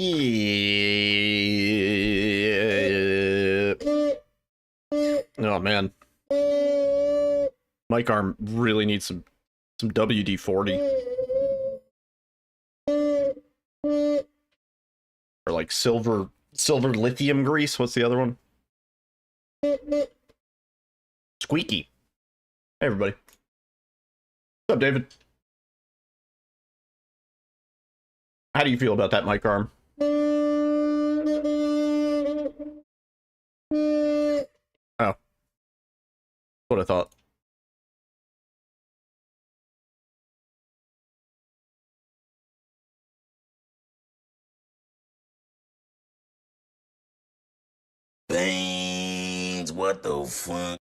Yeah. Oh man, mic arm really needs some WD-40 or like silver lithium grease. What's the other one? Squeaky. Hey everybody. What's up, David? How do you feel about that mic arm? Oh, what I thought. Beans, what the fuck?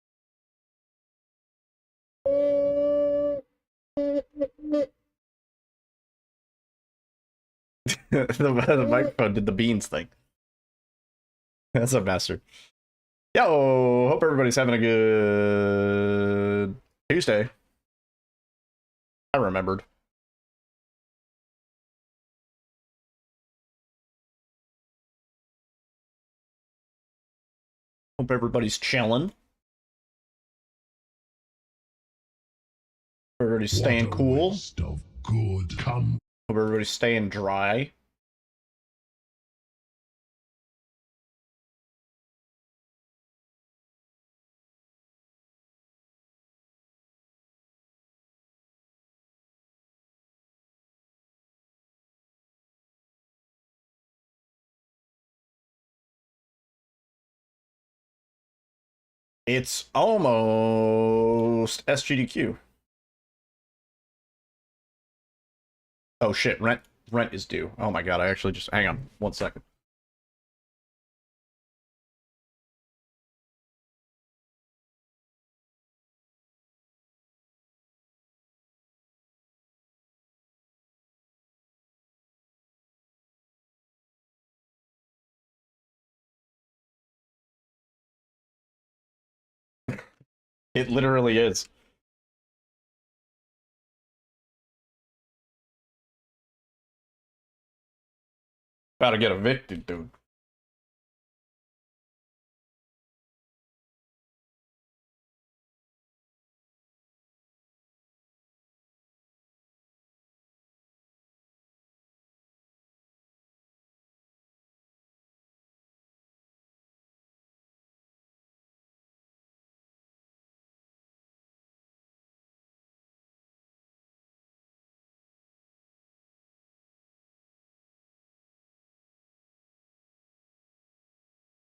The microphone did the beans thing. That's a master. Yo, hope everybody's having a good Tuesday. I remembered. Hope everybody's chilling. Everybody's staying cool. Of good come. Hope everybody's staying dry. It's almost SGDQ. Oh shit, rent is due. Oh my god, I actually just hang on 1 second. It literally is. About to get evicted, dude.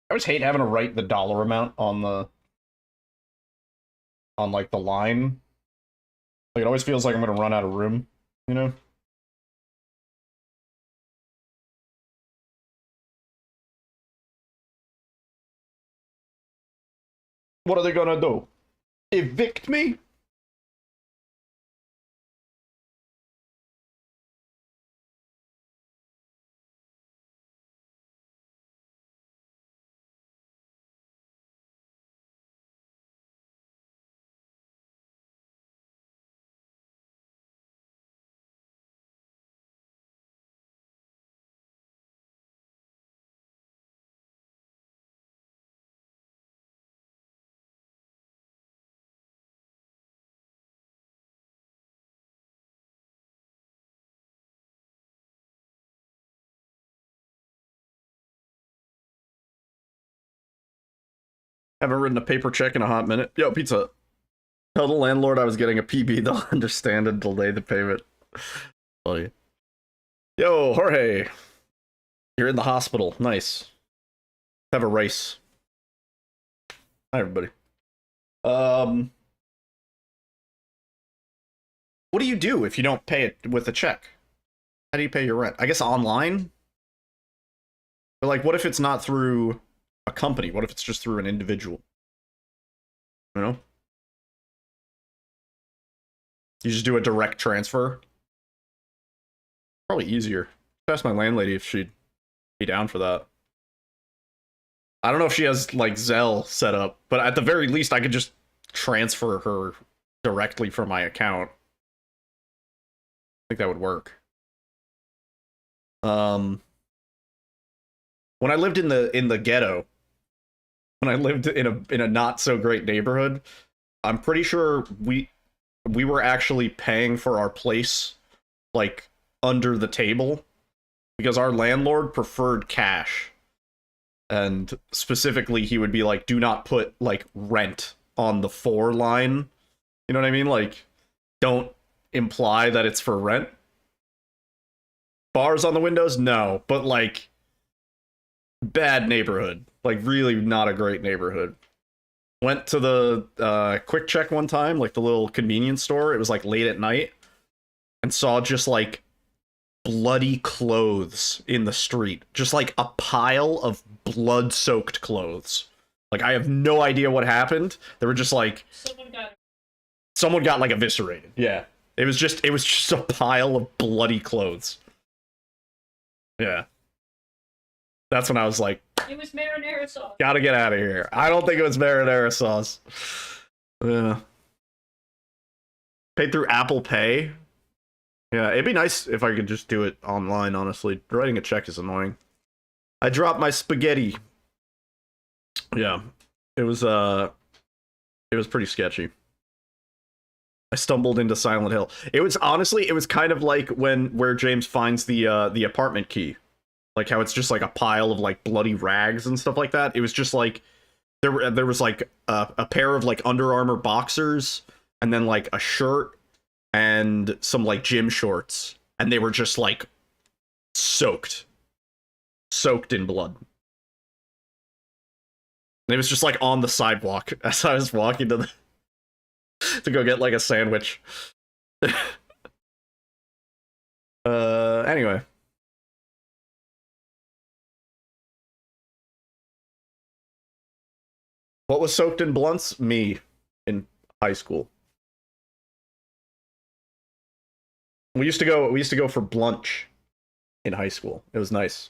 I always hate having to write the dollar amount on like the line. Like it always feels like I'm gonna run out of room, you know? What are they gonna do? Evict me? Haven't written a paper check in a hot minute. Yo, pizza. Tell the landlord I was getting a PB. They'll understand and delay the payment. Funny. Yo, Jorge. You're in the hospital. Nice. Have a race. Hi, everybody. What do you do if you don't pay it with a check? How do you pay your rent? I guess online? But like, what if it's not through a company? What if it's just through an individual? You know? You just do a direct transfer? Probably easier. Ask my landlady if she'd be down for that. I don't know if she has, like, Zelle set up, but at the very least, I could just transfer her directly from my account. I think that would work. when I lived in the ghetto, when I lived in a not so great neighborhood, I'm pretty sure we were actually paying for our place like under the table because our landlord preferred cash. And specifically he would be like, do not put like rent on the for line. You know what I mean? Like, don't imply that it's for rent. Bars on the windows? No, but like bad neighborhood. Like really not a great neighborhood. Went to the Quick Check one time, like the little convenience store. It was like late at night and saw just like bloody clothes in the street. Just like a pile of blood-soaked clothes. Like I have no idea what happened. They were just like someone got like eviscerated. Yeah. It was just a pile of bloody clothes. Yeah. That's when I was like, it was marinara sauce. Gotta get out of here. I don't think it was marinara sauce. Yeah. Paid through Apple Pay. Yeah, it'd be nice if I could just do it online, honestly. Writing a check is annoying. I dropped my spaghetti. Yeah. It was pretty sketchy. I stumbled into Silent Hill. It was honestly, it was kind of like where James finds the apartment key. Like how it's just like a pile of like bloody rags and stuff like that. It was just like there was like a pair of like Under Armour boxers and then like a shirt and some like gym shorts, and they were just like soaked in blood. And it was just like on the sidewalk as I was walking to go get like a sandwich. Anyway. What was soaked in blunts? Me in high school. We used to go for blunch in high school. It was nice.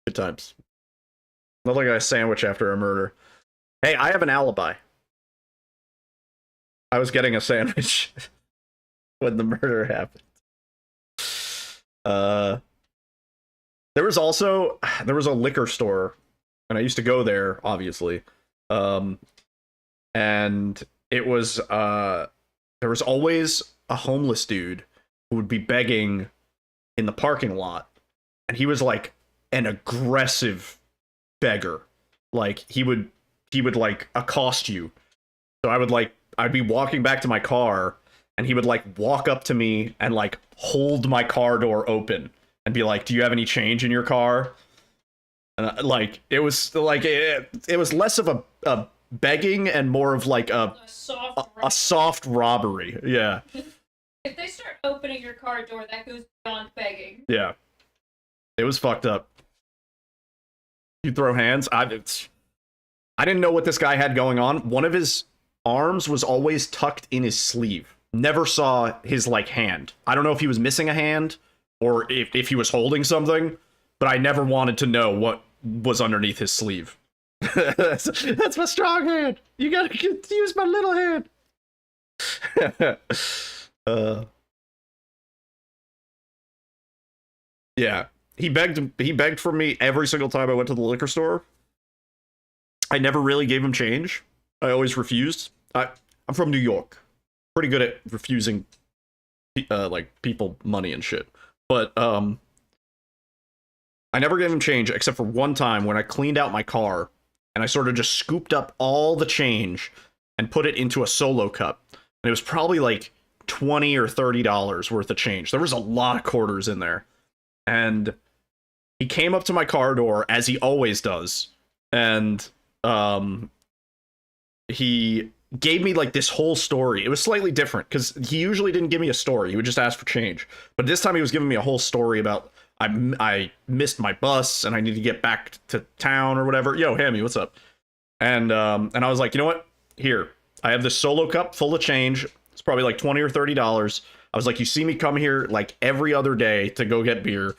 Good times. Nothing like a sandwich after a murder. Hey, I have an alibi. I was getting a sandwich when the murder happened. There was a liquor store, and I used to go there, obviously. And it was there was always a homeless dude who would be begging in the parking lot, and he was like an aggressive beggar. Like he would like accost you. So I'd be walking back to my car, and he would like walk up to me and like hold my car door open and be like, "Do you have any change in your car?" And like it was like it was less of a begging and more of like a soft robbery. Yeah. If they start opening your car door, that goes beyond begging. Yeah. It was fucked up. You throw hands. I didn't know what this guy had going on. One of his arms was always tucked in his sleeve. Never saw his like hand. I don't know if he was missing a hand or if he was holding something, but I never wanted to know what was underneath his sleeve. That's my strong hand. You gotta use my little hand. Yeah. He begged for me every single time I went to the liquor store. I never really gave him change. I always refused. I'm from New York. Pretty good at refusing like people money and shit. But I never gave him change except for one time when I cleaned out my car and I sort of just scooped up all the change and put it into a solo cup. And it was probably like $20 or $30 worth of change. There was a lot of quarters in there. And he came up to my car door as he always does. And he gave me like this whole story. It was slightly different because he usually didn't give me a story. He would just ask for change. But this time he was giving me a whole story about I missed my bus and I need to get back to town or whatever. Yo, Hammy, what's up? And I was like, you know what? Here, I have this solo cup full of change. It's probably like $20 or $30. I was like, you see me come here like every other day to go get beer.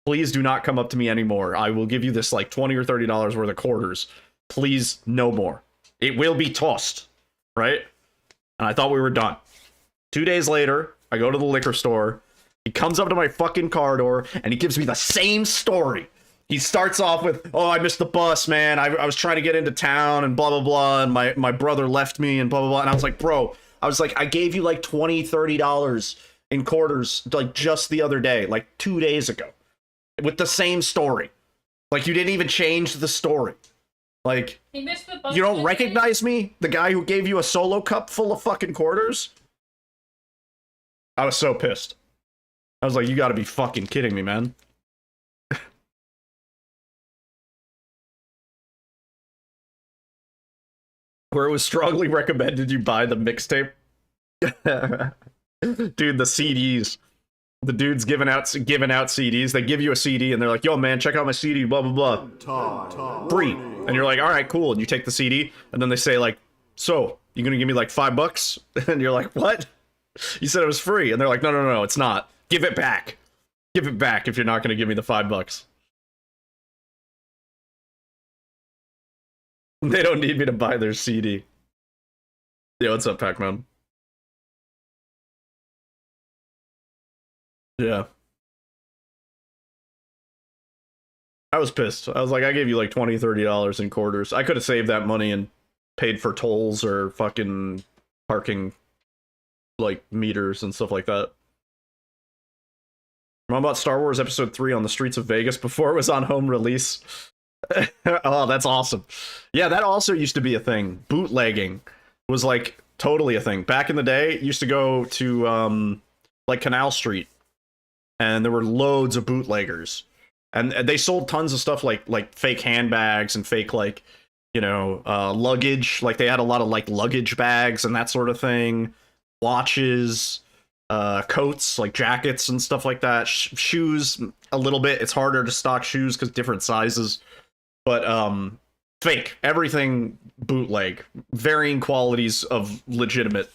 Please do not come up to me anymore. I will give you this like $20 or $30 worth of quarters. Please, no more. It will be tossed, right? And I thought we were done. 2 days later, I go to the liquor store He comes up to my fucking car door and he gives me the same story. He starts off with, oh, I missed the bus, man. I was trying to get into town and blah, blah, blah. And my brother left me and blah, blah, blah. And I was like, bro, I gave you like $20, $30 in quarters like just the other day, like 2 days ago with the same story. Like you didn't even change the story. Like, He missed the bus you don't today. recognize me? The guy who gave you a solo cup full of fucking quarters? I was so pissed. I was like, you gotta be fucking kidding me, man. Where it was strongly recommended you buy the mixtape. Dude, the CDs. The dude's giving out CDs. They give you a CD and they're like, yo, man, check out my CD, blah, blah, blah. Free. And you're like, all right, cool. And you take the CD and then they say like, so, you gonna give me like $5? And you're like, what? You said it was free. And they're like, no, no, no, it's not. Give it back. Give it back if you're not gonna give me the $5. They don't need me to buy their CD. Yo, what's up, Pac-Man? Yeah. I was pissed. I was like, I gave you like $20, $30 in quarters. I could have saved that money and paid for tolls or fucking parking like meters and stuff like that. Mom bought Star Wars Episode 3 on the streets of Vegas before it was on home release. Oh, that's awesome. Yeah, that also used to be a thing. Bootlegging was like totally a thing. Back in the day, it used to go to like Canal Street. And there were loads of bootleggers. And they sold tons of stuff like fake handbags and fake like, you know, luggage. Like they had a lot of like luggage bags and that sort of thing. Watches, coats, like jackets and stuff like that. Shoes a little bit. It's harder to stock shoes because different sizes. But fake. Everything bootleg. Varying qualities of legitimate.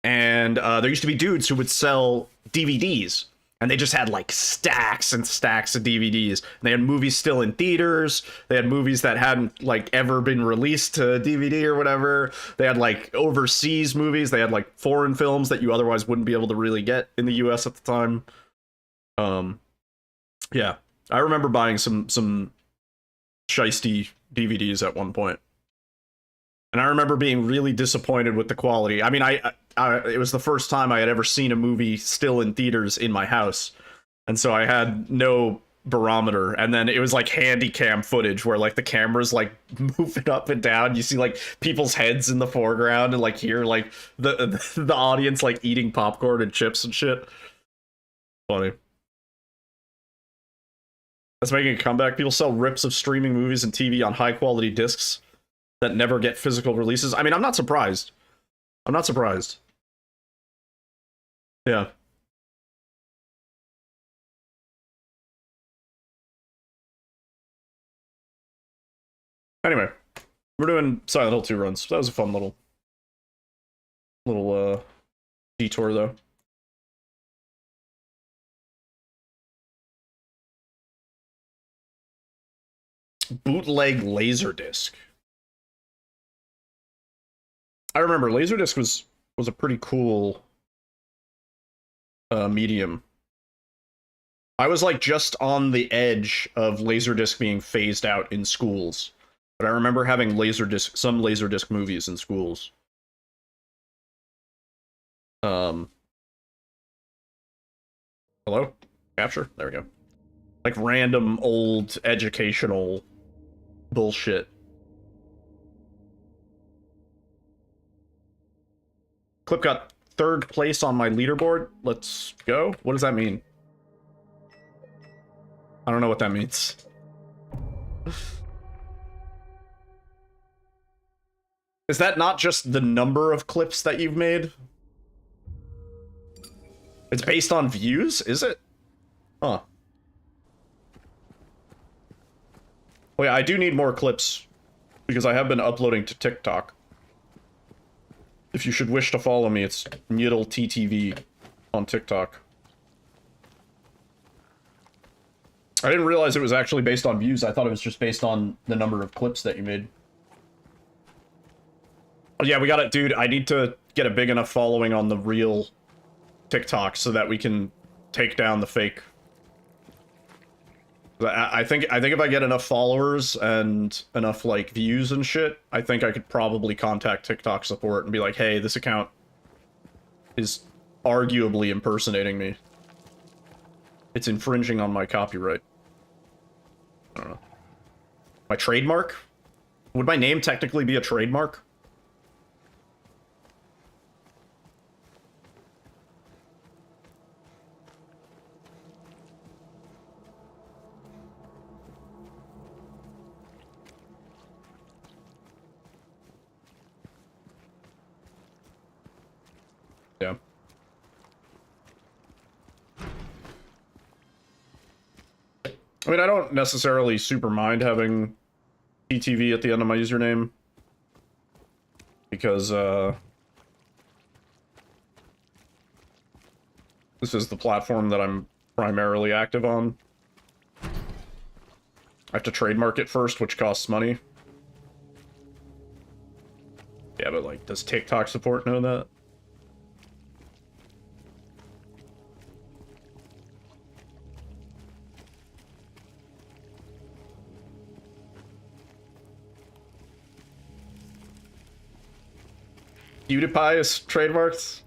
And there used to be dudes who would sell DVDs. And they just had like stacks and stacks of DVDs. And they had movies still in theaters. They had movies that hadn't like ever been released to DVD or whatever. They had like overseas movies. They had like foreign films that you otherwise wouldn't be able to really get in the US at the time. Yeah. I remember buying some shiesty DVDs at one point. And I remember being really disappointed with the quality. I mean, it was the first time I had ever seen a movie still in theaters in my house. And so I had no barometer. And then it was like handy cam footage where like the camera's like moving up and down. You see like people's heads in the foreground and like hear like the audience like eating popcorn and chips and shit. Funny. That's making a comeback. People sell rips of streaming movies and TV on high quality discs that never get physical releases. I mean, I'm not surprised. I'm not surprised. Yeah. Anyway, we're doing Silent Hill 2 runs. That was a fun little detour though. Bootleg Laserdisc. I remember Laserdisc was a pretty cool medium. I was like just on the edge of Laserdisc being phased out in schools. But I remember having some Laserdisc movies in schools. Hello? Capture? There we go. Like random old educational bullshit. Clip got 3rd place on my leaderboard. Let's go. What does that mean? I don't know what that means. Is that not just the number of clips that you've made? It's based on views, is it? Huh. Oh yeah, I do need more clips because I have been uploading to TikTok. If you should wish to follow me, it's NyiddleTTV on TikTok. I didn't realize it was actually based on views. I thought it was just based on the number of clips that you made. Oh, yeah, we got it, dude. I need to get a big enough following on the real TikTok so that we can take down the fake. I think if I get enough followers and enough like views and shit, I think I could probably contact TikTok support and be like, hey, this account is arguably impersonating me. It's infringing on my copyright. I don't know. My trademark? Would my name technically be a trademark? Yeah. I mean, I don't necessarily super mind having PTV at the end of my username. Because, this is the platform that I'm primarily active on. I have to trademark it first, which costs money. Yeah, but, like, does TikTok support know that? PewDiePie is trademarked?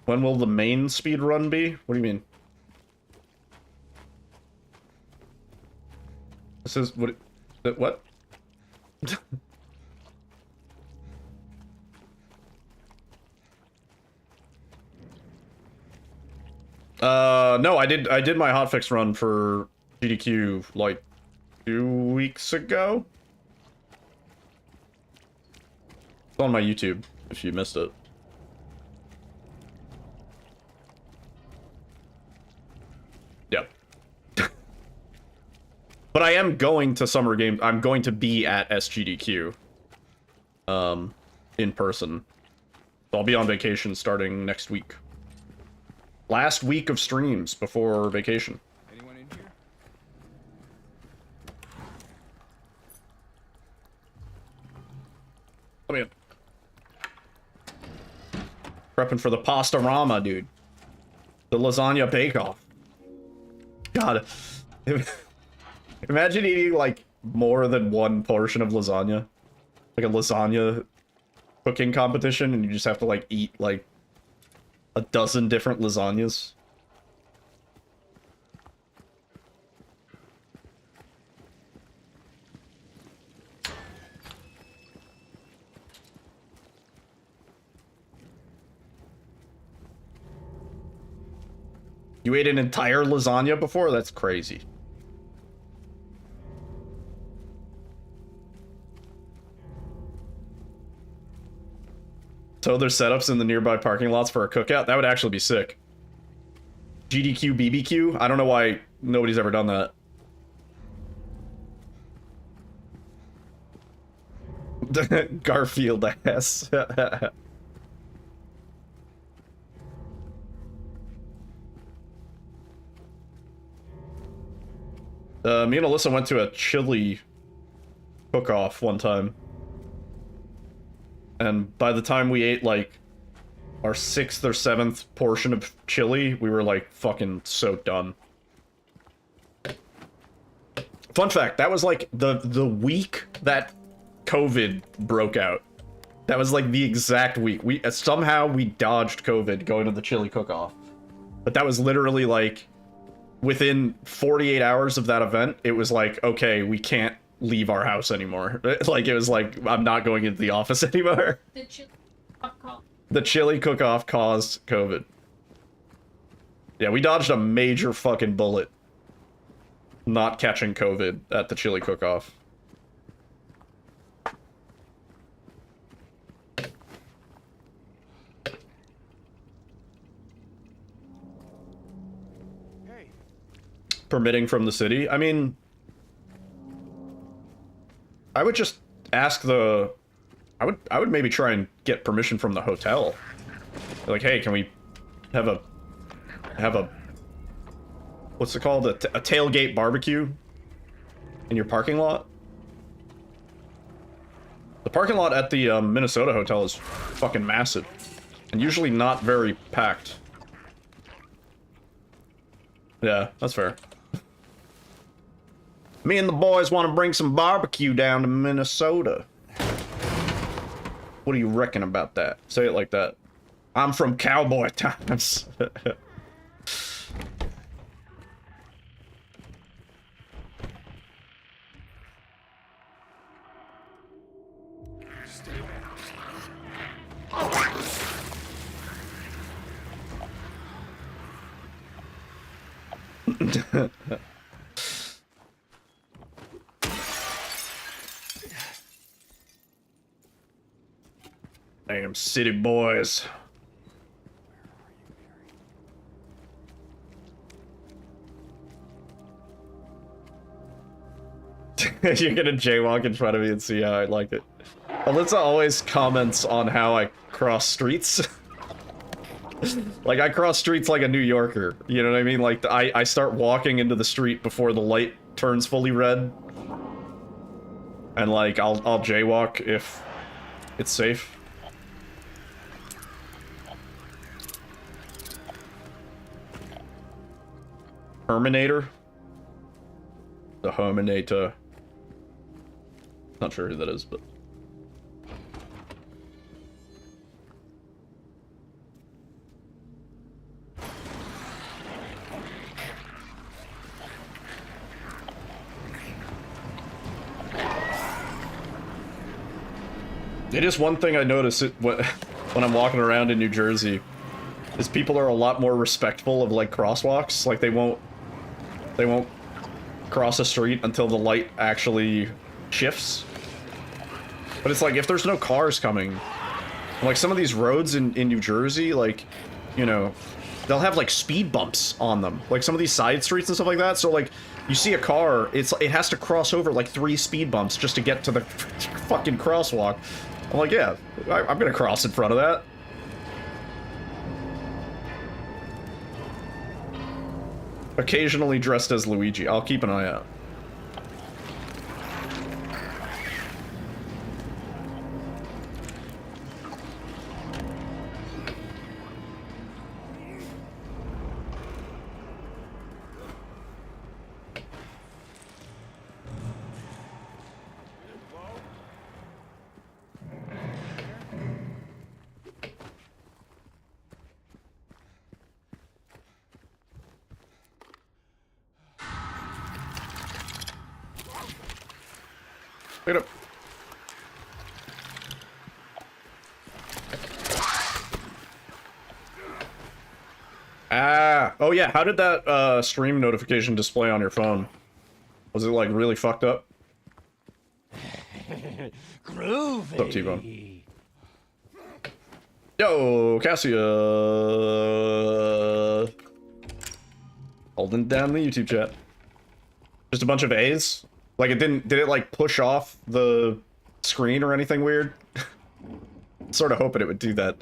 When will the main speedrun be? What do you mean? This is what? What? No, I did my hotfix run for GDQ like 2 weeks ago. It's on my YouTube if you missed it. Yep. But I am going to Summer Games. I'm going to be at SGDQ. In person. So I'll be on vacation starting next week. Last week of streams before vacation. Anyone in here? Let me in. Prepping for the Pastarama, dude. The lasagna bake-off. God. Imagine eating, like, more than one portion of lasagna. Like a lasagna cooking competition, and you just have to, like, eat, like, a dozen different lasagnas. You ate an entire lasagna before? That's crazy. So there's setups in the nearby parking lots for a cookout? That would actually be sick. GDQ BBQ? I don't know why nobody's ever done that. Garfield ass. Me and Alyssa went to a chili cook-off one time. And by the time we ate, like, our 6th or 7th portion of chili, we were, like, fucking so done. Fun fact, that was, like, the week that COVID broke out. That was, like, the exact week. Somehow we dodged COVID going to the chili cook-off. But that was literally, like, within 48 hours of that event, it was like, okay, we can't leave our house anymore. Like, it was like, I'm not going into the office anymore. The chili cook-off caused COVID. Yeah, we dodged a major fucking bullet not catching COVID at the chili cook-off. Permitting from the city? I mean, I would just ask the... I would maybe try and get permission from the hotel. Like, hey, can we have a... What's it called? A tailgate barbecue in your parking lot? The parking lot at the Minnesota hotel is fucking massive. And usually not very packed. Yeah, that's fair. Me and the boys want to bring some barbecue down to Minnesota. What do you reckon about that? Say it like that. I'm from cowboy times. Damn city boys. You're gonna jaywalk in front of me and see how I like it. Alyssa always comments on how I cross streets. Like, I cross streets like a New Yorker, you know what I mean? Like, I start walking into the street before the light turns fully red. And, like, I'll jaywalk if it's safe. Terminator? The Terminator. Not sure who that is, but... It is one thing I notice when I'm walking around in New Jersey, is people are a lot more respectful of, like, crosswalks. Like, they won't cross a street until the light actually shifts. But it's like, if there's no cars coming, like, some of these roads in New Jersey, like, you know, they'll have, like, speed bumps on them. Like, some of these side streets and stuff like that. So, like, you see a car, it has to cross over, like, 3 speed bumps just to get to the fucking crosswalk. I'm like, yeah, I'm gonna cross in front of that. Occasionally dressed as Luigi. I'll keep an eye out. Pick it up. Ah, oh yeah, how did that stream notification display on your phone? Was it like really fucked up? Groovy. What's up, T-Bone? Yo, Cassia! Holding down the YouTube chat. Just a bunch of A's? Like, it didn't, did it like push off the screen or anything weird? Sort of hoping it would do that.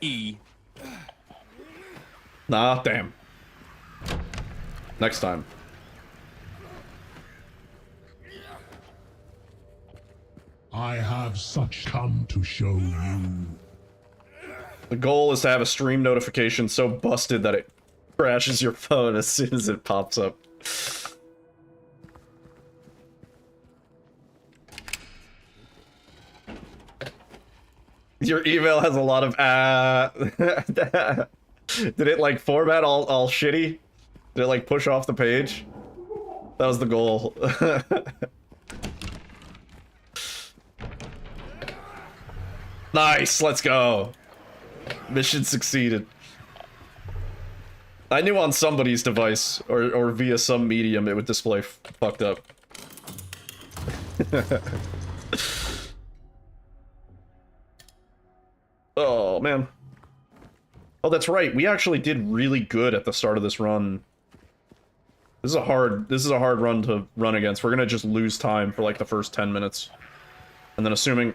E. Nah, damn. Next time. I have such come to show you. The goal is to have a stream notification so busted that it crashes your phone as soon as it pops up. Your email has a lot of Did it like format all shitty? Did it like push off the page? That was the goal. Nice, let's go. Mission succeeded. I knew on somebody's device or via some medium it would display fucked up. Oh man. Oh, that's right. We actually did really good at the start of this run. This is a hard run to run against. We're gonna just lose time for like the first 10 minutes. And then assuming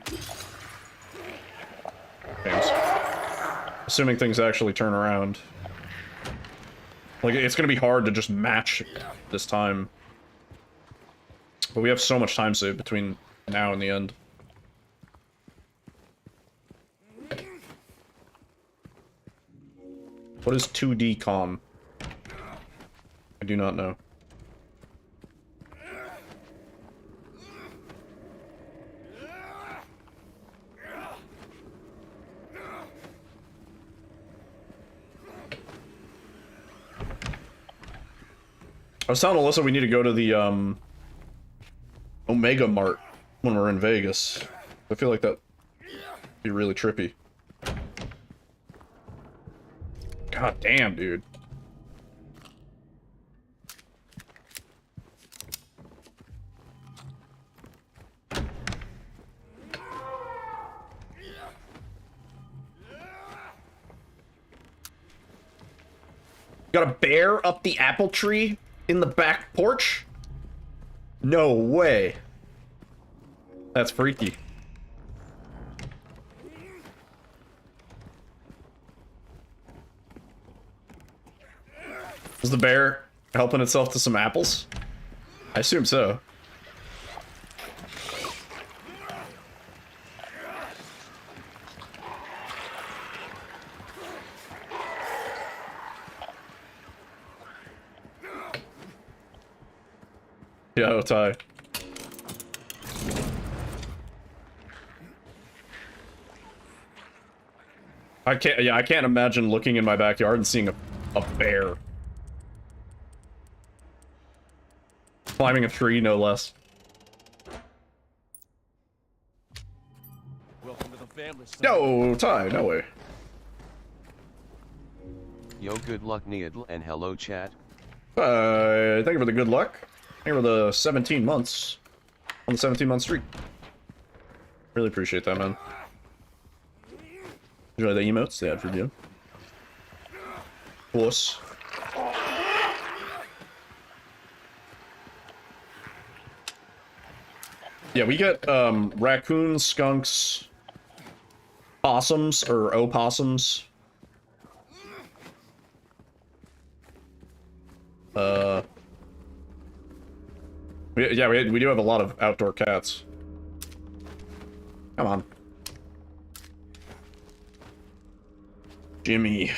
things actually turn around. Like, it's gonna be hard to just match this time. But we have so much time saved between now and the end. What is 2D com? I do not know. I was telling Alyssa we need to go to the Omega Mart when we're in Vegas. I feel like that'd be really trippy. God damn, dude. Got a bear up the apple tree in the back porch? No way. That's freaky. Is the bear helping itself to some apples? I assume so. Yeah, Ty. I can't imagine looking in my backyard and seeing a bear. Climbing a tree, no less. Welcome to the family, son. Yo, Ty, no way. Yo, good luck, Needle, and hello, chat. Thank you for the good luck. Thank you for the 17 months on the 17-month streak. Really appreciate that, man. Enjoy the emotes they had for you. Of course. Yeah, we get raccoons, skunks, possums, or opossums. We do have a lot of outdoor cats. Come on. Jimmy.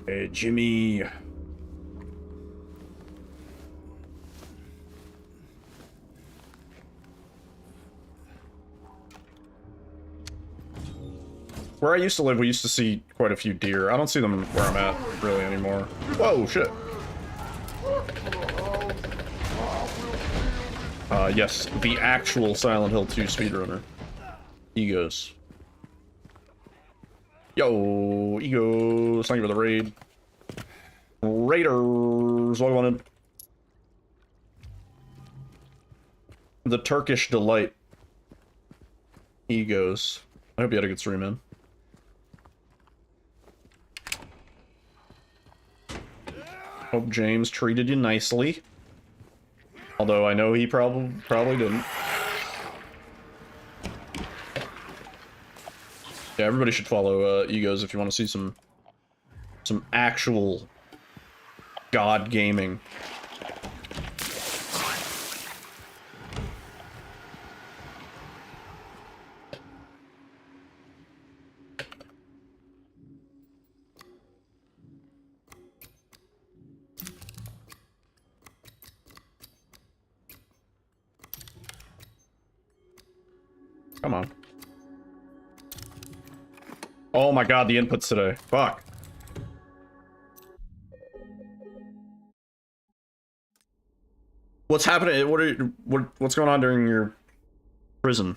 Hey, Jimmy. Where I used to live, we used to see quite a few deer. I don't see them where I'm at, really, anymore. Whoa, shit. Yes, the actual Silent Hill 2 speedrunner. Egos. Yo, Egos, thank you for the raid. Raiders, what I wanted. The Turkish Delight. Egos. I hope you had a good stream, man. Hope James treated you nicely. Although I know he probably didn't. Yeah, everybody should follow Egos if you want to see some actual god gaming. Come on. Oh my god, the inputs today. Fuck. What's happening? What's going on during your prison?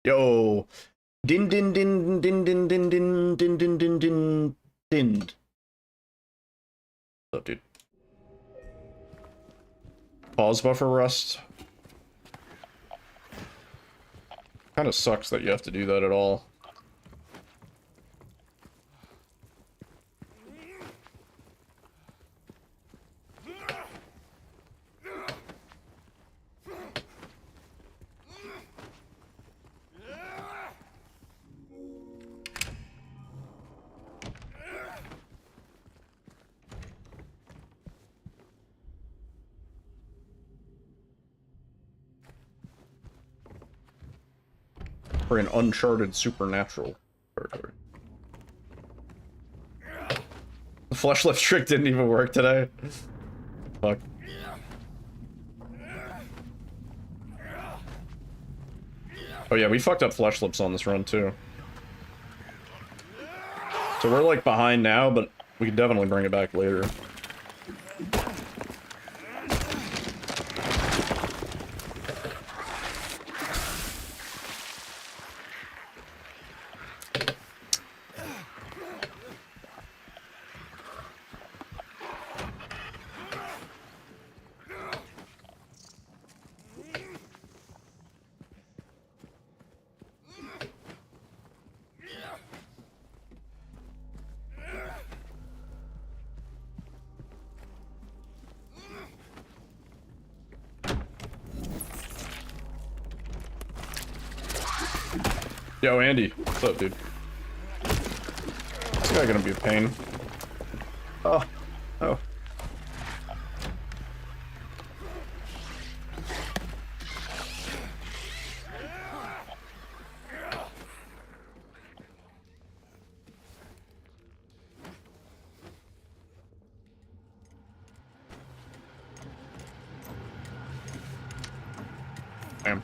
Yo. Din din din din din din din din din din din din. What's up, dude? Pause buffer rust. Kind of sucks that you have to do that at all. We're in uncharted supernatural territory. The flesh lift trick didn't even work today. Fuck. Oh yeah, we fucked up flesh lips on this run too. So we're like behind now, but we can definitely bring it back later. Yo, Andy. What's up, dude? This guy gonna be a pain. Oh. Oh. Damn.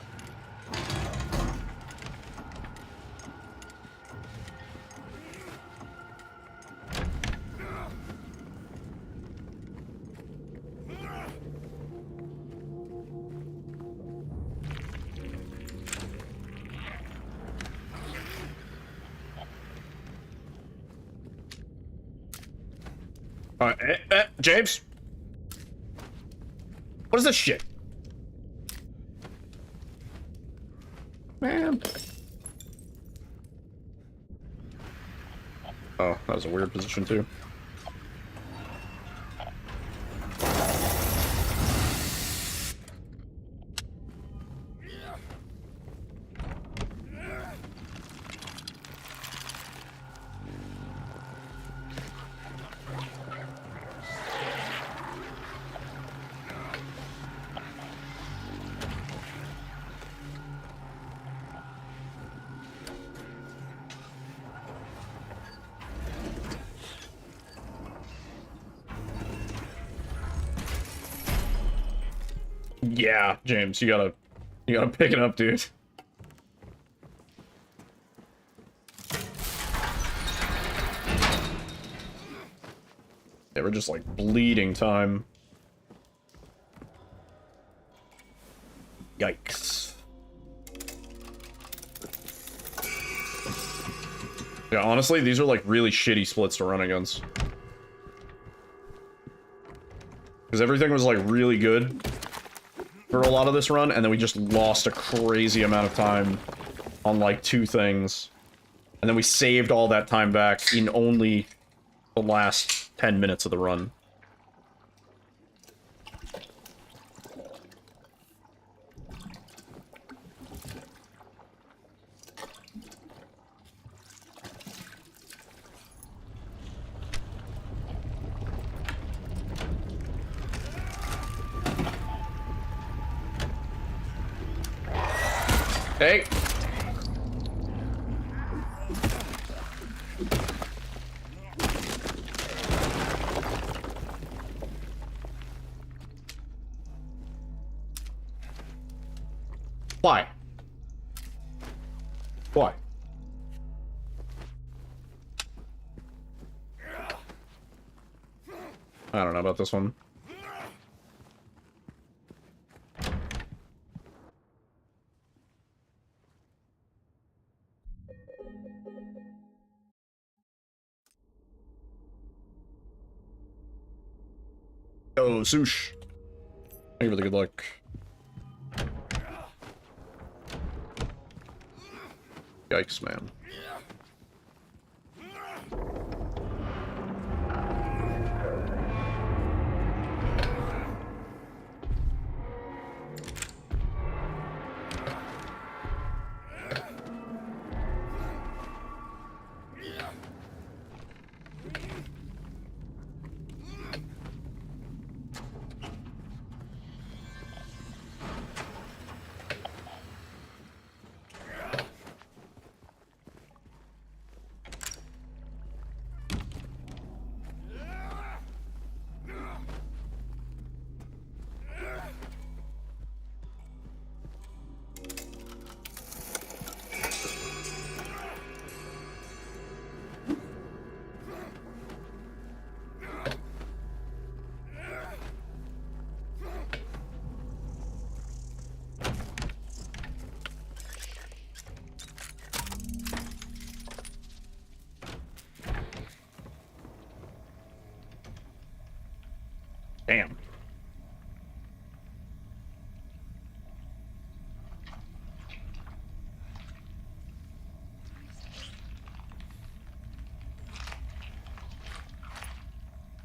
James? What is this shit? Man. Oh, that was a weird position too. Yeah, James, you gotta pick it up, dude. They were just like bleeding time. Yikes. Yeah, honestly, these are like really shitty splits to run against. Because everything was like really good for a lot of this run, and then we just lost a crazy amount of time on like 2 things. And then we saved all that time back in only the last 10 minutes of the run. Hey! Why? Why? I don't know about this one. Yo, Sush. Thank you for the good luck. Yikes, man.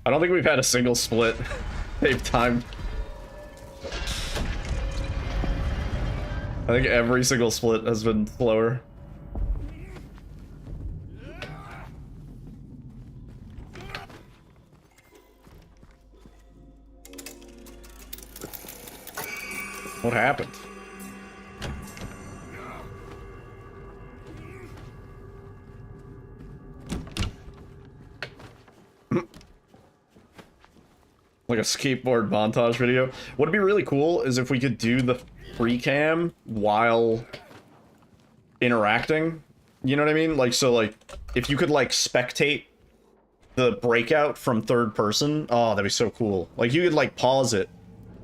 I don't think we've had a single split. They've timed. I think every single split has been slower. What happened? Like a skateboard montage video. What'd be really cool is if we could do the free cam while interacting. You know what I mean? Like, so like, if you could like spectate the breakout from third person, oh, that'd be so cool. Like, you could like pause it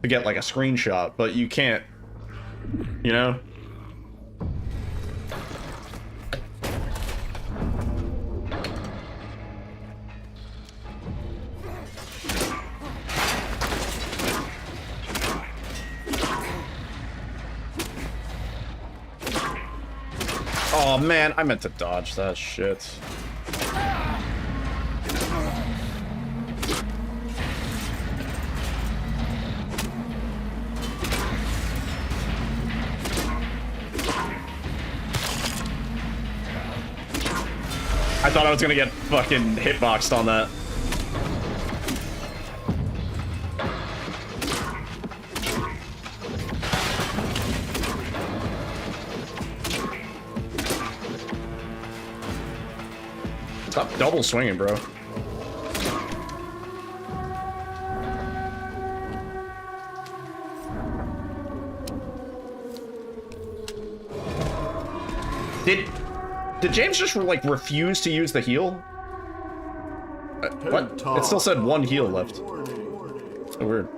to get like a screenshot, but you can't, you know? Oh man, I meant to dodge that shit. I thought I was gonna get fucking hitboxed on that. Stop double swinging, bro. Did James just like refuse to use the heal? What? It still said one heal left. So weird.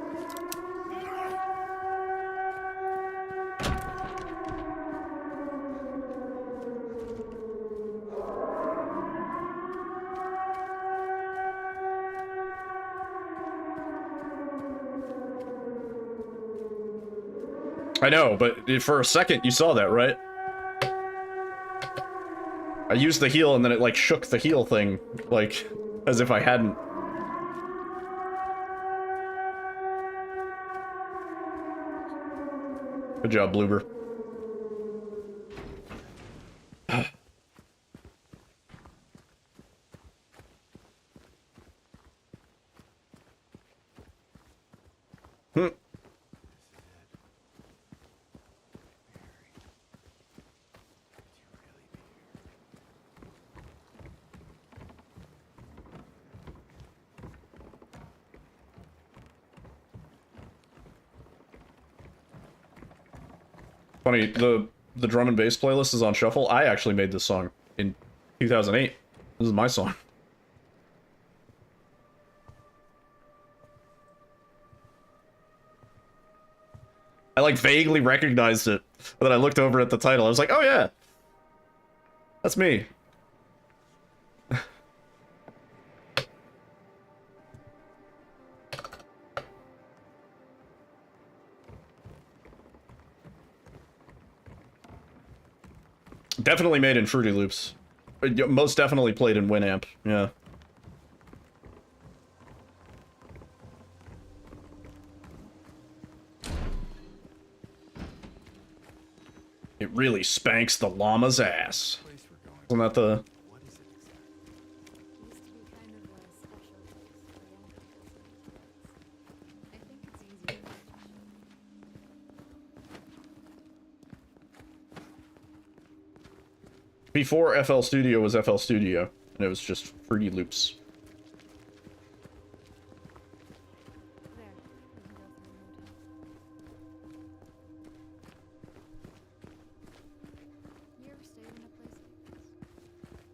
I know, but for a second you saw that, right? I used the heal and then it like shook the heal thing, like, as if I hadn't. Good job, Bloober. Funny, the drum and bass playlist is on shuffle. I actually made this song in 2008. This is my song. I like vaguely recognized it, but then I looked over at the title. I was like, oh yeah, that's me. Definitely made in Fruity Loops. Most definitely played in Winamp, yeah. It really spanks the llama's ass. Isn't that the... Before FL Studio was FL Studio, and it was just Fruity Loops.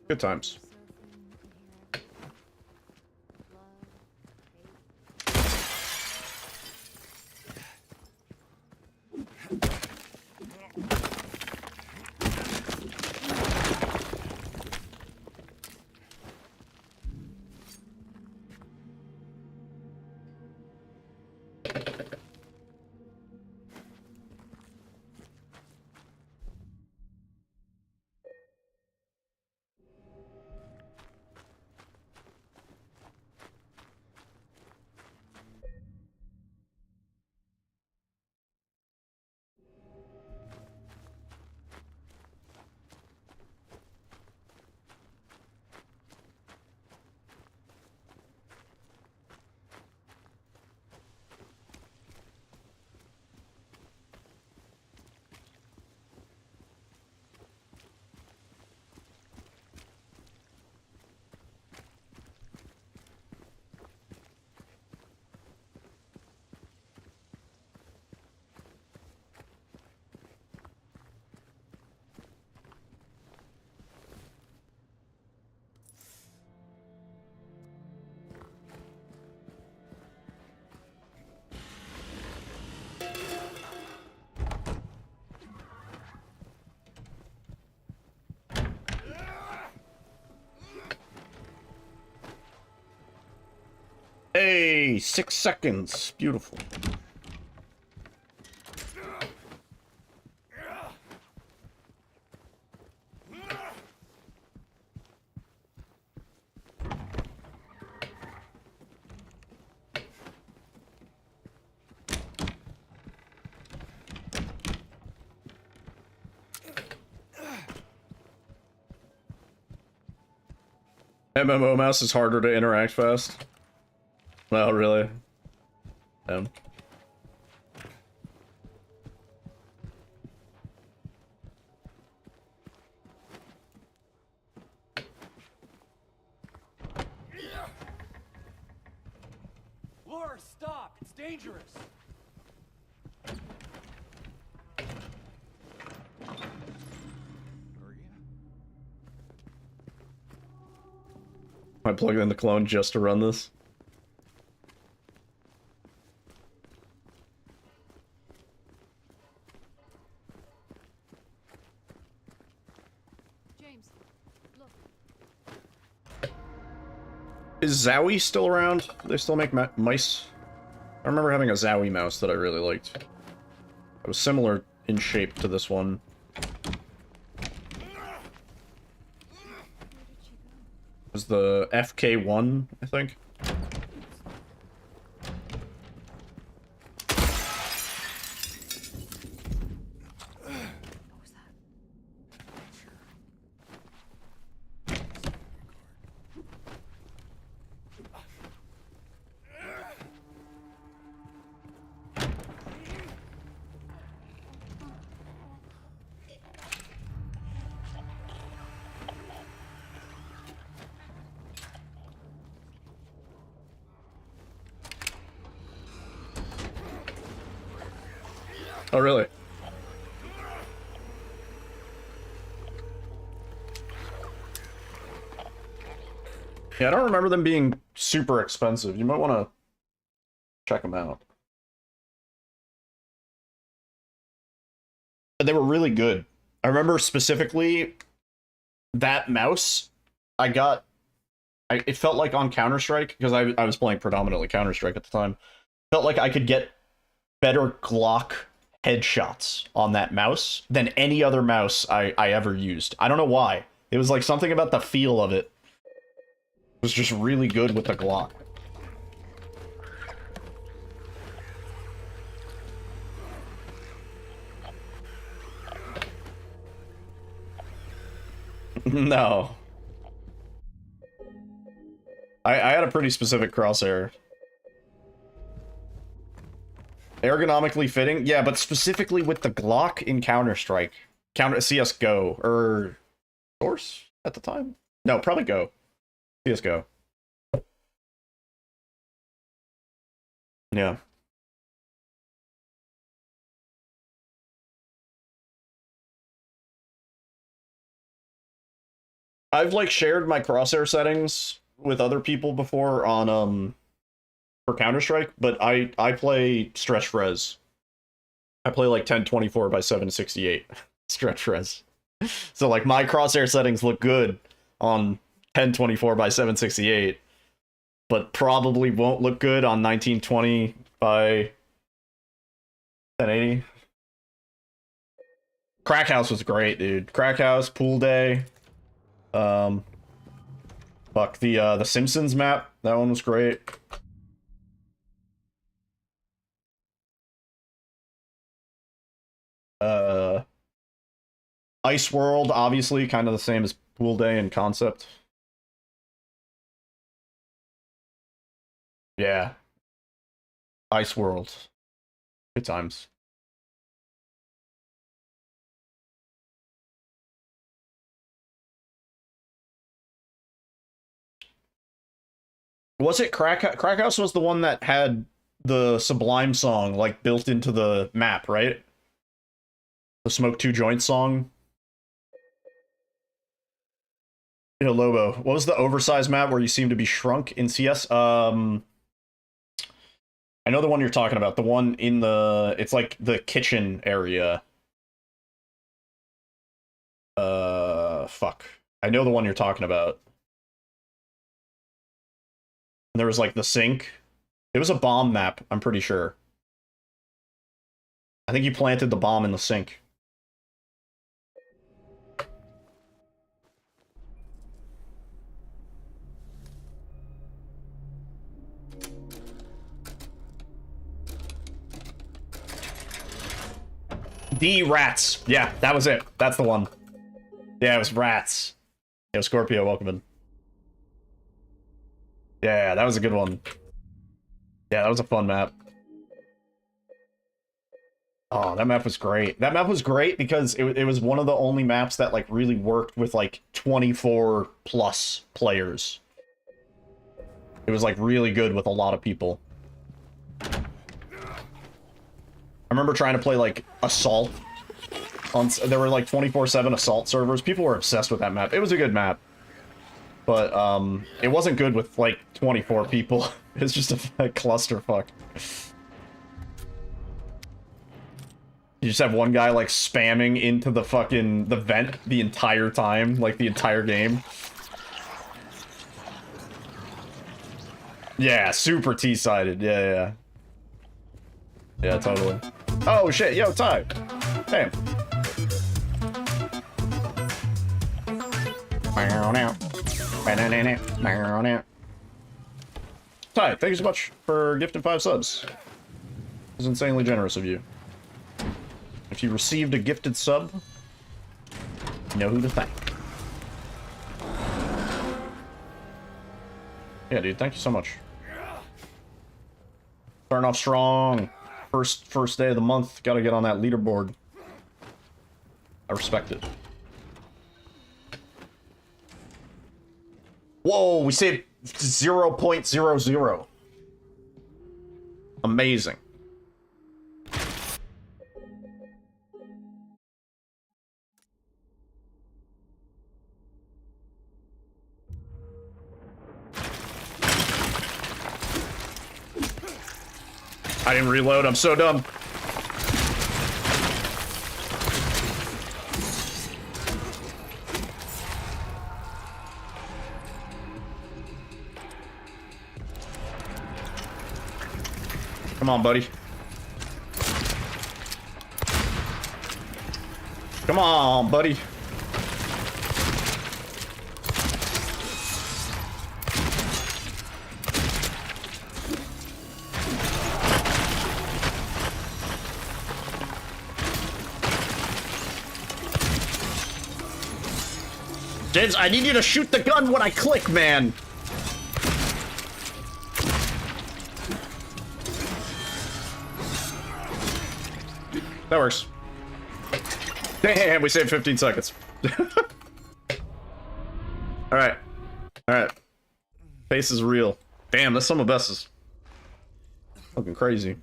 Good times. Yay! 6 seconds. Beautiful. MMO mouse is harder to interact fast. Well, really? Damn. Laura, stop! It's dangerous! I plugged in the clone just to run this. James, look. Is Zowie still around? Do they still make mice? I remember having a Zowie mouse that I really liked. It was similar in shape to this one. It was the FK1, I think. Oh, really? Yeah, I don't remember them being super expensive. You might want to check them out. But they were really good. I remember specifically that mouse I got. It felt like on Counter-Strike, because I was playing predominantly Counter-Strike at the time. Felt like I could get better Glock headshots on that mouse than any other mouse I ever used. I don't know why. It was like something about the feel of it. It was just really good with the Glock. No. I had a pretty specific crosshair. Ergonomically fitting? Yeah, but specifically with the Glock in Counter-Strike. CSGO. Or Source at the time? No, probably Go. CSGO. Yeah. I've like shared my crosshair settings with other people before on for Counter-Strike, but I play stretch res. I play like 1024 by 768 stretch res. So like my crosshair settings look good on 1024 by 768, but probably won't look good on 1920 by 1080. Crack House was great, dude. Crack House, Pool Day. Fuck, the Simpsons map, that one was great. Ice World, obviously, kind of the same as Pool Day in concept. Yeah. Ice World. Good times. Was it Crack House was the one that had the Sublime song, like, built into the map, right? The Smoke Two Joints song? Yeah, Lobo. What was the oversized map where you seem to be shrunk in CS? I know the one you're talking about. The one in the... It's like the kitchen area. Fuck. I know the one you're talking about. And there was like the sink It was a bomb map, I'm pretty sure. I think you planted the bomb in the sink. D rats. Yeah, that was it. That's the one. Yeah, it was rats. Yo, Scorpio, welcome in. Yeah, that was a good one. Yeah, that was a fun map. Oh, that map was great. That map was great because it was one of the only maps that, like, really worked with, like, 24 plus players. It was, like, really good with a lot of people. I remember trying to play, like, Assault. There were, like, 24/7 Assault servers. People were obsessed with that map. It was a good map. But, it wasn't good with, like, 24 people. It's just a clusterfuck. You just have one guy, like, spamming into the fucking... the vent the entire time. Like, the entire game. Yeah, super T-sided. Yeah. Yeah, totally. Oh, shit. Yo, Ty. Damn. Ty, thank you so much for gifting 5 subs. It was insanely generous of you. If you received a gifted sub, you know who to thank. Yeah, dude, thank you so much. Starting off strong. First day of the month. Gotta get on that leaderboard. I respect it. Whoa, we saved 0.00. Amazing. I didn't reload, I'm so dumb. Come on, buddy. Come on, buddy. Dids, I need you to shoot the gun when I click, man. That works. Damn, we saved 15 seconds. Alright. Alright. Pace is real. Damn, that's some of Bess's. Looking crazy.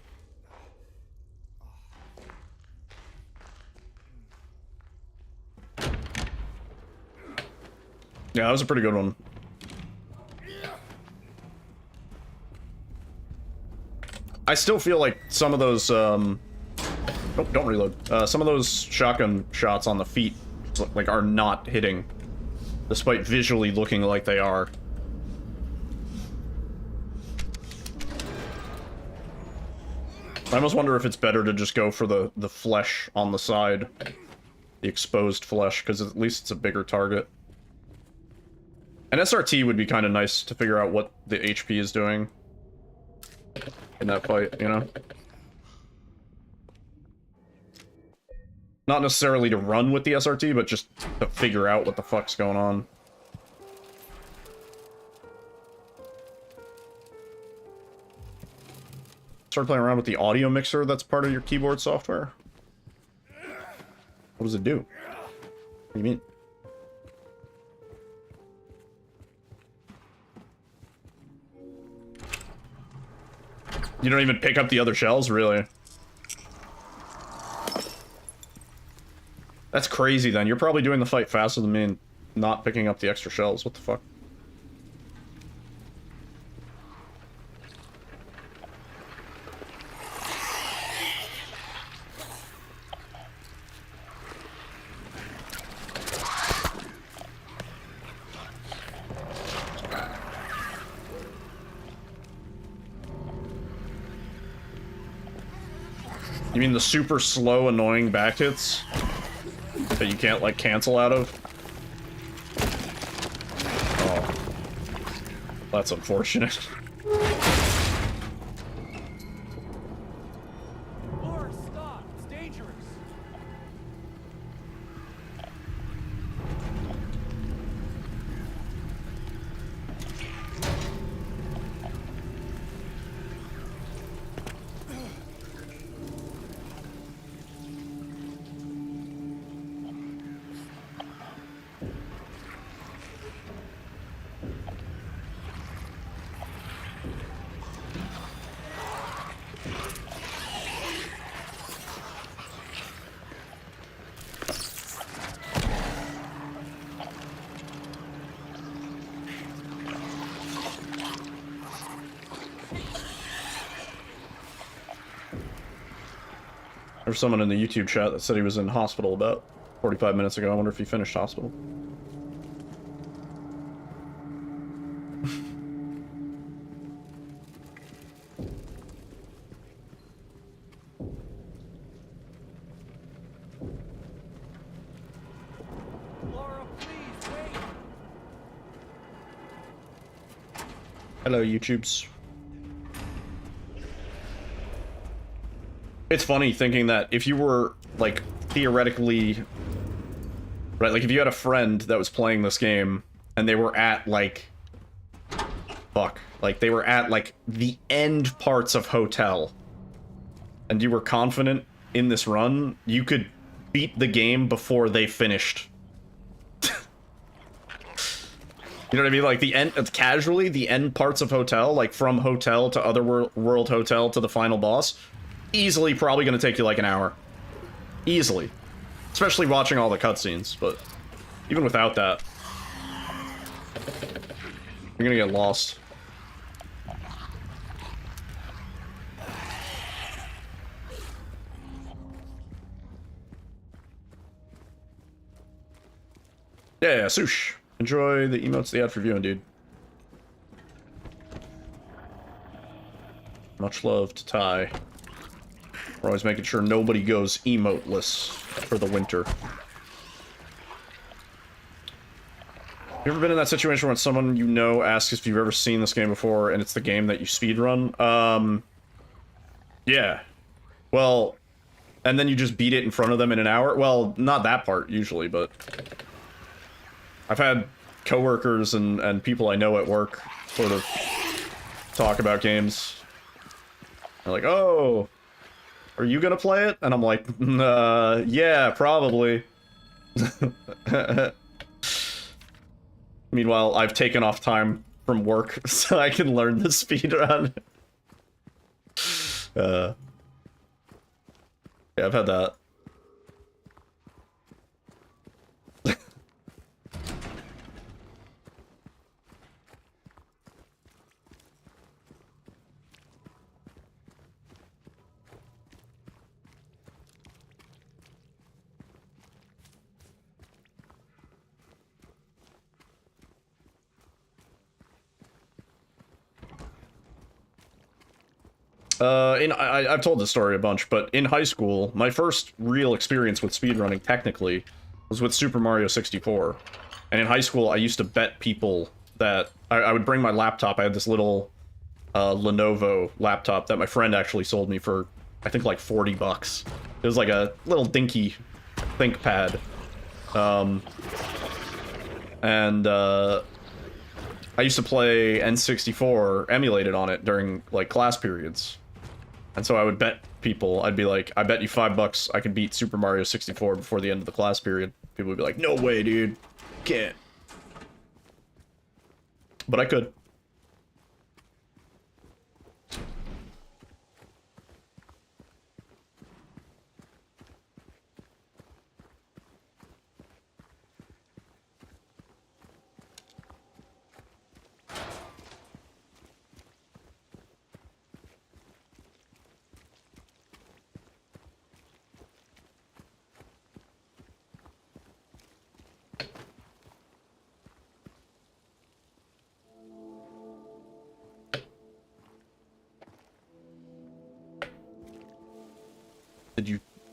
Yeah, that was a pretty good one. I still feel like some of those, oh, don't reload. Some of those shotgun shots on the feet, like, are not hitting, despite visually looking like they are. I almost wonder if it's better to just go for the flesh on the side. The exposed flesh, because at least it's a bigger target. An SRT would be kind of nice to figure out what the HP is doing in that fight, you know? Not necessarily to run with the SRT, but just to figure out what the fuck's going on. Start playing around with the audio mixer that's part of your keyboard software. What does it do? What do you mean? You don't even pick up the other shells, really? That's crazy, then. You're probably doing the fight faster than me and not picking up the extra shells. What the fuck? You mean the super slow, annoying back hits that you can't, like, cancel out of? Oh. That's unfortunate. Laura, stop! It's dangerous! There's someone in the YouTube chat that said he was in hospital about 45 minutes ago. I wonder if he finished hospital. Laura, please, wait! Hello, YouTubes. It's funny thinking that if you were, like, theoretically... Right, like, if you had a friend that was playing this game, and they were at, like... Fuck. Like, they were at, like, the end parts of Hotel, and you were confident in this run, you could beat the game before they finished. You know what I mean? Like, the end... Casually, the end parts of Hotel, like, from Hotel to Otherworld Hotel to the final boss... Easily probably going to take you like an hour. Easily. Especially watching all the cutscenes, but even without that, you're going to get lost. Yeah, Sush. Enjoy the emotes they had for viewing, dude. Much love to Ty. We're always making sure nobody goes emoteless for the winter. You ever been in that situation when someone you know asks if you've ever seen this game before and it's the game that you speedrun? Yeah. Well, and then you just beat it in front of them in an hour? Well, not that part, usually, but... I've had coworkers and people I know at work sort of talk about games. They're like, oh... Are you gonna play it? And I'm like, yeah, probably. Meanwhile, I've taken off time from work so I can learn the speedrun. Yeah, I've had that. I've told this story a bunch, but in high school, my first real experience with speedrunning, technically, was with Super Mario 64. And in high school, I used to bet people that... I would bring my laptop. I had this little Lenovo laptop that my friend actually sold me for, I think, like 40 bucks. It was like a little dinky ThinkPad. I used to play N64 emulated on it during, like, class periods. And so I would bet people, I'd be like, I bet you $5 I could beat Super Mario 64 before the end of the class period. People would be like, no way, dude. Can't. But I could.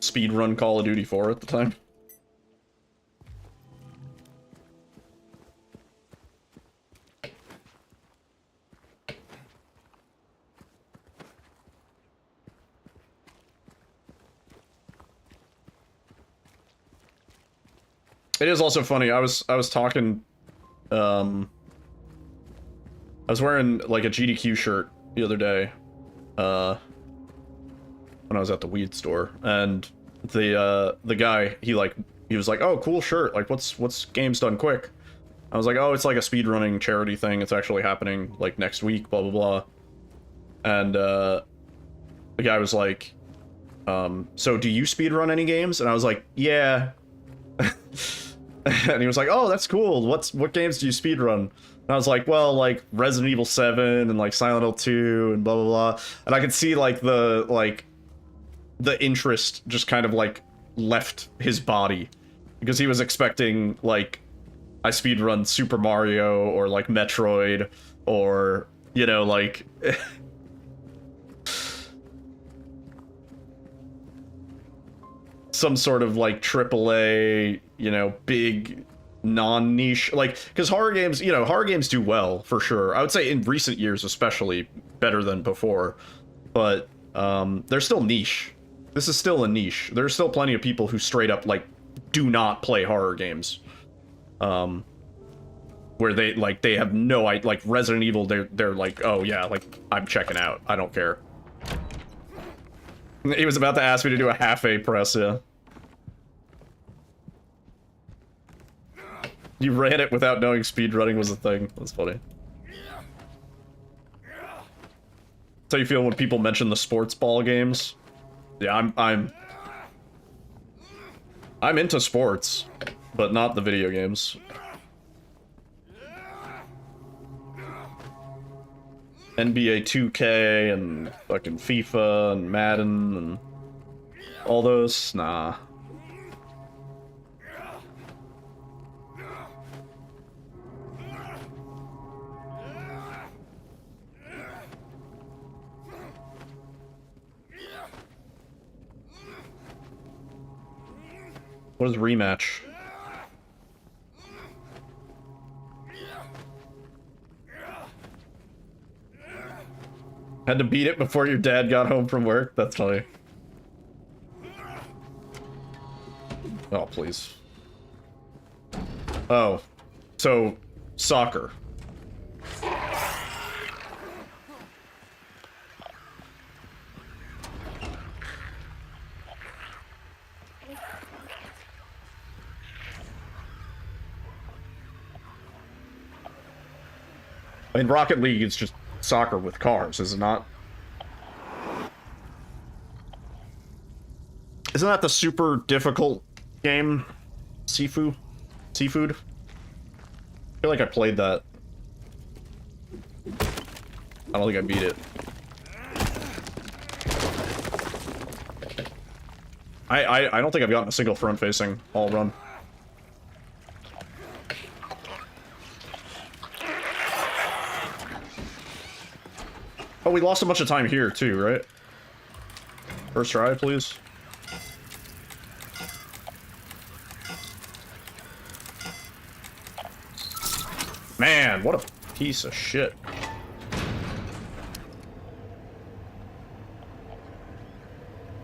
speedrun Call of Duty 4 at the time. It is also funny. I was talking, I was wearing like a GDQ shirt the other day, when I was at the weed store, and the guy, he was like, "Oh, cool shirt. Like, what's Games Done Quick?" I was like, "Oh, it's like a speedrunning charity thing. It's actually happening like next week, blah blah blah." And the guy was like, "So do you speedrun any games?" And I was like, "Yeah." And he was like, "Oh, that's cool. What games do you speedrun?" And I was like, "Well, like Resident Evil 7 and like Silent Hill 2 and blah blah blah." And I could see like the interest just kind of like left his body, because he was expecting like I speedrun Super Mario or like Metroid or, you know, like some sort of like AAA, you know, big non-niche, like, because horror games, you know, horror games do well for sure. I would say in recent years especially better than before, but they're still niche. This is still a niche. There's still plenty of people who straight up like do not play horror games, where they have no idea. Like Resident Evil, they're like, "Oh yeah, like I'm checking out, I don't care." He was about to ask me to do a half-A press, yeah. You ran it without knowing speedrunning was a thing. That's funny. That's how you feel when people mention the sports ball games? Yeah, I'm into sports, but not the video games. NBA 2K and fucking FIFA and Madden and all those? Nah. What is rematch? Had to beat it before your dad got home from work? That's funny. Oh, please. Oh. So, soccer. I mean, Rocket League is just soccer with cars, is it not? Isn't that the super difficult game? Seafood? I feel like I played that. I don't think I beat it. I don't think I've gotten a single front-facing all run. Oh, we lost a bunch of time here, too, right? First try, please. Man, what a piece of shit.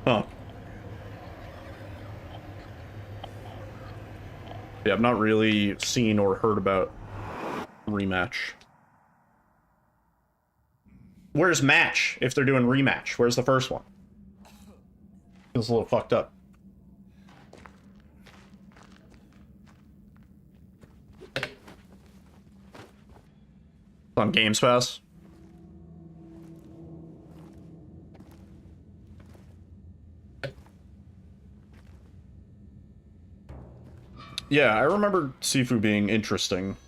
Huh. Yeah, I've not really seen or heard about rematch. Where's match if they're doing rematch? Where's the first one? Feels a little fucked up. On Games Pass. Yeah, I remember Sifu being interesting.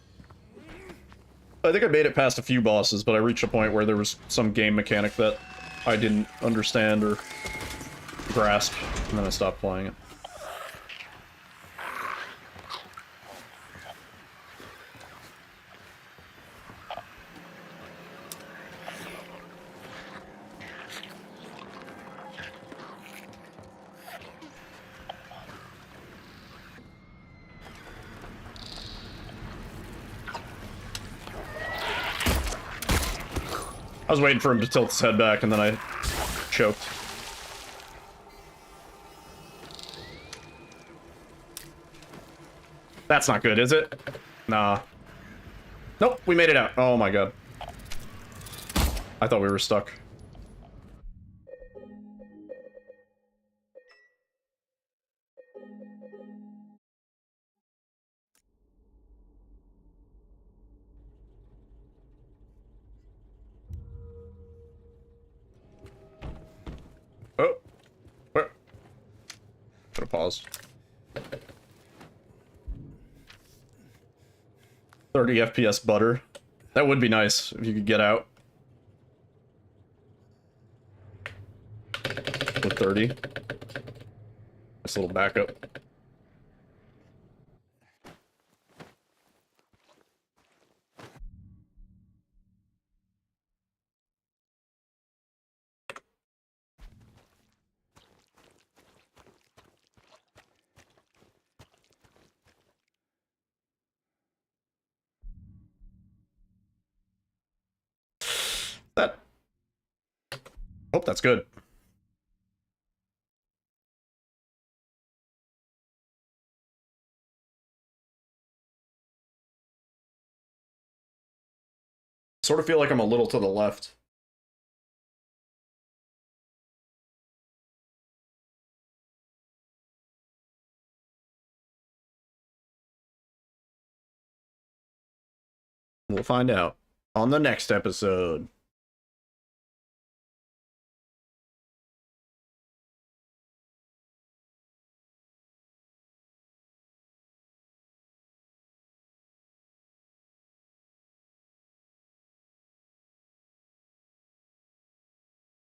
I think I made it past a few bosses, but I reached a point where there was some game mechanic that I didn't understand or grasp, and then I stopped playing it. I was waiting for him to tilt his head back, and then I choked. That's not good, is it? Nah. Nope, we made it out. Oh my god. I thought we were stuck. Oh. Where? Should have paused. 30 FPS butter. That would be nice if you could get out. With 30. Nice little backup. That. Hope that's good. Sort of feel like I'm a little to the left. We'll find out on the next episode.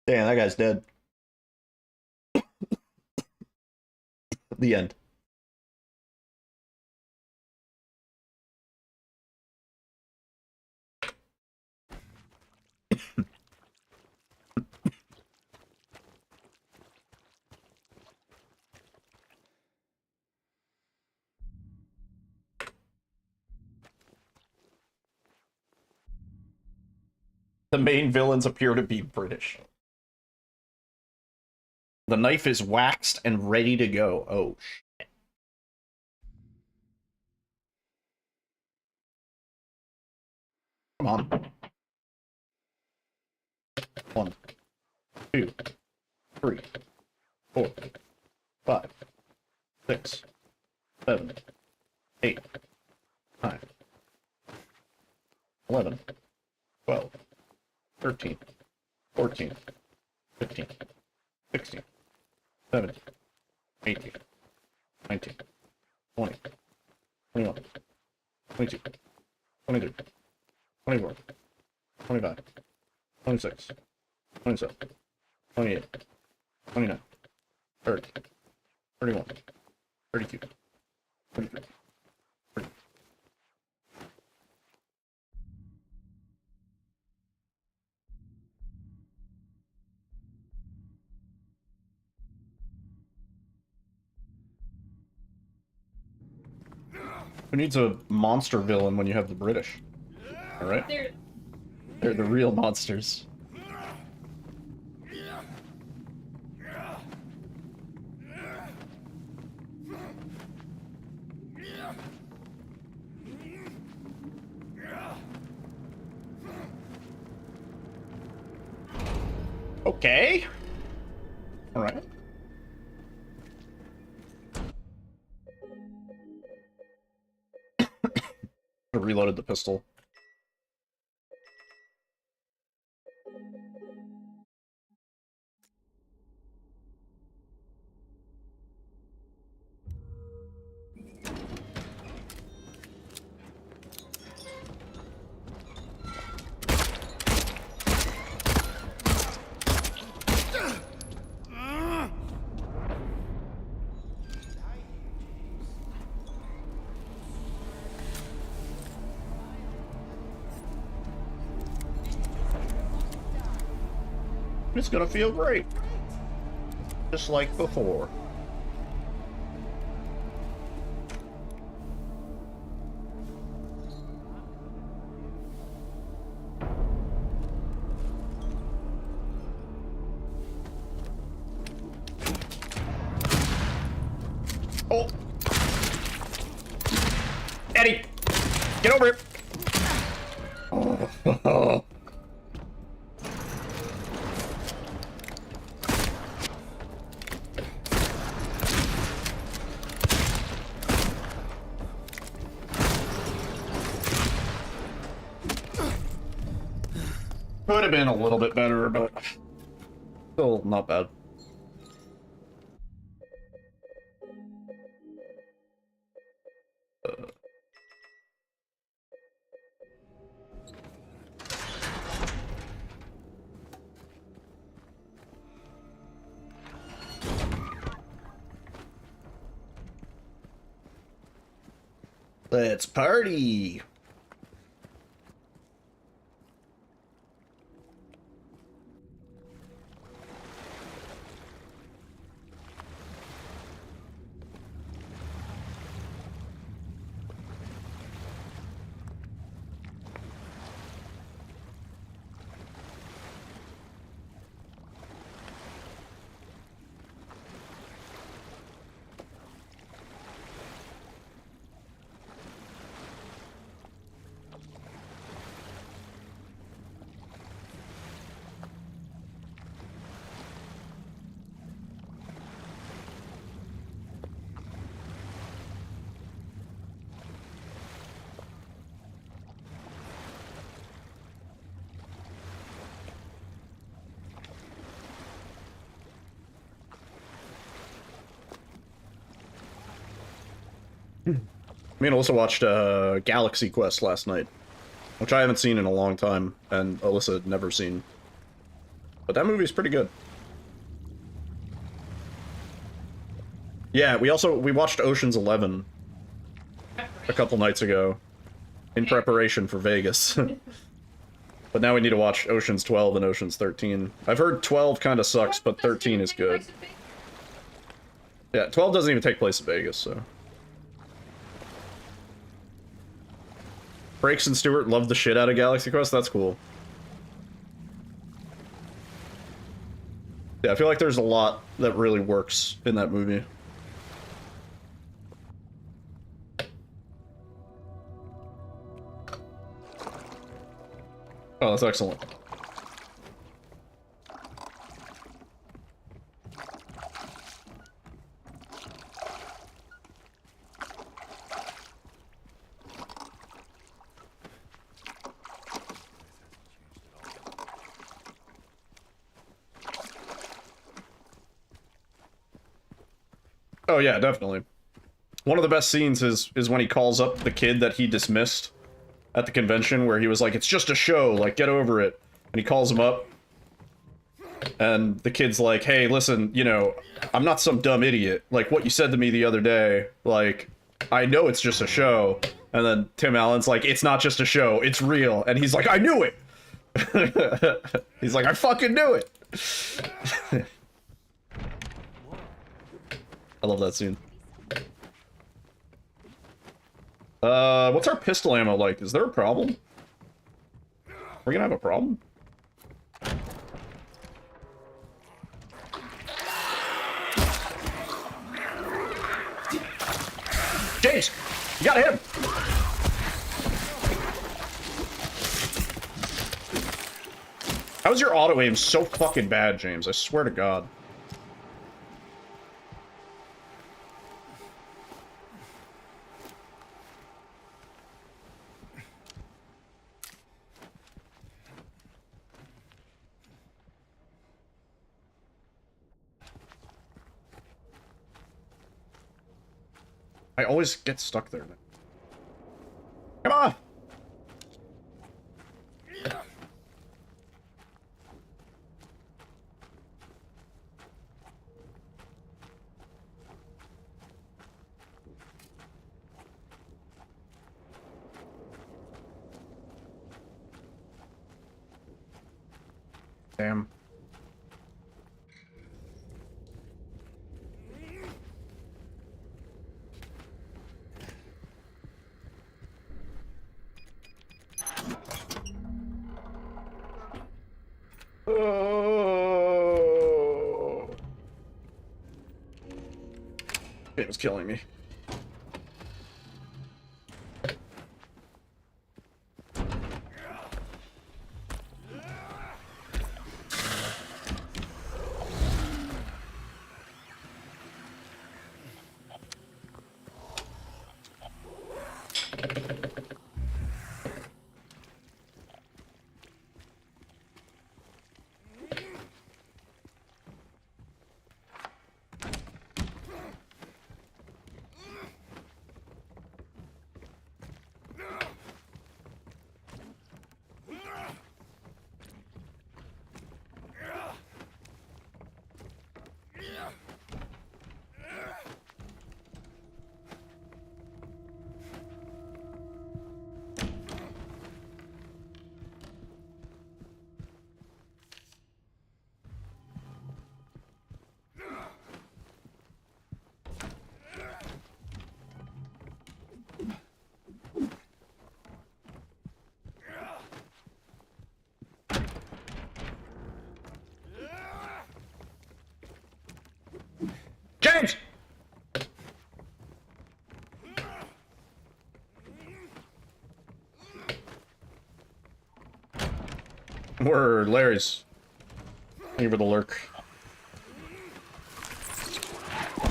Damn, that guy's dead. The end. The main villains appear to be British. The knife is waxed and ready to go. Oh, shit. Come on. 1, 2, 3, 4, 5, 6, 7, 8, 9, 11, 12, 13, 14, 15, 16, 17, 18, 19, 20, 21, 22, 23, 24, 25, 26, 27, 28, 29, 30, 31, 32, 33, 30. Who needs a monster villain when you have the British? Alright? They're the real monsters. Okay. Alright. I reloaded the pistol. It's gonna feel great. Just like before. Oh! Eddie! Get over here! Oh. Could have been a little bit better, but still not bad. Let's party! Me and Alyssa watched Galaxy Quest last night, which I haven't seen in a long time, and Alyssa had never seen. But that movie's pretty good. Yeah, we watched Ocean's 11 a couple nights ago in preparation for Vegas. But now we need to watch Ocean's 12 and Ocean's 13. I've heard 12 kind of sucks, but 13 is good. Yeah, 12 doesn't even take place in Vegas, so... Frakes and Stewart loved the shit out of Galaxy Quest. That's cool. Yeah, I feel like there's a lot that really works in that movie. Oh, that's excellent. Oh yeah, definitely. One of the best scenes is when he calls up the kid that he dismissed at the convention, where he was like, "It's just a show, like, get over it." And he calls him up, and the kid's like, "Hey, listen, you know, I'm not some dumb idiot. Like, what you said to me the other day, like, I know it's just a show." And then Tim Allen's like, "It's not just a show, it's real." And he's like, "I knew it!" He's like, "I fucking knew it!" I love that scene. What's our pistol ammo like? Is there a problem? We're gonna have a problem? James! You gotta hit him! How is your auto aim so fucking bad, James? I swear to God. I always get stuck there. Come on! Damn. Oh. It was killing me. James! Word, Larry's. Thank you for the lurk.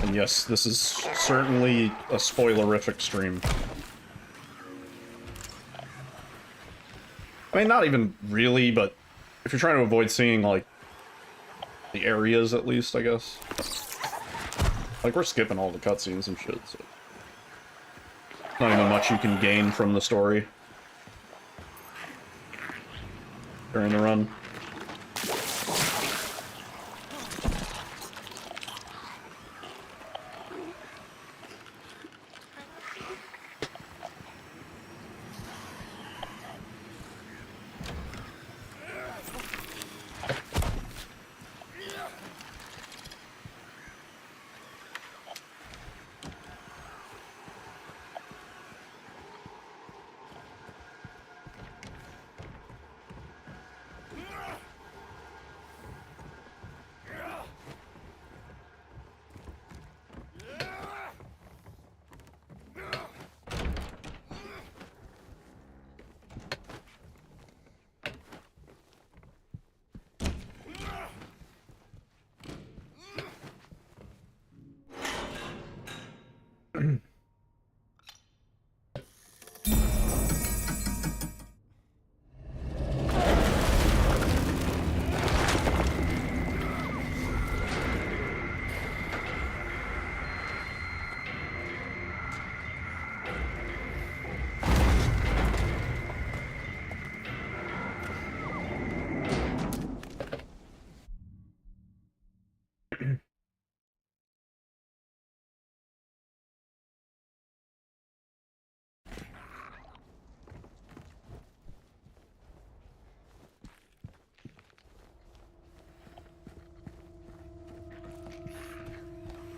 And yes, this is certainly a spoilerific stream. I mean, not even really, but if you're trying to avoid seeing, like, the areas at least, I guess. Like, we're skipping all the cutscenes and shit, so... not even much you can gain from the story during the run.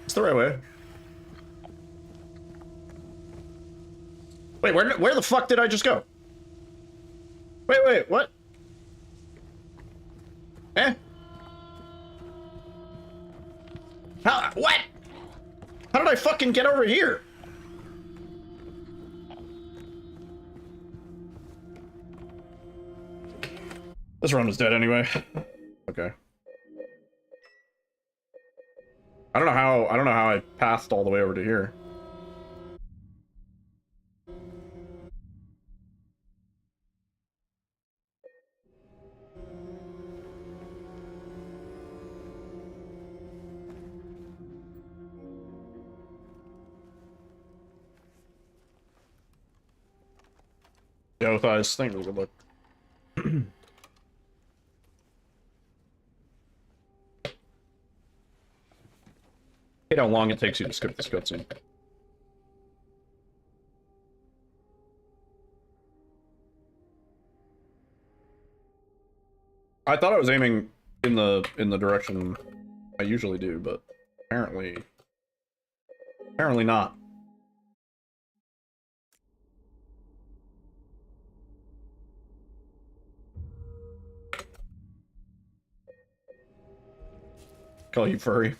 It's the right way. Wait, where the fuck did I just go? Wait, what? Eh? What? How did I fucking get over here? This run was dead anyway. Okay. I don't know how I passed all the way over to here. Yo, thighs, thank you, good luck. Hate how long it takes you to skip this cutscene. I thought I was aiming in the direction I usually do, but apparently not. Call you furry.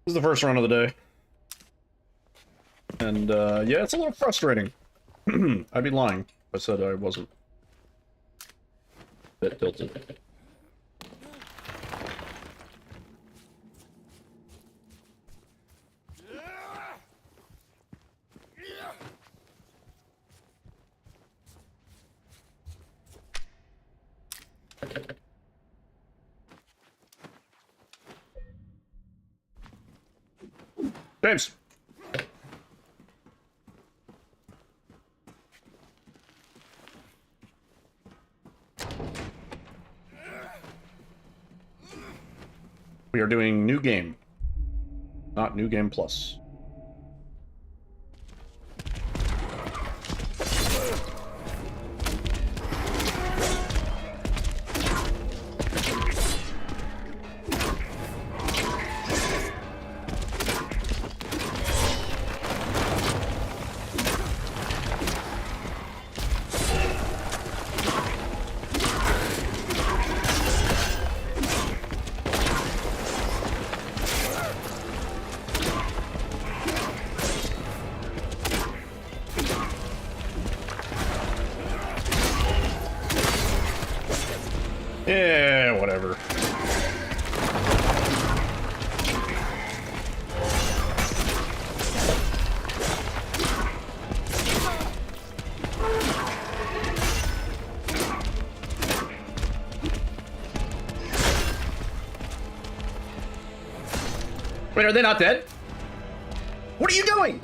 This is the first run of the day. And, yeah, it's a little frustrating. I'd be lying if I said I wasn't a bit tilted. James! We are doing new game, not new game plus. Yeah, whatever. Wait, are they not dead? What are you doing?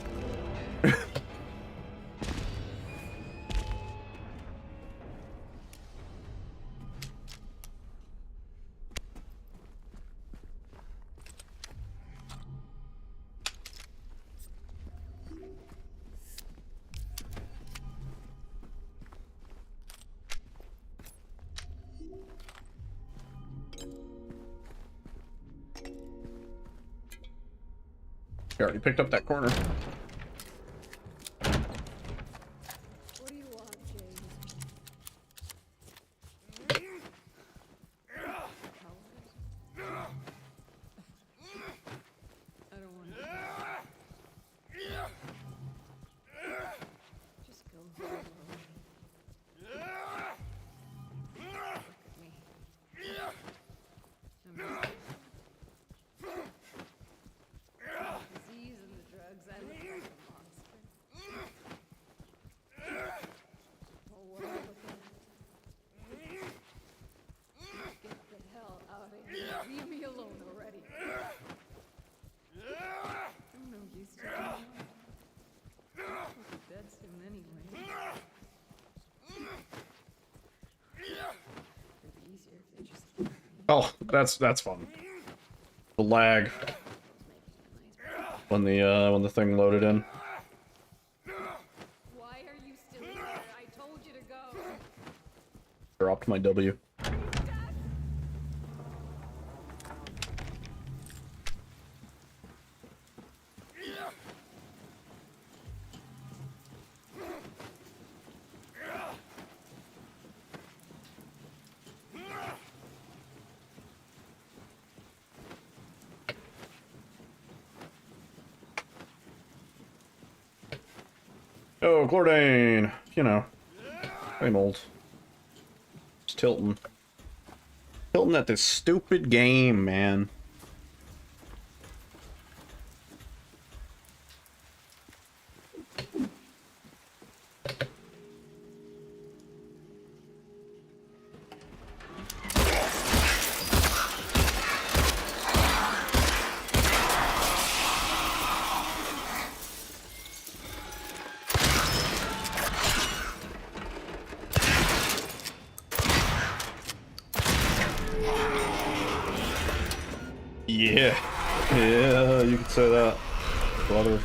You already picked up that corner. What do you want, James? I don't want to. Just go. Look at me. Disease and the drugs. I look like a monster. Oh, what am I looking at? Get the hell out of here. Leave me alone already. I'm no use to anyone. That's him anyway. It'd be easier if they just keep Oh, that's fun. The lag when the thing loaded in. Why are you still here? I told you to go. Dropped my W. Oh, Chlordane! You know. Same old. Just tilting. Tilting at this stupid game, man. Yeah. Yeah, you could say that, brother.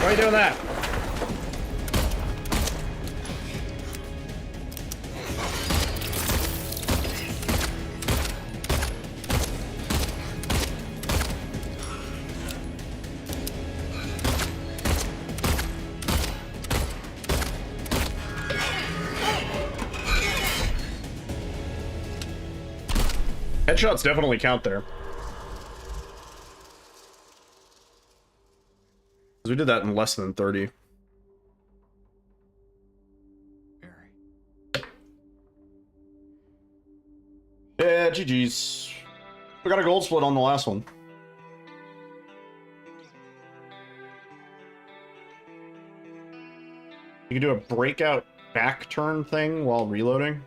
are you doing that? Headshots definitely count there. We did that in less than 30. Yeah, GG's. We got a gold split on the last one. You can do a breakout back turn thing while reloading.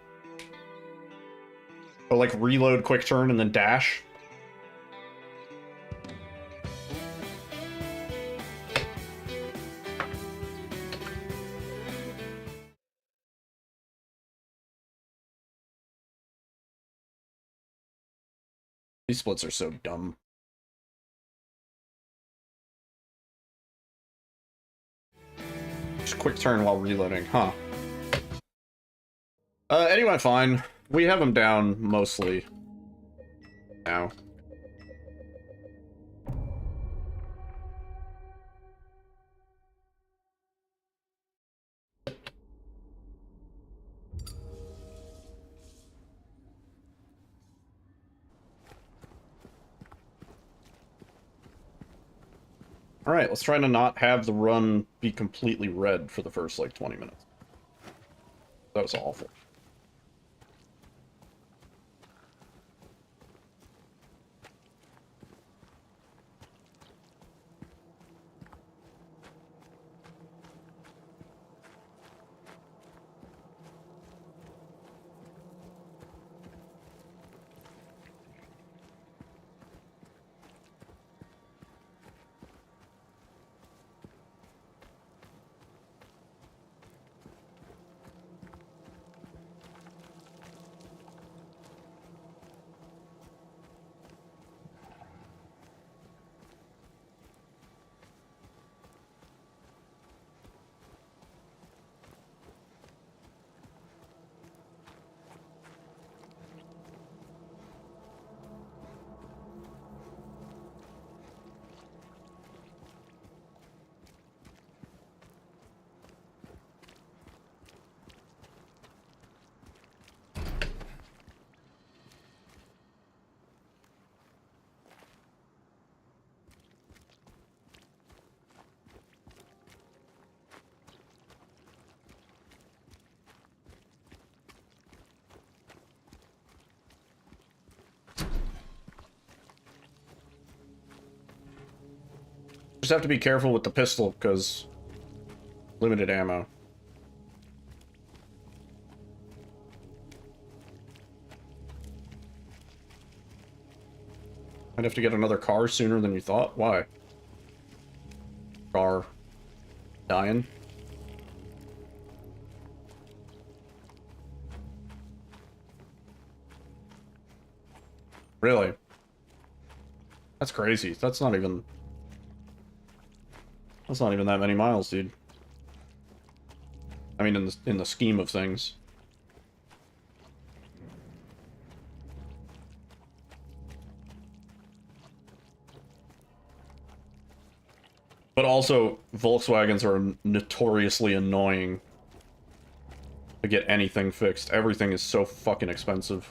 Or like reload, quick turn, and then dash. These splits are so dumb. Just quick turn while reloading, huh? Anyway, fine. We have them down mostly now. Alright, let's try to not have the run be completely red for the first, like, 20 minutes. That was awful. Just have to be careful with the pistol, because limited ammo. I'd have to get another car sooner than you thought? Why? Car dying? Really? That's crazy. That's not even that many miles, dude. I mean, in the scheme of things. But also, Volkswagens are notoriously annoying to get anything fixed. Everything is so fucking expensive.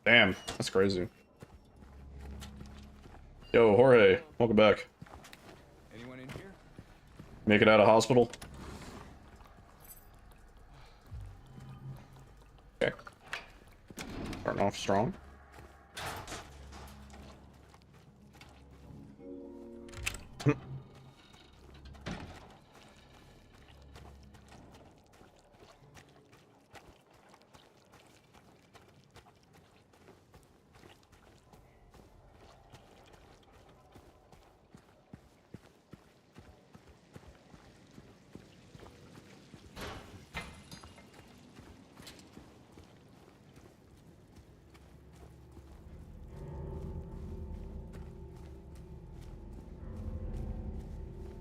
Damn, that's crazy. Yo, Jorge, welcome back. Anyone in here? Make it out of hospital? Okay. Starting off strong.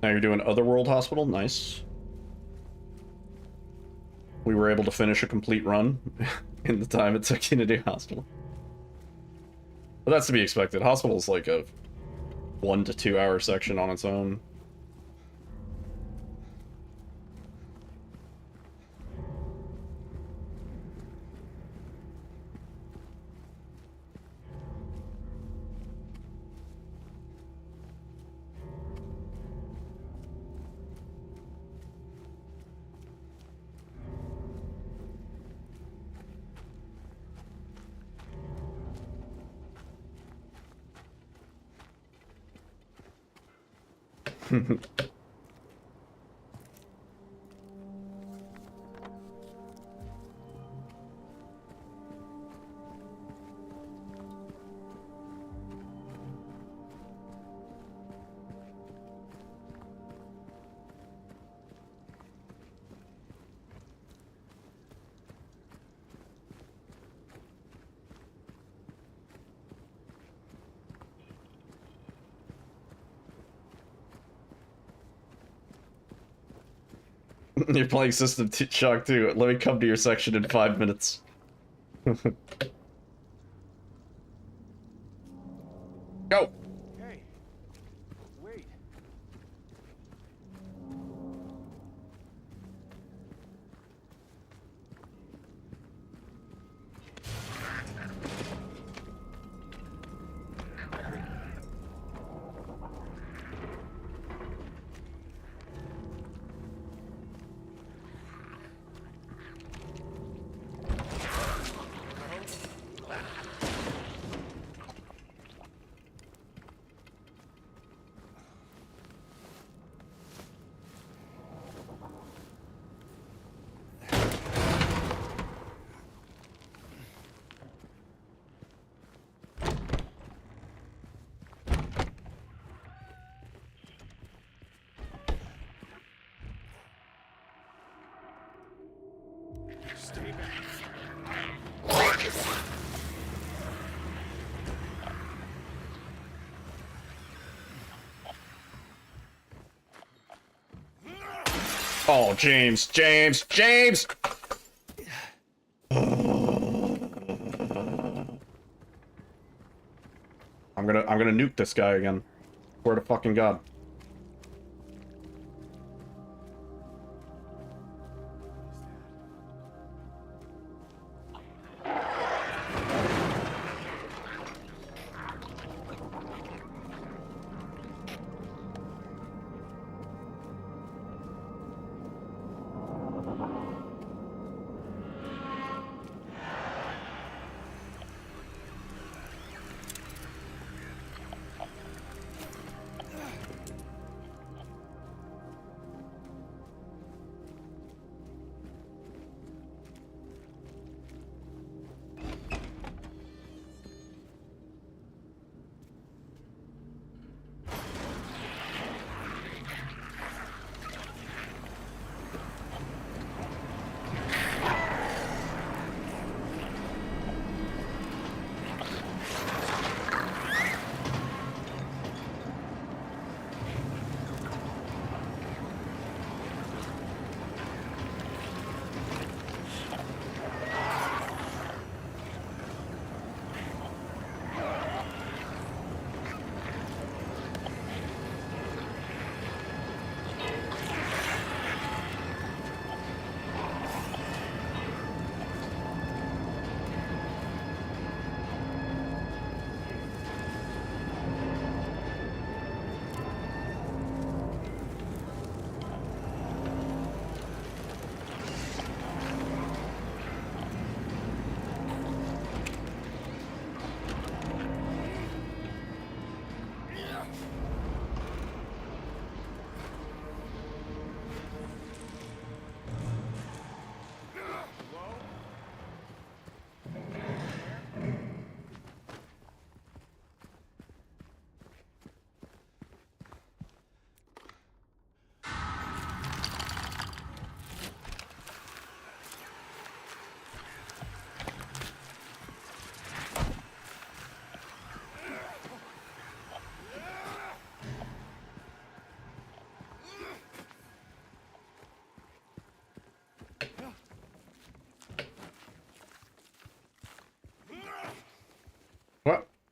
Now you're doing Otherworld Hospital? Nice. We were able to finish a complete run in the time it took you to do Hospital. But that's to be expected. Hospital's like a 1 to 2 hour section on its own. You're playing System Shock 2. Let me come to your section in 5 minutes. Go! Hey. Wait. Stay back. Oh, James, James, James! I'm gonna nuke this guy again. Swear to fucking God.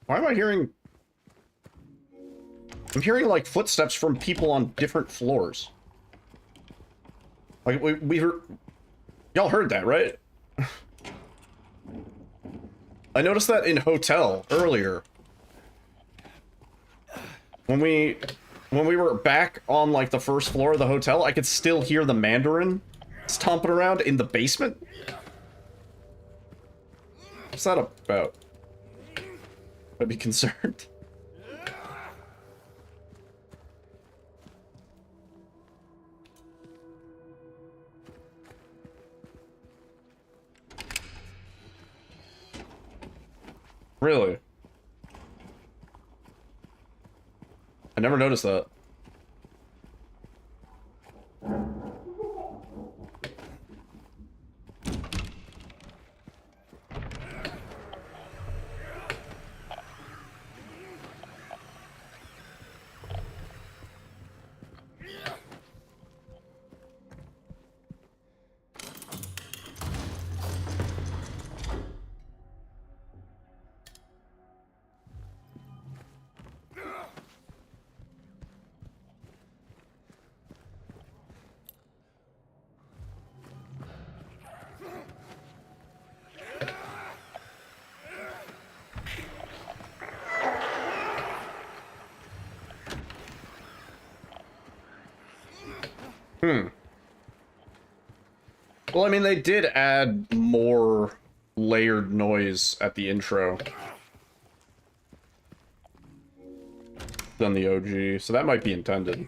Why am I hearing... I'm hearing, like, footsteps from people on different floors. Like, we heard... Y'all heard that, right? I noticed that in hotel earlier. When we were back on, like, the first floor of the hotel, I could still hear the Mandarin stomping around in the basement. What's that about? I'd be concerned. Really? I never noticed that. Well, I mean, they did add more layered noise at the intro than the OG, so that might be intended.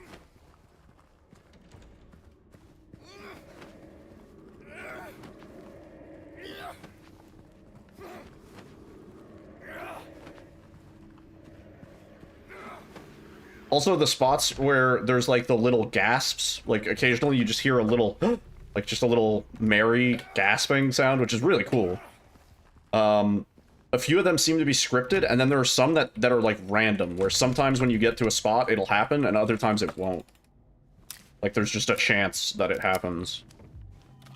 Also, the spots where there's, like, the little gasps, like, occasionally you just hear a little, like, just a little merry gasping sound, which is really cool. A few of them seem to be scripted, and then there are some that are, like, random, where sometimes when you get to a spot, it'll happen, and other times it won't. Like, there's just a chance that it happens.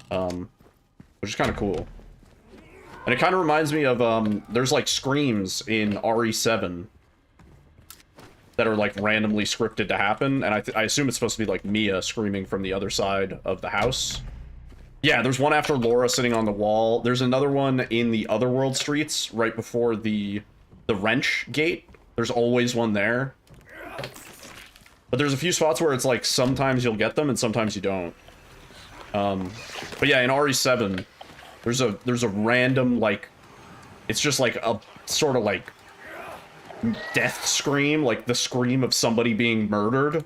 Which is kind of cool. And it kind of reminds me of, there's, like, screams in RE7 that are, like, randomly scripted to happen, and I assume it's supposed to be, like, Mia screaming from the other side of the house. Yeah, there's one after Laura sitting on the wall. There's another one in the Otherworld streets, right before the wrench gate. There's always one there. But there's a few spots where it's, like, sometimes you'll get them, and sometimes you don't. But yeah, in RE7, there's a random, like, it's just, like, a sort of, like, death scream, like the scream of somebody being murdered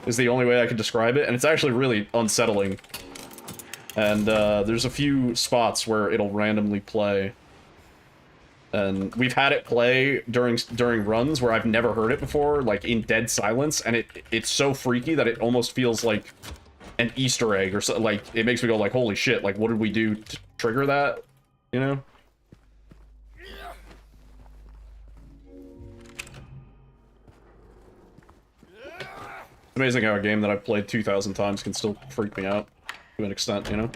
is the only way I could describe it, and it's actually really unsettling. And there's a few spots where it'll randomly play, and we've had it play during runs where I've never heard it before, like in dead silence, and it's so freaky that it almost feels like an Easter egg or so. Like, it makes me go like, holy shit, like, what did we do to trigger that, you know? It's amazing how a game that I've played 2,000 times can still freak me out, to an extent, you know?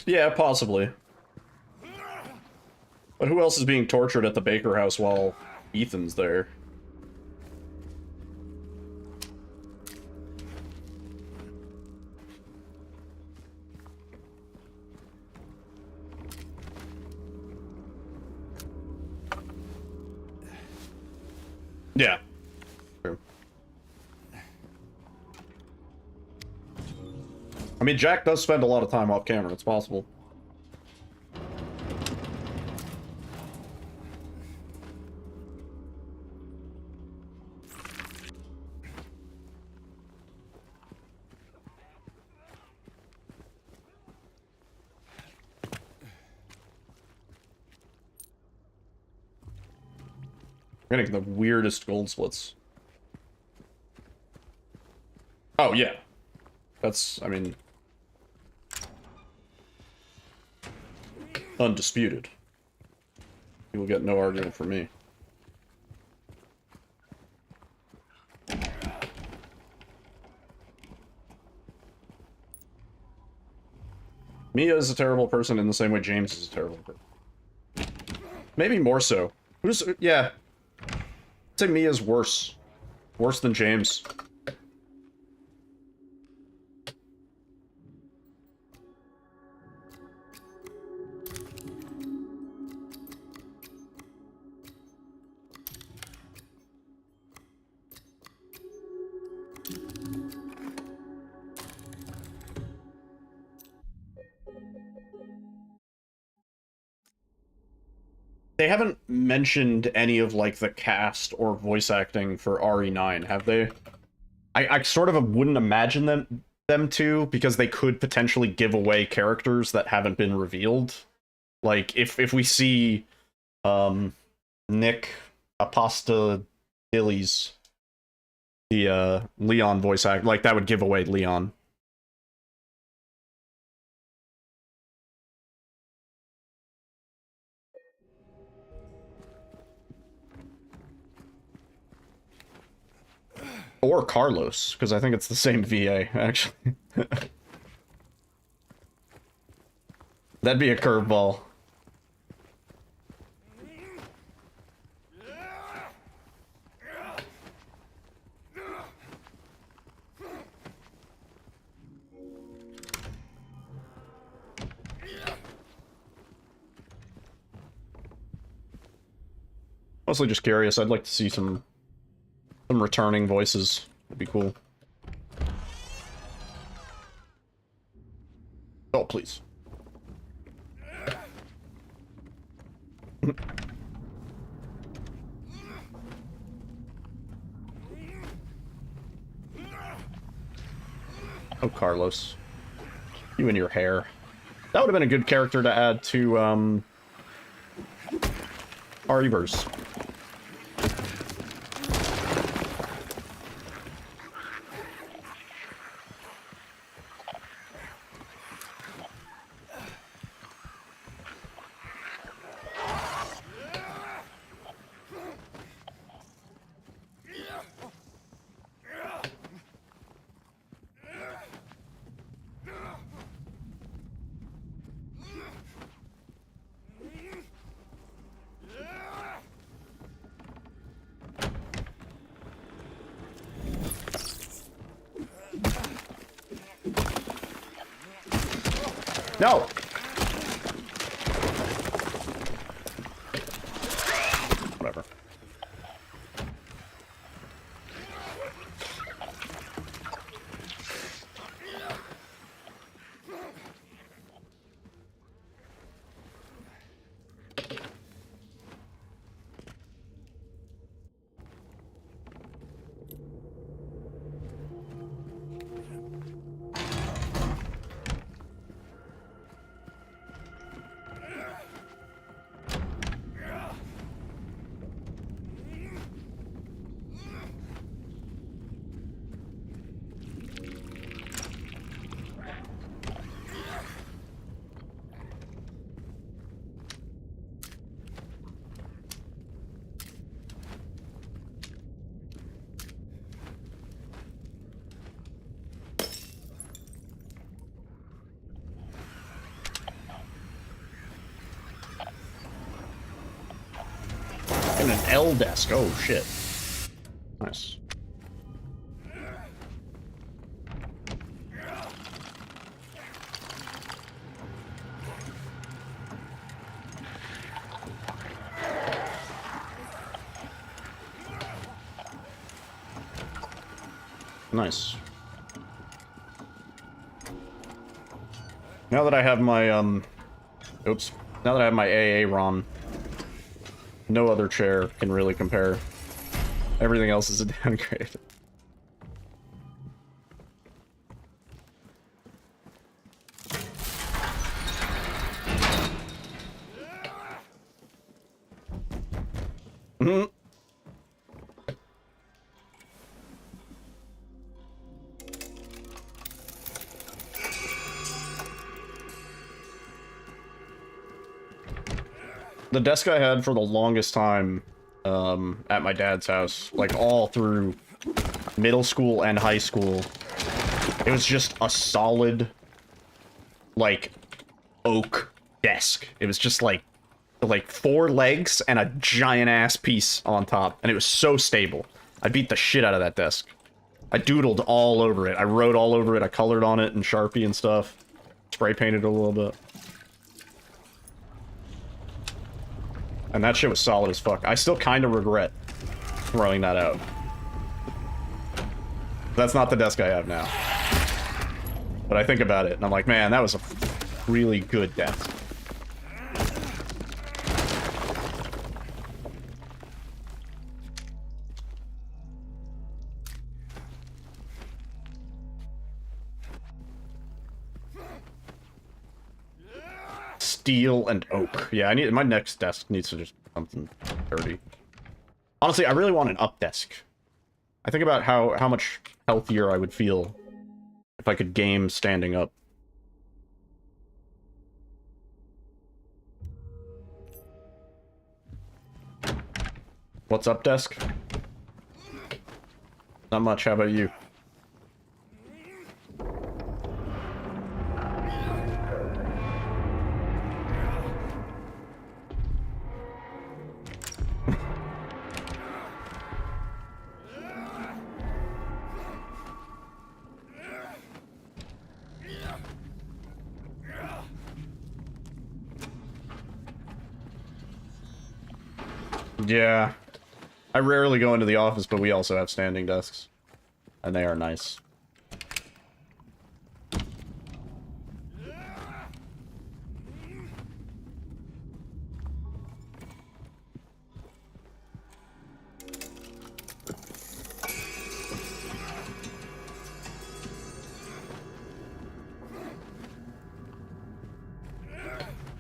Yeah, possibly. But who else is being tortured at the Baker house while Ethan's there? Yeah. True. I mean, Jack does spend a lot of time off camera, it's possible. Getting the weirdest gold splits. Oh, yeah. That's, I mean... undisputed. You will get no argument from me. Mia is a terrible person in the same way James is a terrible person. Maybe more so. Yeah. I'd say Mia's worse. Worse than James. They haven't mentioned any of, like, the cast or voice acting for RE9, have they? I sort of wouldn't imagine them to, because they could potentially give away characters that haven't been revealed. Like, if we see, Nick Apostolides, the, Leon voice act, like, that would give away Leon. Or Carlos, because I think it's the same VA, actually. That'd be a curveball. Mostly just curious. I'd like to see some returning voices. Would be cool. Oh, please. Oh, Carlos. You and your hair. That would have been a good character to add to, Ariverse. No! Whatever. And an L desk. Oh, shit. Nice. Nice. Now that I have my, oops. Now that I have my AA ROM, no other chair can really compare. Everything else is a downgrade. Mm-hmm. The desk I had for the longest time at my dad's house, like all through middle school and high school, it was just a solid, like, oak desk. It was just like 4 legs and a giant ass piece on top, and it was so stable. I beat the shit out of that desk. I doodled all over it. I wrote all over it. I colored on it in Sharpie and stuff. Spray painted a little bit. And that shit was solid as fuck. I still kind of regret throwing that out. That's not the desk I have now. But I think about it, and I'm like, man, that was a really good desk. Steel and oak. Yeah, I need my next desk needs to just be something dirty. Honestly, I really want an up desk. I think about how much healthier I would feel if I could game standing up. What's up, desk? Not much. How about you? Yeah. I rarely go into the office, but we also have standing desks. And they are nice.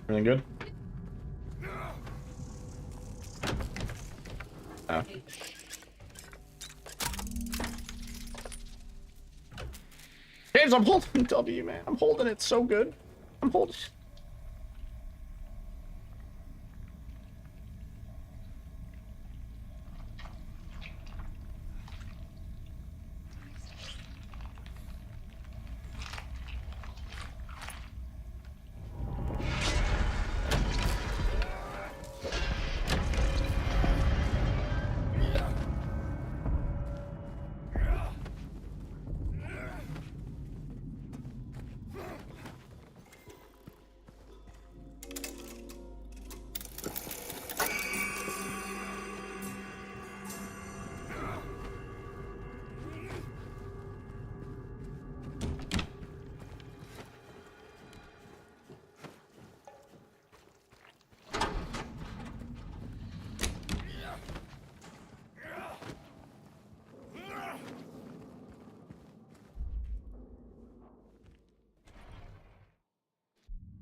Everything good? Oh. James, I'm holding W, man. I'm holding it so good. I'm holding it.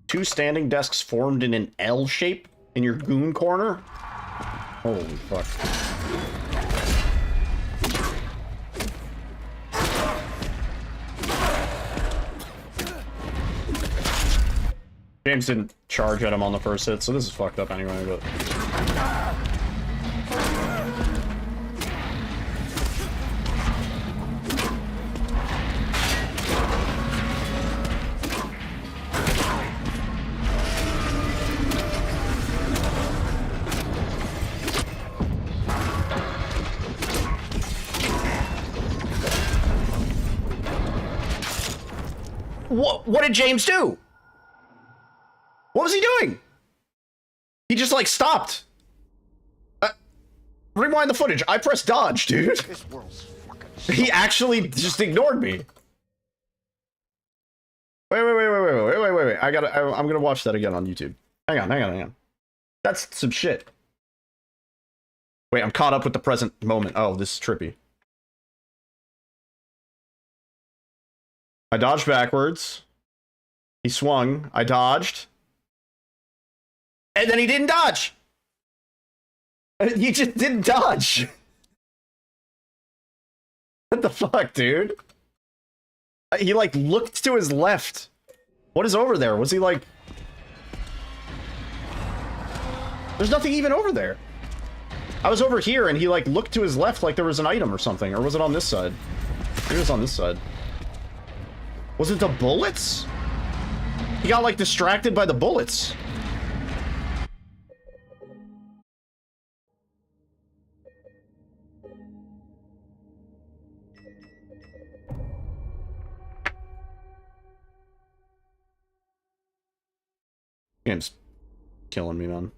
Two standing desks formed in an L shape in your goon corner? Holy fuck. James didn't charge at him on the first hit, so this is fucked up anyway, but... What did James do? What was he doing? He just, like, stopped. Rewind the footage. I pressed dodge, dude. This world's fucking He actually just ignored me. Wait. I'm gonna watch that again on YouTube. Hang on. That's some shit. Wait, I'm caught up with the present moment. Oh, this is trippy. I dodged backwards. He swung. I dodged. And then he didn't dodge. He just didn't dodge. What the fuck, dude? He, like, looked to his left. What is over there? Was he, like... There's nothing even over there. I was over here and he like looked to his left like there was an item or something. Or was it on this side? Maybe it was on this side. Was it the bullets? He got like distracted by the bullets. Game's killing me, man.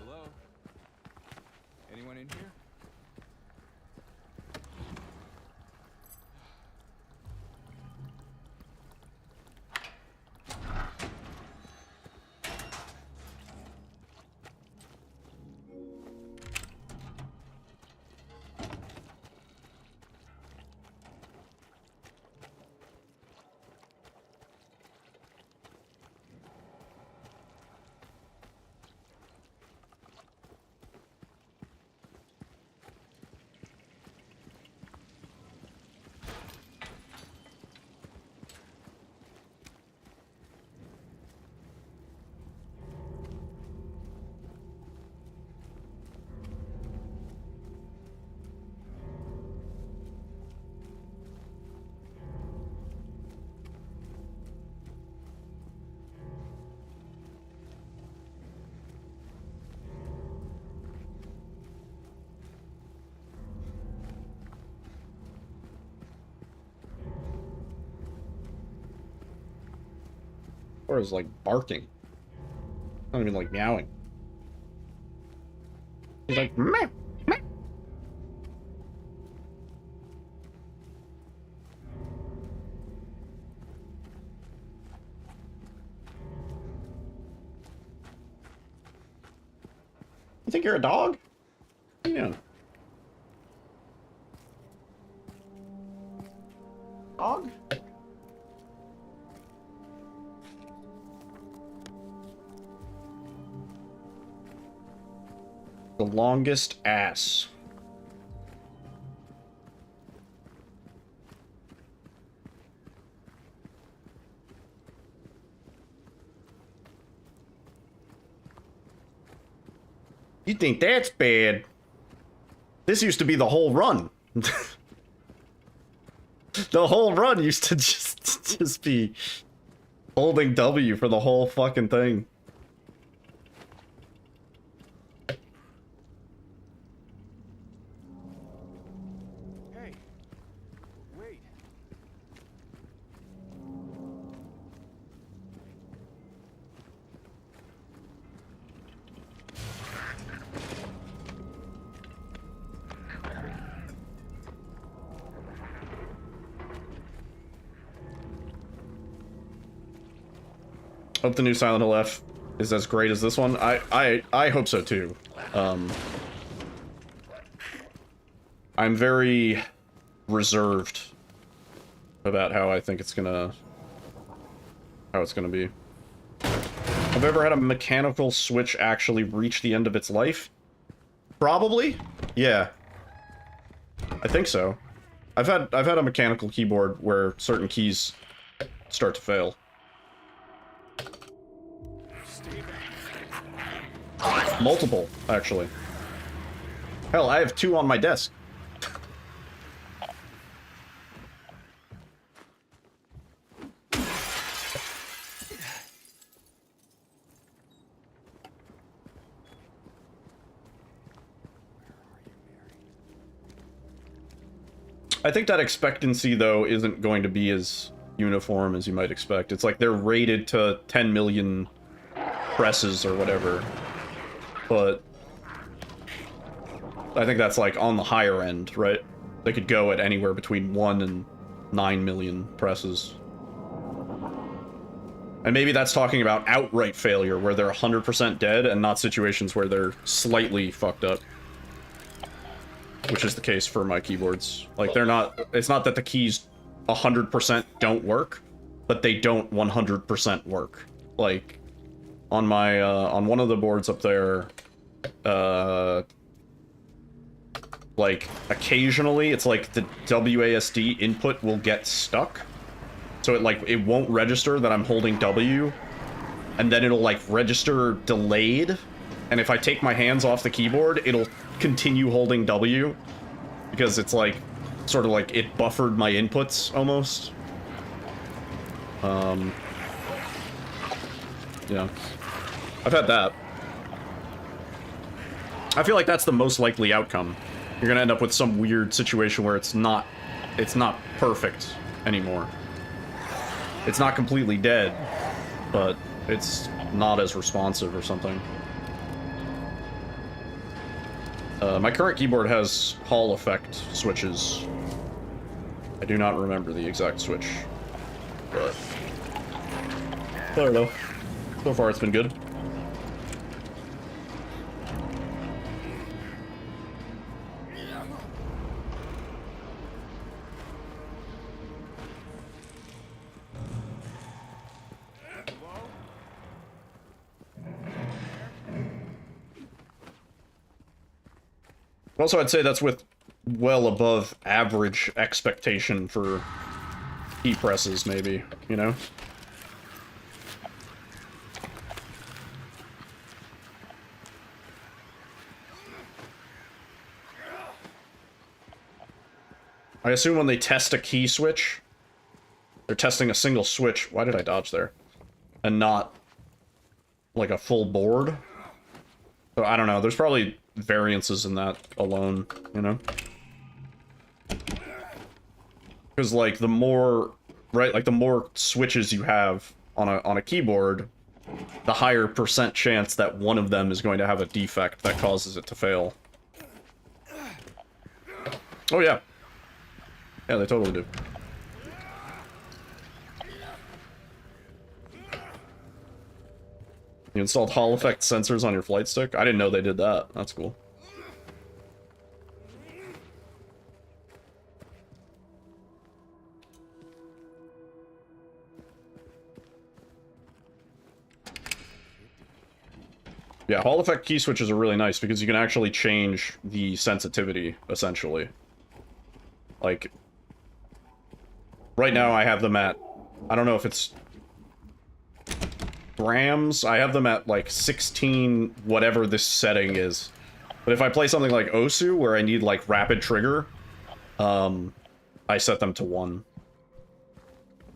Hello? Anyone in here? Or is like barking. Not even like meowing. He's like meh, meh. You think you're a dog? Yeah. Dog? The longest ass. You think that's bad? This used to be the whole run. The whole run used to just be holding W for the whole fucking thing. Hey, wait. Hope the new Silent Hill F is as great as this one. I hope so too. I'm very reserved about how I think it's gonna be. Have I ever had a mechanical Switch actually reach the end of its life? Probably. Yeah. I think so. I've had a mechanical keyboard where certain keys start to fail. Multiple, actually. Hell, I have 2 on my desk. I think that expectancy, though, isn't going to be as uniform as you might expect. It's like they're rated to 10 million presses or whatever. But I think that's like on the higher end, right? They could go at anywhere between 1 and 9 million presses. And maybe that's talking about outright failure, where they're 100% dead, and not situations where they're slightly fucked up. Which is the case for my keyboards. Like, they're not... It's not that the keys 100% don't work, but they don't 100% work. Like, on my, on one of the boards up there, like, occasionally, it's like the WASD input will get stuck. So it won't register that I'm holding W, and then it'll, like, register delayed, and if I take my hands off the keyboard, it'll continue holding W, because it's, like, sort of like it buffered my inputs, almost. Yeah. I've had that. I feel like that's the most likely outcome. You're gonna end up with some weird situation where it's not perfect anymore. It's not completely dead, but it's not as responsive or something. My current keyboard has Hall effect switches. I do not remember the exact switch, but I don't know. So far it's been good. Also, I'd say that's with well above average expectation for key presses, maybe, you know? I assume when they test a key switch, they're testing a single switch. Why did I dodge there? And not, like, a full board? So, I don't know. There's probably variances in that alone, you know? Because, like, the more, right, like, the more switches you have on a keyboard, the higher percent chance that one of them is going to have a defect that causes it to fail. Oh, yeah. Yeah, they totally do. You installed Hall effect sensors on your flight stick? I didn't know they did that. That's cool. Yeah, Yeah, Hall effect key switches are really nice because you can actually change the sensitivity, essentially. Like, right now I have them at, I don't know if it's grams, I have them at like 16, whatever this setting is. But if I play something like Osu, where I need like rapid trigger, I set them to 1.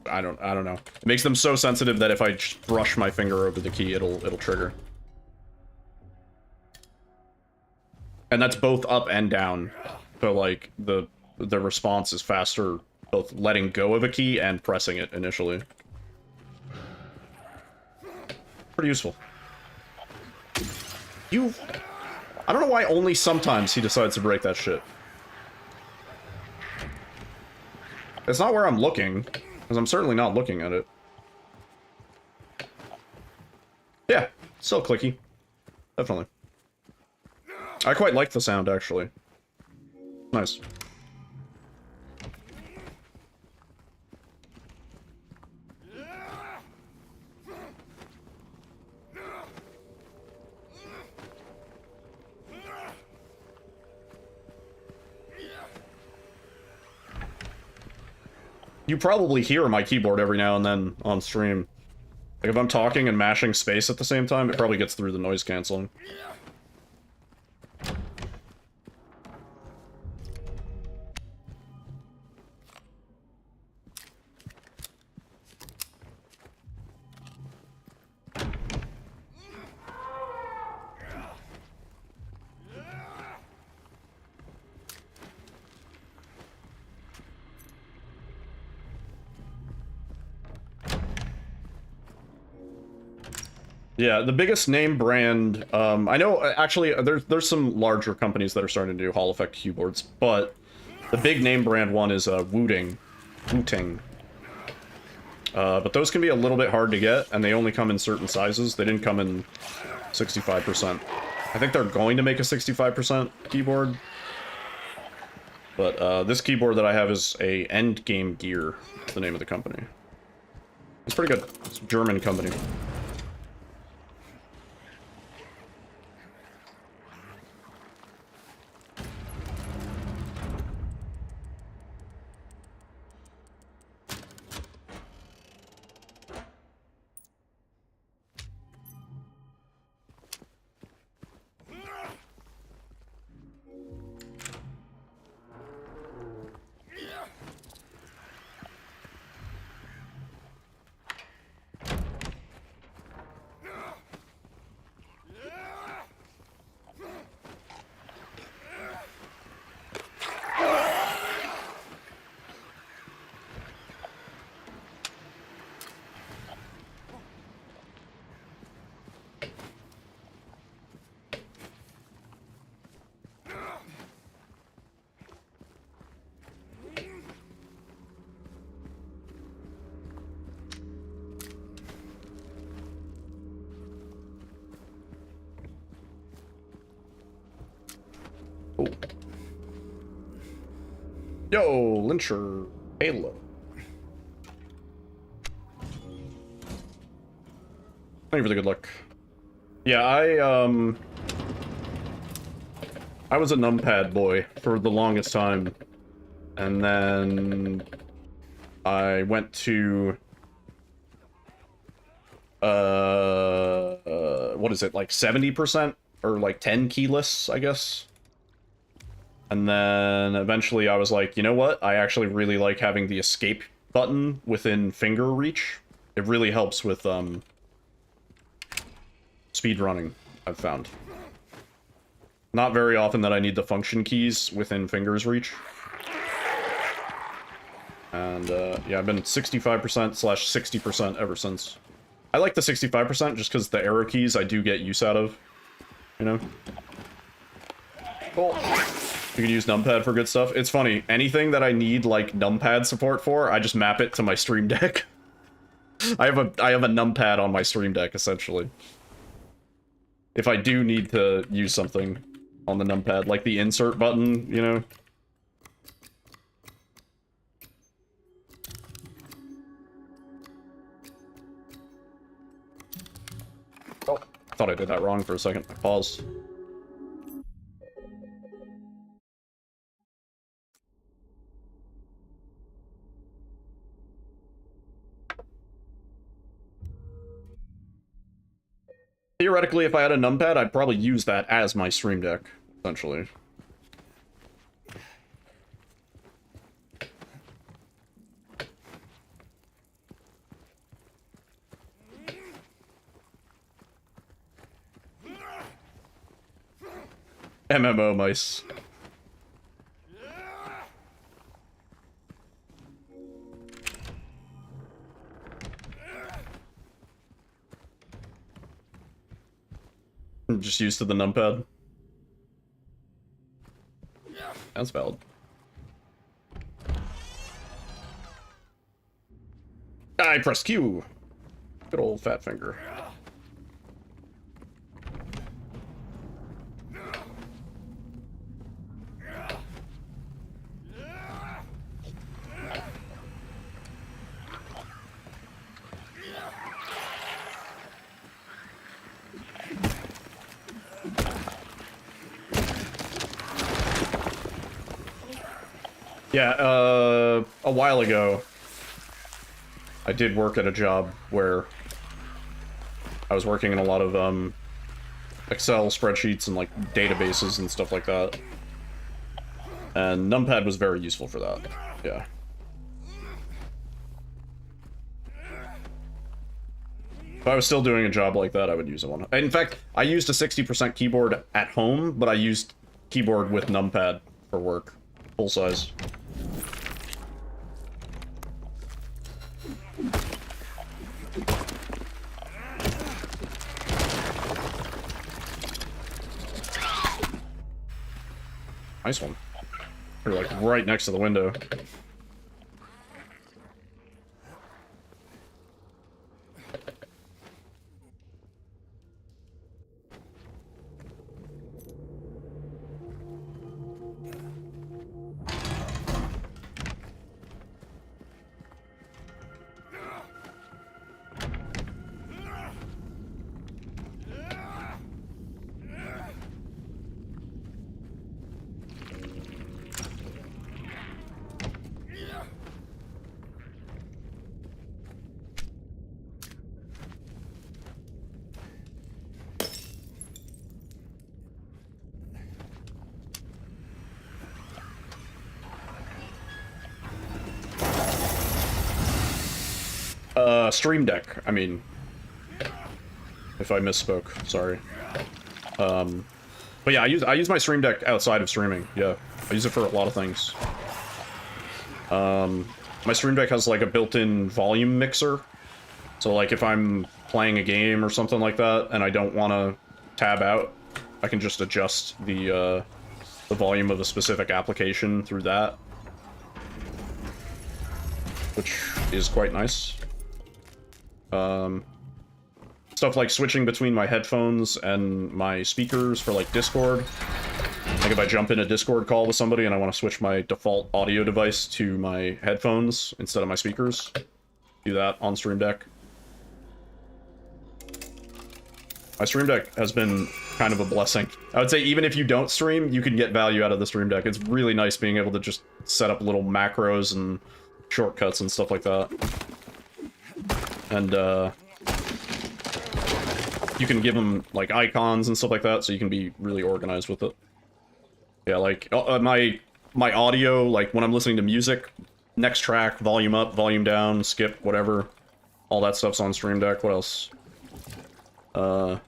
I don't know. It makes them so sensitive that if I just brush my finger over the key, it'll trigger. And that's both up and down. So like the response is faster both letting go of a key and pressing it initially. Pretty useful. I don't know why only sometimes he decides to break that shit. It's not where I'm looking, because I'm certainly not looking at it. Yeah, still clicky. Definitely. I quite like the sound, actually. Nice. You probably hear my keyboard every now and then on stream. Like, if I'm talking and mashing space at the same time, it probably gets through the noise canceling. Yeah, the biggest name brand, I know, actually, there's some larger companies that are starting to do Hall effect keyboards, but the big name brand one is Wooting. But those can be a little bit hard to get, and they only come in certain sizes. They didn't come in 65%. I think they're going to make a 65% keyboard. But this keyboard that I have is a Endgame Gear, the name of the company. It's pretty good. It's a German company. Yo, Lyncher, Halo. Thank you for the good luck. Yeah, I was a numpad boy for the longest time, and then I went to what is it, like 70% or like 10 keyless, I guess. And then eventually I was like, you know what? I actually really like having the escape button within finger reach. It really helps with speed running, I've found. Not very often that I need the function keys within fingers reach. And yeah, I've been 65%/60% ever since. I like the 65% just because the arrow keys I do get use out of, you know? Cool. You can use numpad for good stuff. It's funny, anything that I need like numpad support for, I just map it to my Stream Deck. I have a numpad on my Stream Deck, essentially. If I do need to use something on the numpad, like the insert button, you know? Oh, thought I did that wrong for a second. I paused. Theoretically, if I had a numpad, I'd probably use that as my stream deck, essentially. MMO mice. I'm just used to the numpad. That's valid. I press Q. Good old fat finger. Yeah, a while ago, I did work at a job where I was working in a lot of, Excel spreadsheets and, like, databases and stuff like that. And numpad was very useful for that, yeah. If I was still doing a job like that, I would use one. In fact, I used a 60% keyboard at home, but I used keyboard with numpad for work. Full size. Nice one. You're like right next to the window. Stream Deck, I mean, if I misspoke, sorry. But yeah, I use my Stream Deck outside of streaming, yeah. I use it for a lot of things. My Stream Deck has like a built-in volume mixer. So like if I'm playing a game or something like that and I don't want to tab out, I can just adjust the volume of a specific application through that. Which is quite nice. Stuff like switching between my headphones and my speakers for like Discord. Like if I jump in a Discord call with somebody and I want to switch my default audio device to my headphones instead of my speakers, do that on Stream Deck. My Stream Deck has been kind of a blessing. I would say even if you don't stream, you can get value out of the Stream Deck. It's really nice being able to just set up little macros and shortcuts and stuff like that. And, you can give them, like, icons and stuff like that, so you can be really organized with it. Yeah, like, my audio, like, when I'm listening to music, next track, volume up, volume down, skip, whatever. All that stuff's on Stream Deck. What else? My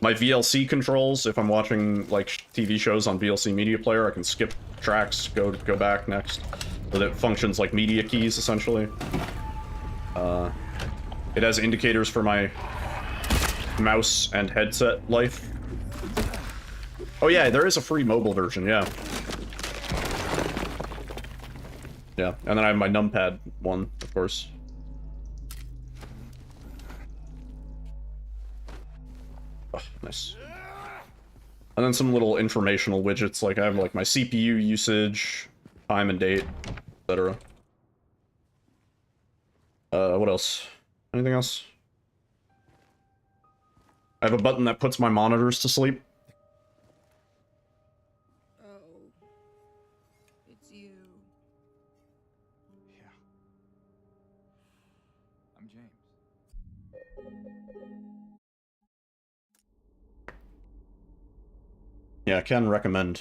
VLC controls, if I'm watching, like, TV shows on VLC Media Player, I can skip tracks, go back next. So that it functions like media keys, essentially. It has indicators for my mouse and headset life. Oh yeah, there is a free mobile version, yeah. Yeah, and then I have my numpad one, of course. Oh, nice. And then some little informational widgets, like I have like my CPU usage, time and date, etc. What else? Anything else? I have a button that puts my monitors to sleep. Oh. It's you. Yeah. I'm James. Yeah, can recommend.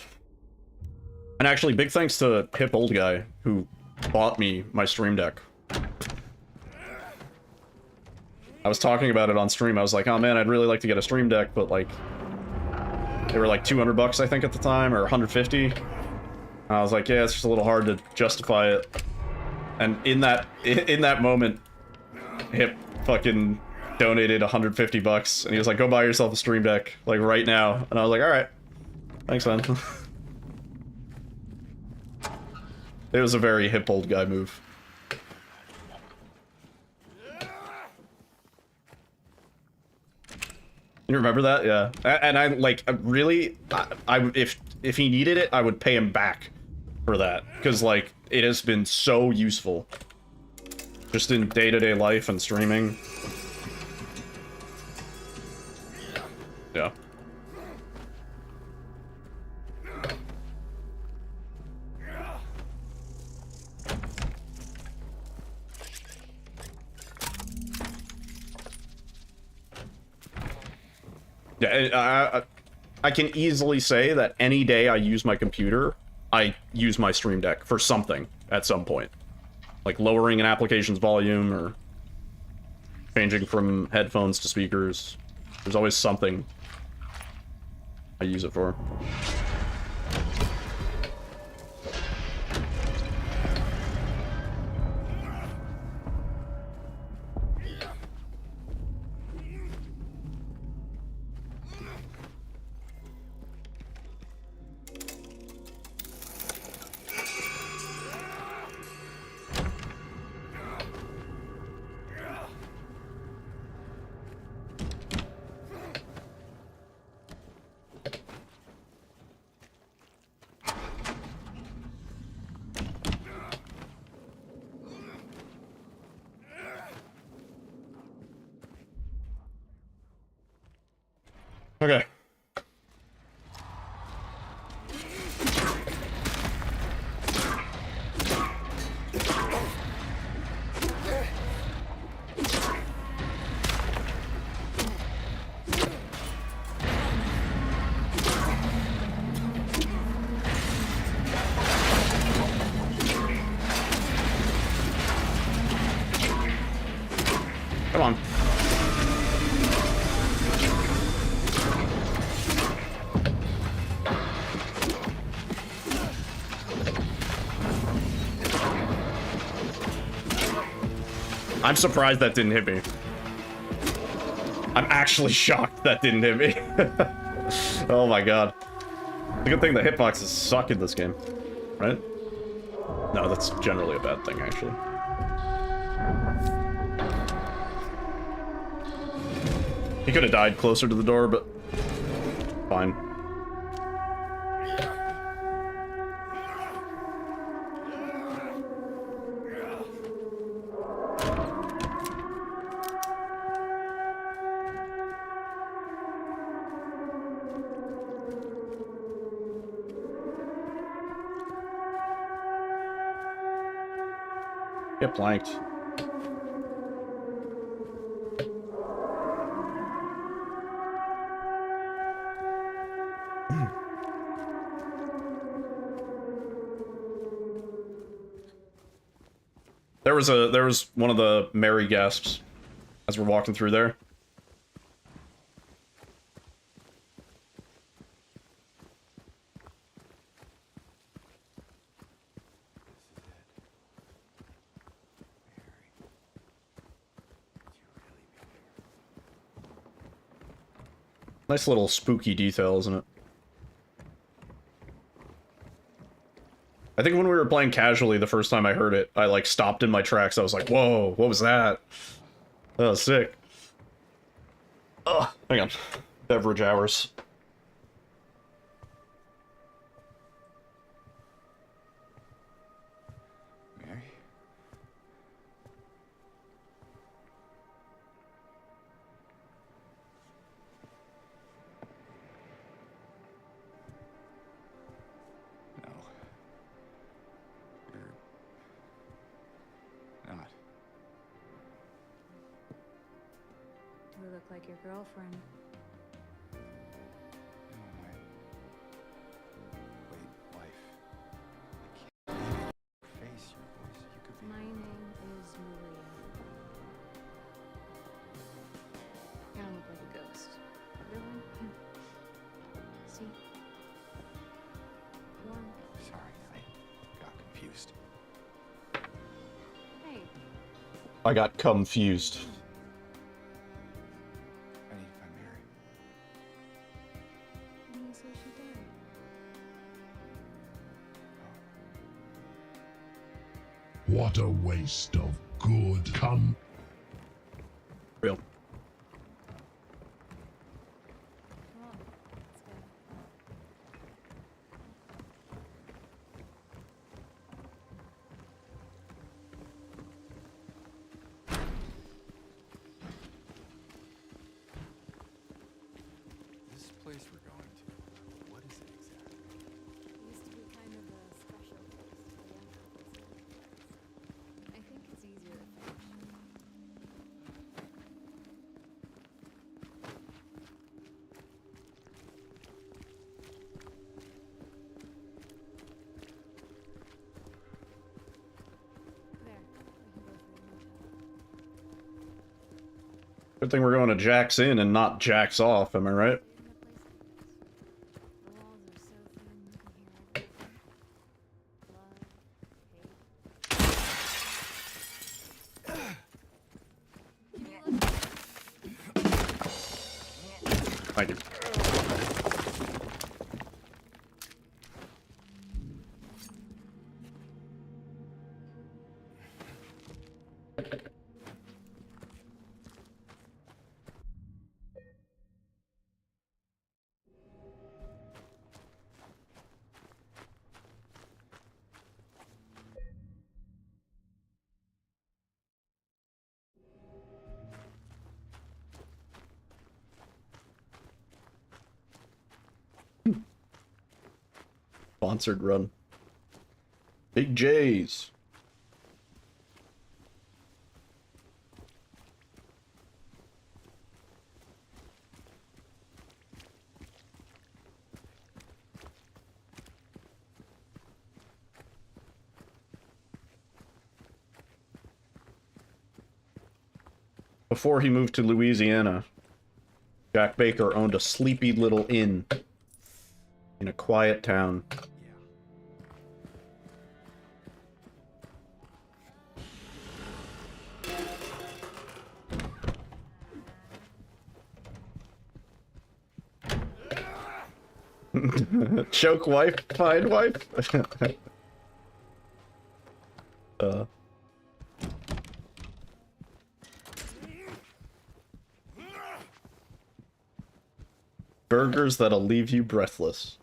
And actually, big thanks to Hip Old Guy, who bought me my Stream Deck. I was talking about it on stream. I was like, oh man, I'd really like to get a Stream Deck, but like, they were like 200 bucks, I think, at the time, or 150. I was like, yeah, it's just a little hard to justify it. And in that moment, Hip fucking donated 150 bucks, and he was like, go buy yourself a Stream Deck, like, right now. And I was like, alright. Thanks, man. It was a very Hip Old Guy move. You remember that? Yeah. And I, like, really, if he needed it, I would pay him back for that. Because, like, it has been so useful. Just in day-to-day life and streaming. Yeah. Yeah, I can easily say that any day I use my computer, I use my Stream Deck for something at some point. Like lowering an application's volume or changing from headphones to speakers. There's always something I use it for. Okay. Come on. I'm surprised that didn't hit me. I'm actually shocked that didn't hit me. Oh my god. It's a good thing the hitboxes suck in this game, right? No, that's generally a bad thing, actually. He could have died closer to the door, but fine. Get blanked. There was one of the merry gasps as we're walking through there. Nice little spooky detail, isn't it? I think when we were playing casually the first time I heard it, I like stopped in my tracks. I was like, whoa, what was that? That was sick. Oh, hang on. Beverage hours. Mary? look like your girlfriend. No, wait, wife. I can't believe your face, your voice. You could be. My name is Maria. I don't look like a ghost. Really? See? Warm. Sorry, I got confused. Hey, I got confused. I need to find Mary. and you say she did. What a waste of good come. Real. Come on, let's go. This place we're going to, what is it exactly? It used to be kind of a special place for young couples. I think it's easier to finish. There, we can go for the motel. Good thing we're going to Jack's Inn and not Jack's Off, am I right? The walls are so thin you can hear everything. Blood, hate. Thank you. Sponsored run. Big J's. Before he moved to Louisiana, Jack Baker owned a sleepy little inn in a quiet town. Choke wife, find wife. Burgers that'll leave you breathless.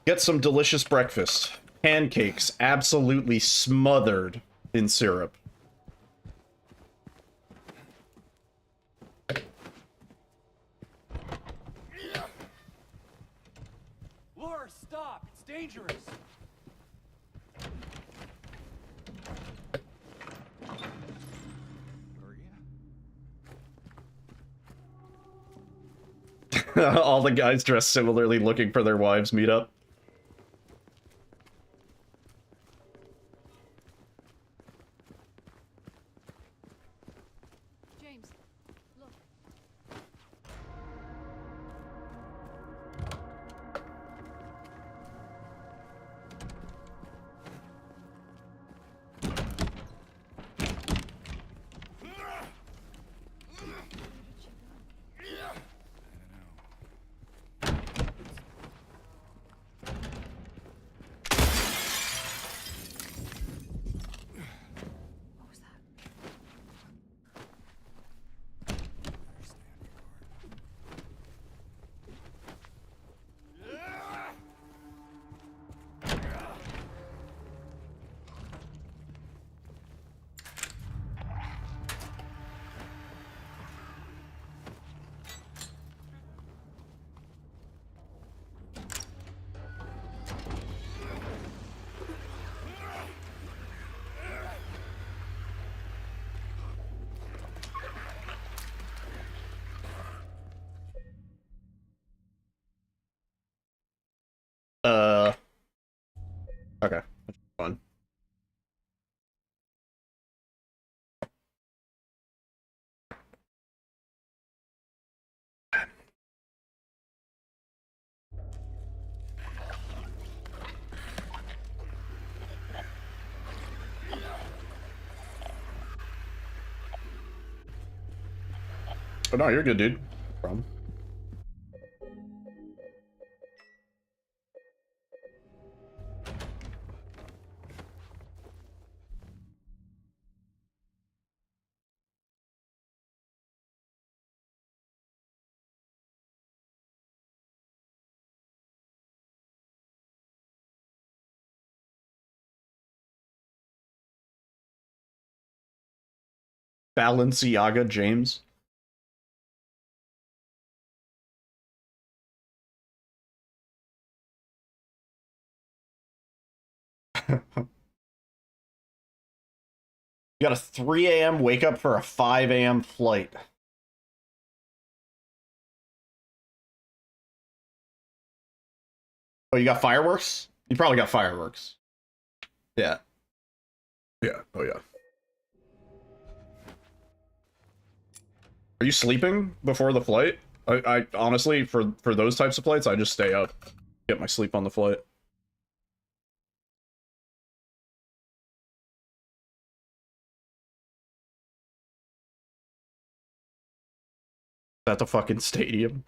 Get some delicious breakfast. Pancakes absolutely smothered in syrup. Laura, stop! It's dangerous! Maria? All the guys dressed similarly looking for their wives meet up. James, look. What was that? Okay, that's fun. Oh no, you're good, dude. No problem. Balenciaga James. You got a 3 a.m. wake up for a 5 a.m. flight. Oh, you got fireworks? You probably got fireworks. Yeah. Yeah. Oh, yeah. Are you sleeping before the flight? I honestly, for those types of flights, I just stay up, get my sleep on the flight. At the fucking stadium.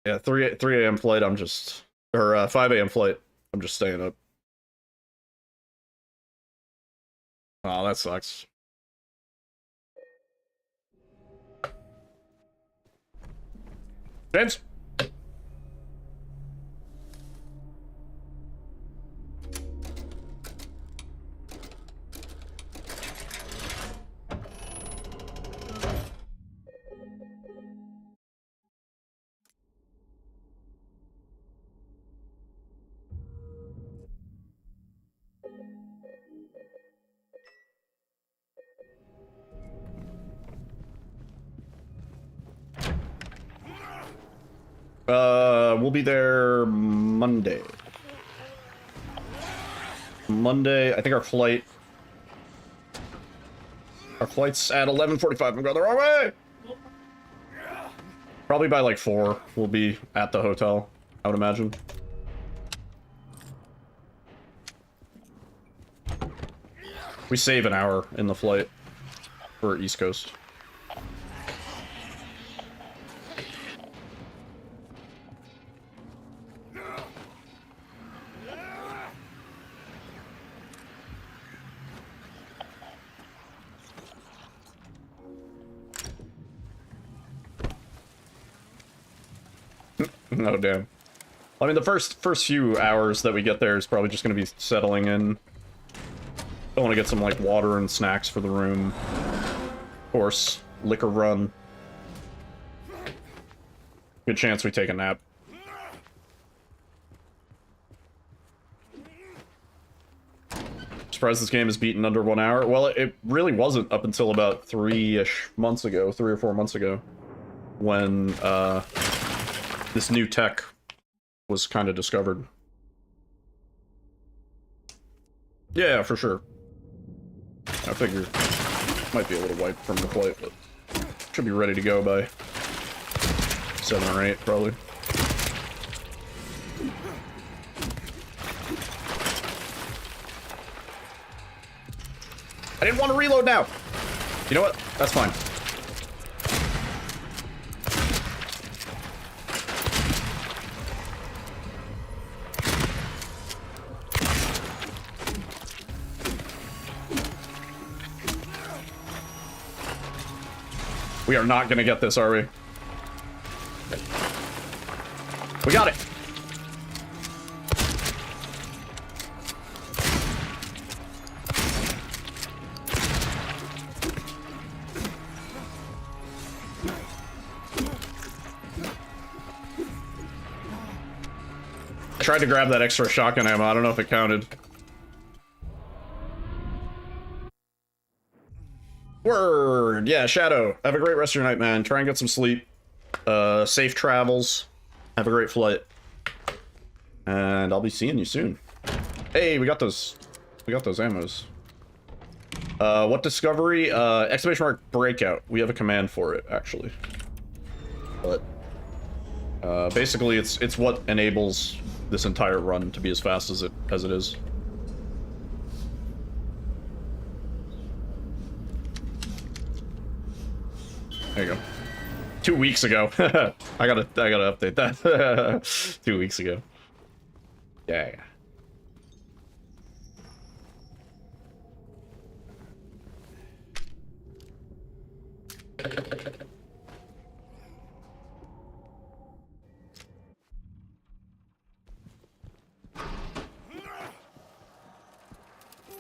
Yeah, 3 a.m. flight, I'm just, or 5 a.m. flight, I'm just staying up. Oh, that sucks. James! We'll be there Monday. Monday, I think our flight's at 11:45. I'm going the wrong way! Probably by like 4, we'll be at the hotel, I would imagine. We save an hour in the flight for East Coast. Oh, damn. I mean, the first few hours that we get there is probably just going to be settling in. I want to get some, like, water and snacks for the room. Of course, liquor run. Good chance we take a nap. Surprised this game is beaten under 1 hour. Well, it really wasn't up until about 3-ish months ago, 3 or 4 months ago, when, this new tech was kind of discovered. Yeah, for sure. I figure might be a little wiped from the flight, but should be ready to go by 7 or 8, probably. I didn't want to reload now! You know what? That's fine. We are not gonna get this, are we? We got it! I tried to grab that extra shotgun ammo, I don't know if it counted. Word! Yeah, Shadow. Have a great rest of your night, man. Try and get some sleep. Safe travels. Have a great flight. And I'll be seeing you soon. Hey, we got those ammos. What discovery? Exclamation mark breakout. We have a command for it, actually. But basically it's what enables this entire run to be as fast as it is. There you go. 2 weeks ago. I gotta update that. 2 weeks ago. Yeah.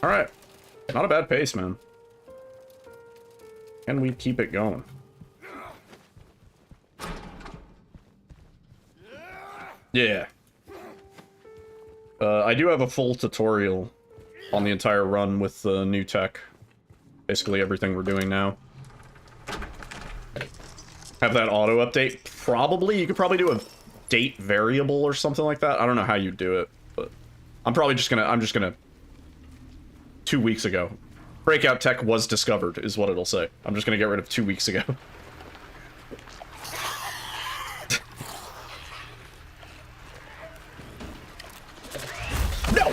All right. Not a bad pace, man. Can we keep it going? Yeah. I do have a full tutorial on the entire run with the new tech. Basically everything we're doing now. Have that auto update? Probably. You could probably do a date variable or something like that. I don't know how you do it, but I'm just gonna 2 weeks ago. Breakout tech was discovered, is what it'll say. I'm just gonna get rid of 2 weeks ago. No!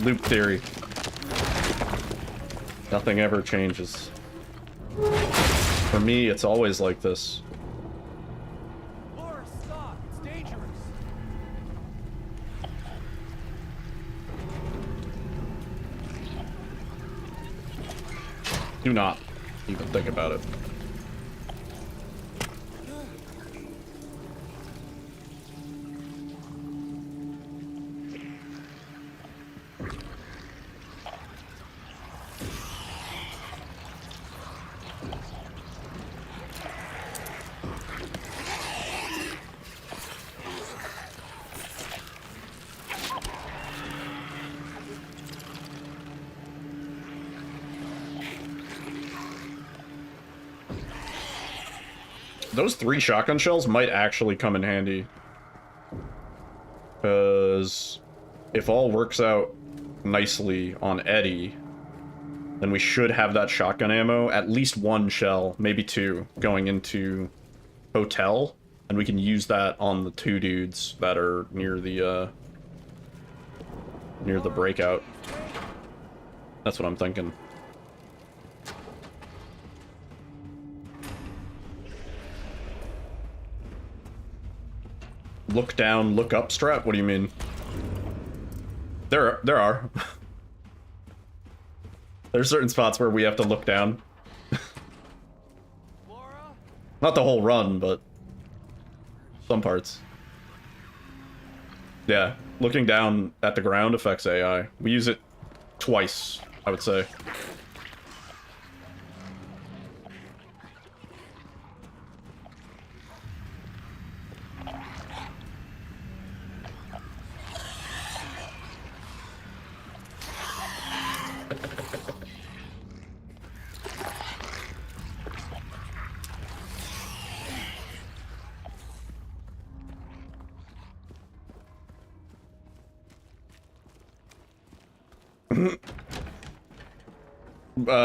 Loop theory. Nothing ever changes. For me, it's always like this. Laura, stop! It's dangerous! Do not even think about it. Those 3 shotgun shells might actually come in handy. Because if all works out nicely on Eddie, then we should have that shotgun ammo, at least 1 shell, maybe 2, going into Hotel, and we can use that on the 2 dudes that are near the breakout. That's what I'm thinking. Look down, look up strat? What do you mean? There are. There's certain spots where we have to look down. Laura? Not the whole run, but some parts. Yeah, looking down at the ground affects AI. We use it twice, I would say.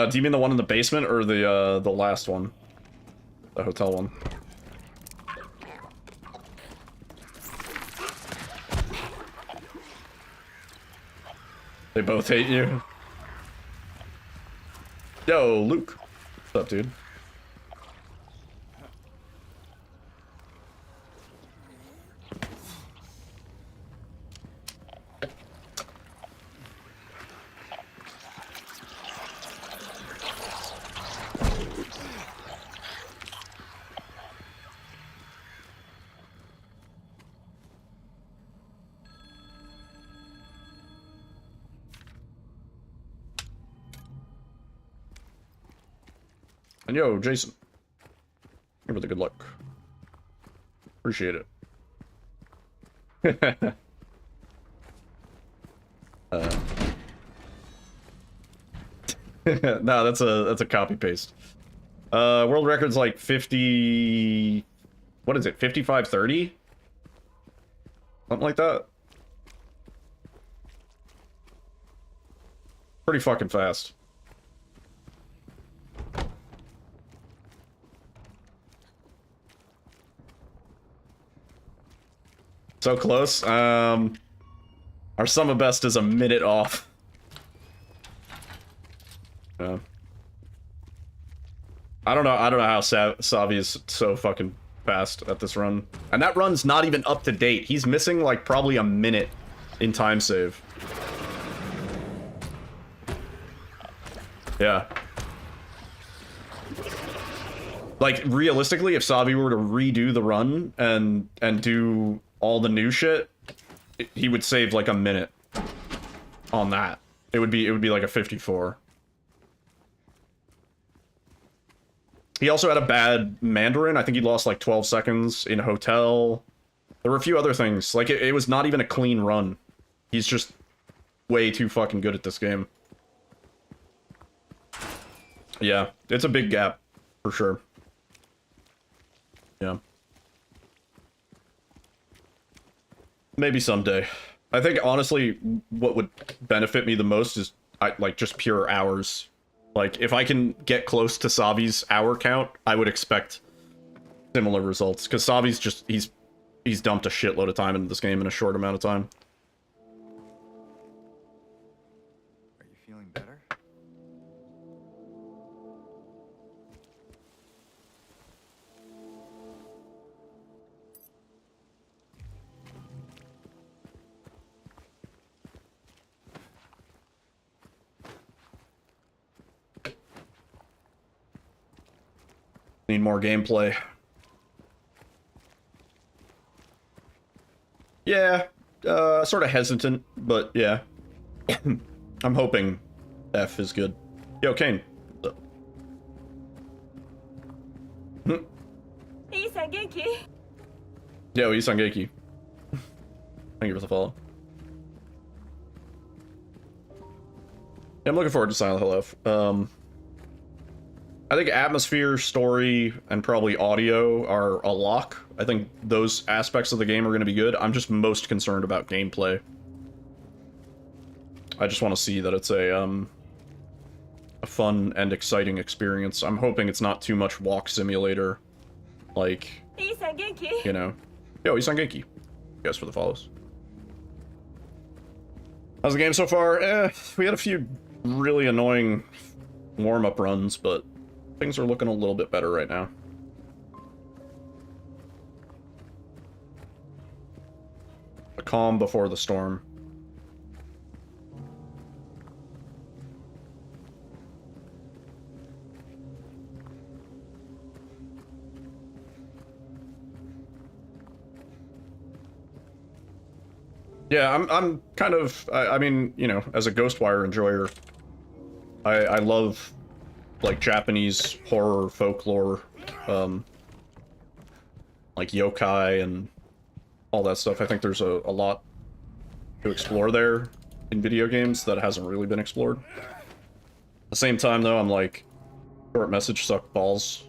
Do you mean the one in the basement or the last one? The hotel one? They both hate you? Yo, Luke. What's up, dude? And yo, Jason. Give her the good luck. Appreciate it. No, that's a copy paste. World record's like 50. What is it? 55:30? Something like that. Pretty fucking fast. So close. Our summer best is a minute off. Yeah. I don't know how Savi is so fucking fast at this run. And that run's not even up to date. He's missing like probably a minute in time save. Yeah. Like realistically, if Savi were to redo the run and do all the new shit, he would save like a minute on that. It would be like a 54. He also had a bad Mandarin. I think he lost like 12 seconds in a hotel. There were a few other things. Like it was not even a clean run. He's just way too fucking good at this game. Yeah, it's a big gap for sure. Yeah. Maybe someday. I think honestly what would benefit me the most is like just pure hours. Like if I can get close to Savi's hour count, I would expect similar results cuz Savi's just he's dumped a shitload of time into this game in a short amount of time. Are you feeling better? Need more gameplay. Yeah, sort of hesitant, but yeah. I'm hoping F is good. Yo, Kane. What's up? Yo, Isangeki. Thank you for the follow. Yeah, I'm looking forward to Silent Hill F. I think atmosphere, story, and probably audio are a lock. I think those aspects of the game are going to be good. I'm just most concerned about gameplay. I just want to see that it's a fun and exciting experience. I'm hoping it's not too much walk simulator. Like, you know. Yo, Isangeki. Guys for the follows. How's the game so far? We had a few really annoying warm-up runs, but things are looking a little bit better right now. A calm before the storm. Yeah, I'm kind of, I mean, you know, as a Ghostwire enjoyer, I love like Japanese horror folklore, like yokai and all that stuff. I think there's a lot to explore there in video games that hasn't really been explored. At the same time though, I'm like, short message suck balls.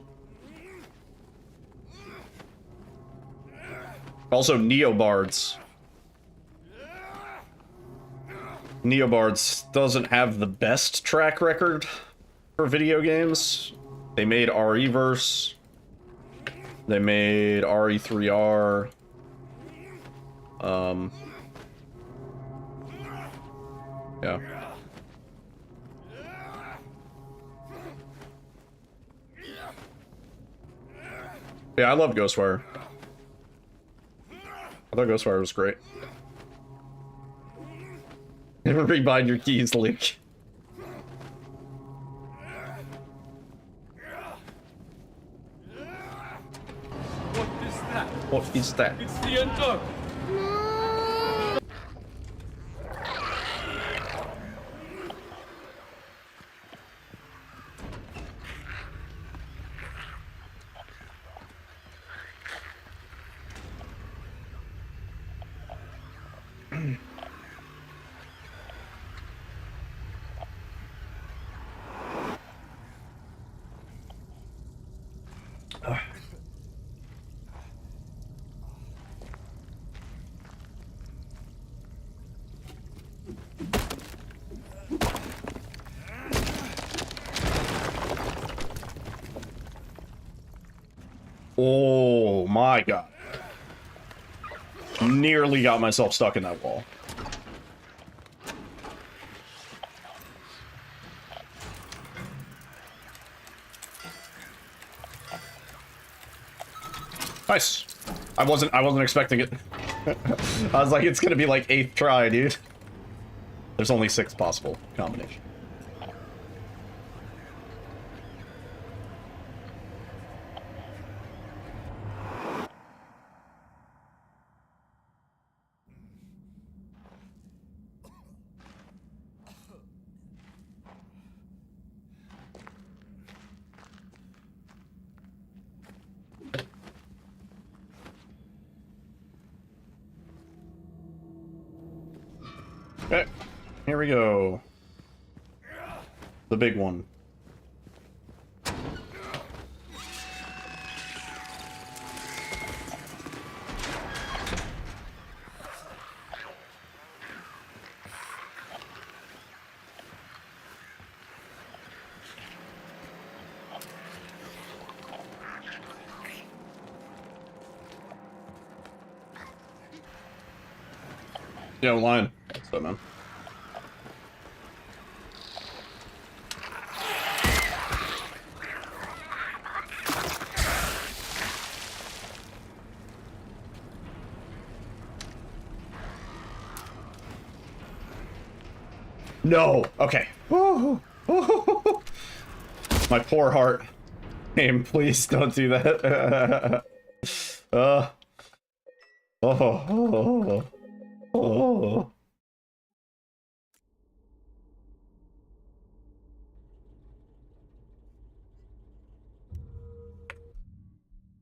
Also, Neobards. Neobards doesn't have the best track record for video games. They made RE-verse. They made RE3R. Yeah. Yeah, I love Ghostwire. I thought Ghostwire was great. Never rebind your keys, Luke. What is that? What is that? It's the undug. Oh my god. Nearly got myself stuck in that wall. Nice. I wasn't expecting it. I was like, it's gonna be like 8th try, dude. There's only 6 possible combinations. Okay, here we go. The big one. Yo, Lion. What's up, man? No. Okay. My poor heart. Game, please don't do that. Oh.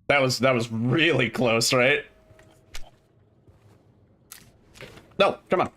That was really close, right? No, come on.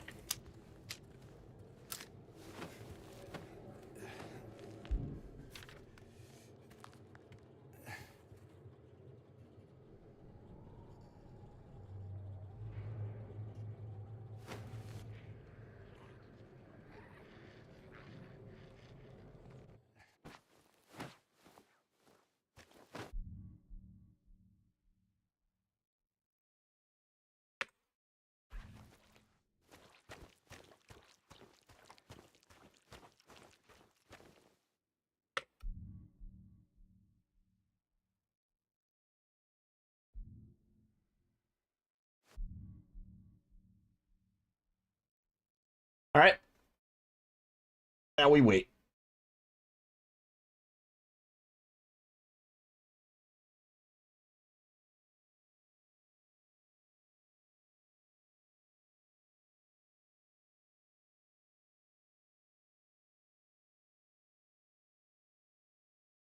All right. Now we wait.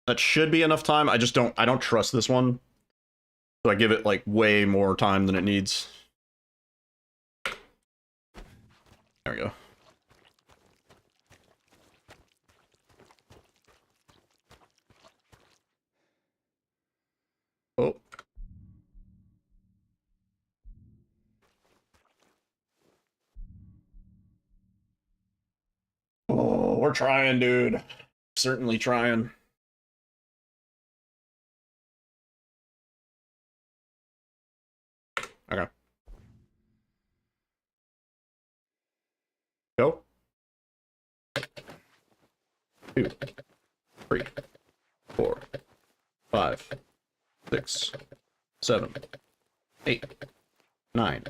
That should be enough time. I don't trust this one. So I give it like way more time than it needs. There we go. Oh. Oh, we're trying, dude. Certainly trying. Okay. Go. 2, 3, 4, 5, 6, 7, 8, 9,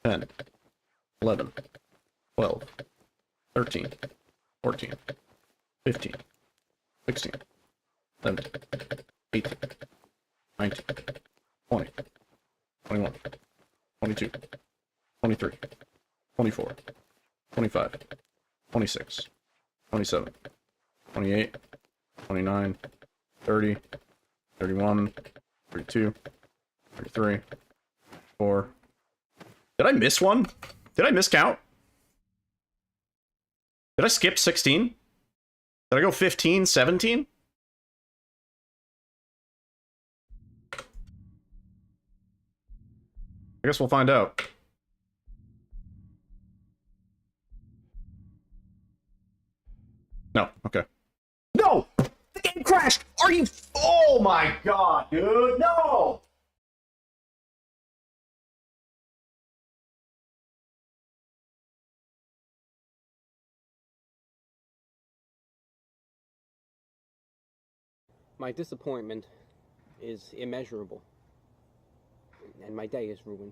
10, 11, 12, 13, 14, 15, 16, 17, 18, 19, 20, 21, 22, 23, 24, 25, 26, 27, 28, 29, 30, 31, 32, 33, 4. Did I miss one? Did I miscount? Did I skip 16? Did I go 15, 17? I guess we'll find out. No, okay. No! The game crashed! Are you... Oh my god, dude! No! My disappointment is immeasurable, and my day is ruined.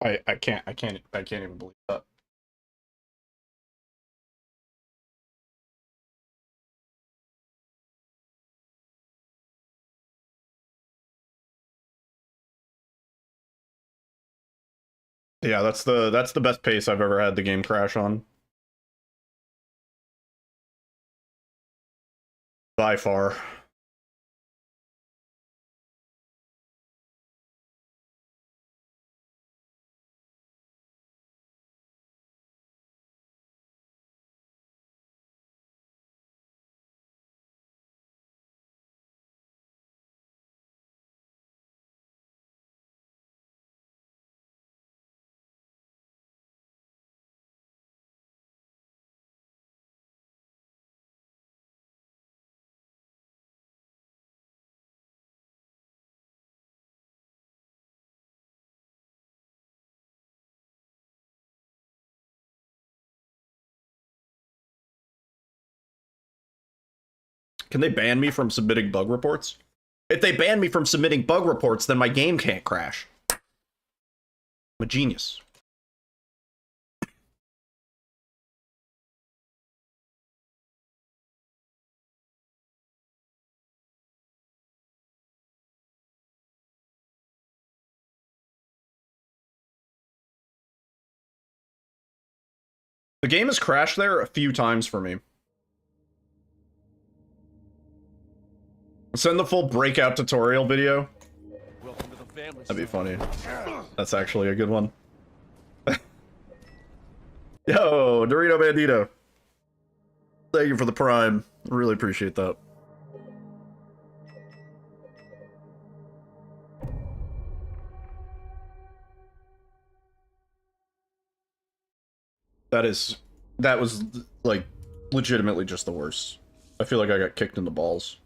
I can't even believe that. Yeah, that's the best pace I've ever had the game crash on. By far. Can they ban me from submitting bug reports? If they ban me from submitting bug reports, then my game can't crash. I'm a genius. The game has crashed there a few times for me. Send the full breakout tutorial video. Welcome to the family. That'd be funny. That's actually a good one. Yo, Dorito Bandito. Thank you for the prime. Really appreciate that. That was like legitimately just the worst. I feel like I got kicked in the balls.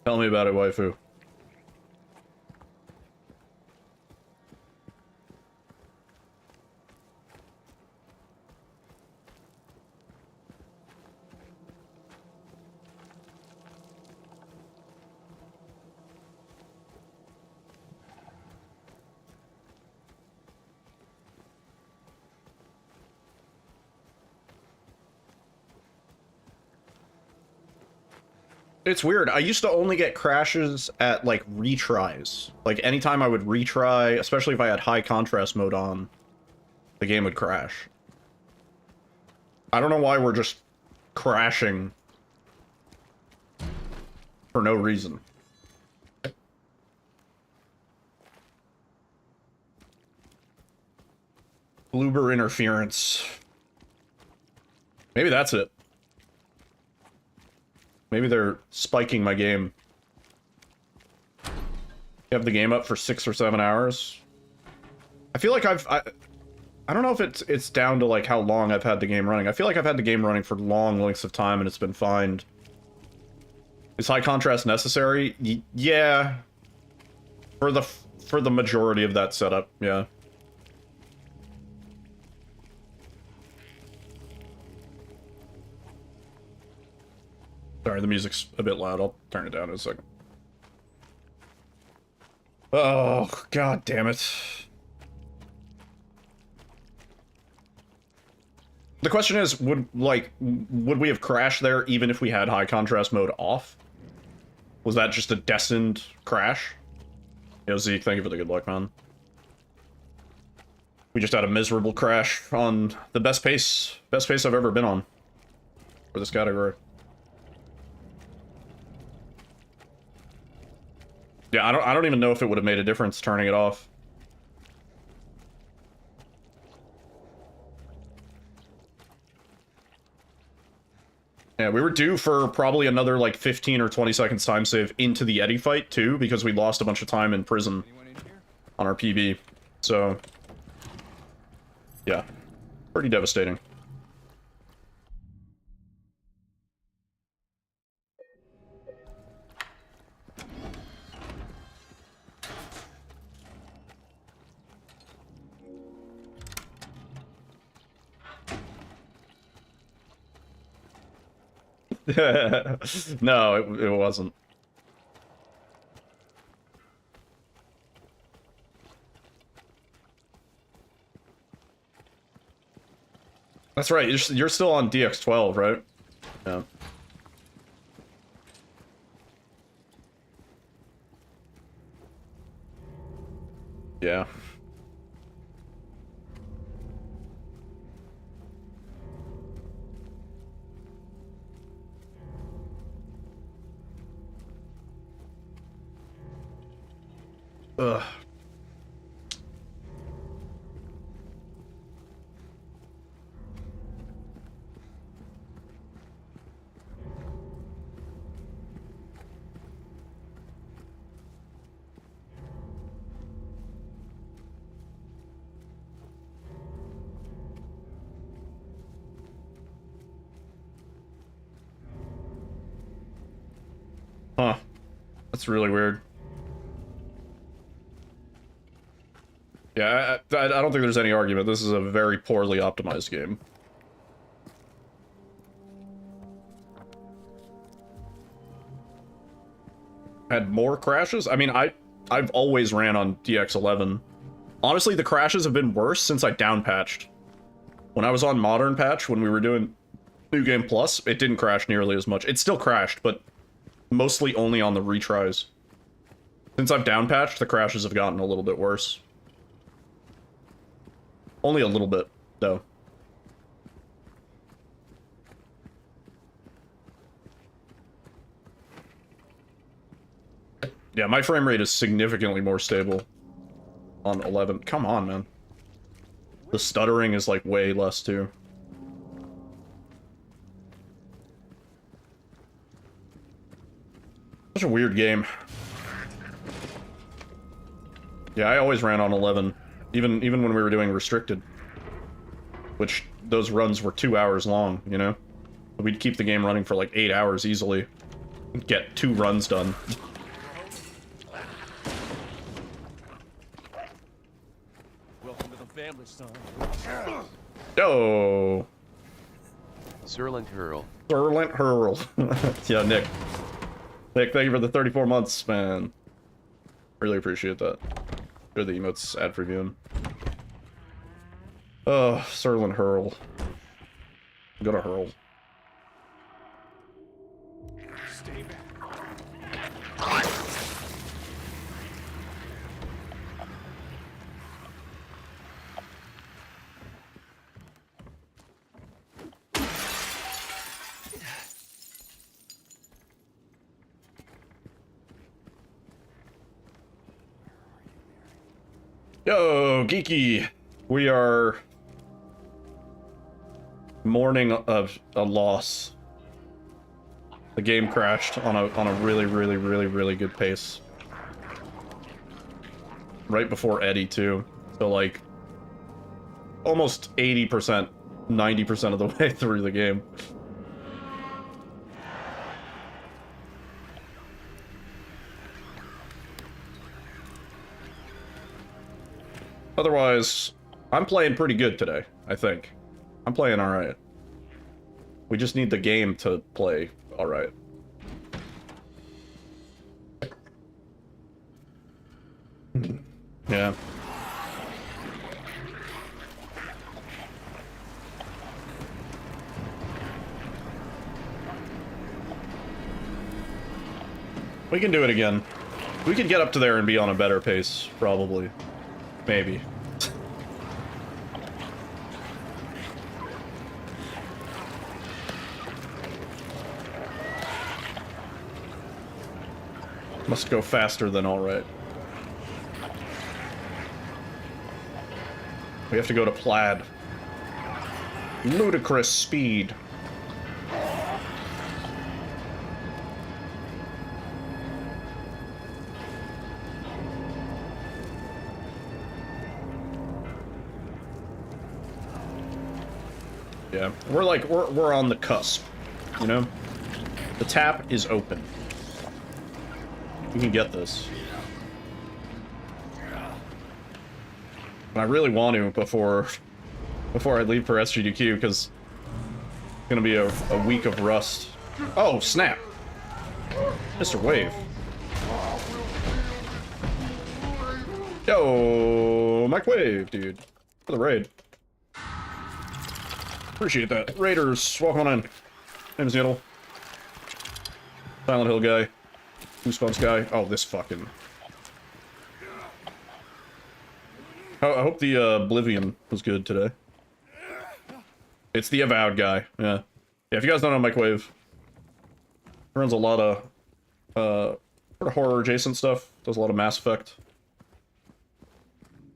Tell me about it, waifu. It's weird. I used to only get crashes at, like, retries. Like, anytime I would retry, especially if I had high contrast mode on, the game would crash. I don't know why we're just crashing for no reason. Bloober interference. Maybe that's it. Maybe they're spiking my game. You have the game up for 6 or 7 hours. I feel like I don't know if it's down to like how long I've had the game running. I feel like I've had the game running for long lengths of time and it's been fine. Is high contrast necessary? Yeah. For the majority of that setup, yeah. Sorry, the music's a bit loud. I'll turn it down in a second. Oh, god damn it. The question is, would we have crashed there even if we had high contrast mode off? Was that just a destined crash? Yo, Zeke, thank you for the good luck, man. We just had a miserable crash on the best pace I've ever been on for this category. Yeah, I don't even know if it would have made a difference turning it off. Yeah, we were due for probably another like 15 or 20 seconds time save into the Eddie fight too, because we lost a bunch of time in prison on our PB. So, yeah, pretty devastating. No, it wasn't. That's right, you're still on DX12, right? Yeah. Yeah. Ugh. Huh. That's really weird. Yeah, I don't think there's any argument. This is a very poorly optimized game. Had more crashes? I mean, I've always ran on DX11. Honestly, the crashes have been worse since I downpatched. When I was on Modern Patch, when we were doing New Game Plus, it didn't crash nearly as much. It still crashed, but mostly only on the retries. Since I've downpatched, the crashes have gotten a little bit worse. Only a little bit, though. Yeah, my frame rate is significantly more stable on 11. Come on, man. The stuttering is like way less too. Such a weird game. Yeah, I always ran on 11, even when we were doing restricted, which those runs were 2 hours long, you know? We'd keep the game running for like 8 hours easily, get 2 runs done. Welcome to the family, son. Yo! Serlant Hurl. Serlant Hurl. Yeah, Nick. Nick, thank you for the 34 months, man. Really appreciate that. Sure, the emotes ad for viewing. Oh, Serlant Hurl. Go to Hurl. Stay back. Yo, Geeky! We are mourning of a loss. The game crashed on a really good pace. Right before Eddie, too. So, like, almost 80%, 90% of the way through the game. Otherwise, I'm playing pretty good today, I think. I'm playing alright. We just need the game to play alright. Yeah. We can do it again. We could get up to there and be on a better pace, probably. Maybe. Must go faster than alright. We have to go to Plaid. Ludicrous speed. Yeah, we're on the cusp, you know? The tap is open. We can get this. And I really want to before I leave for SGDQ, because it's gonna be a week of rust. Oh, snap! Mr. Wave. Yo, Mike Wave, dude. For the raid. Appreciate that. Raiders, welcome on in. Name's Needle. Silent Hill guy. Goosebumps guy. Oh, this fucking... I hope the Oblivion was good today. It's the Avowed guy, yeah. Yeah, if you guys don't know Microwave, he runs a lot of sort of horror adjacent stuff. Does a lot of Mass Effect.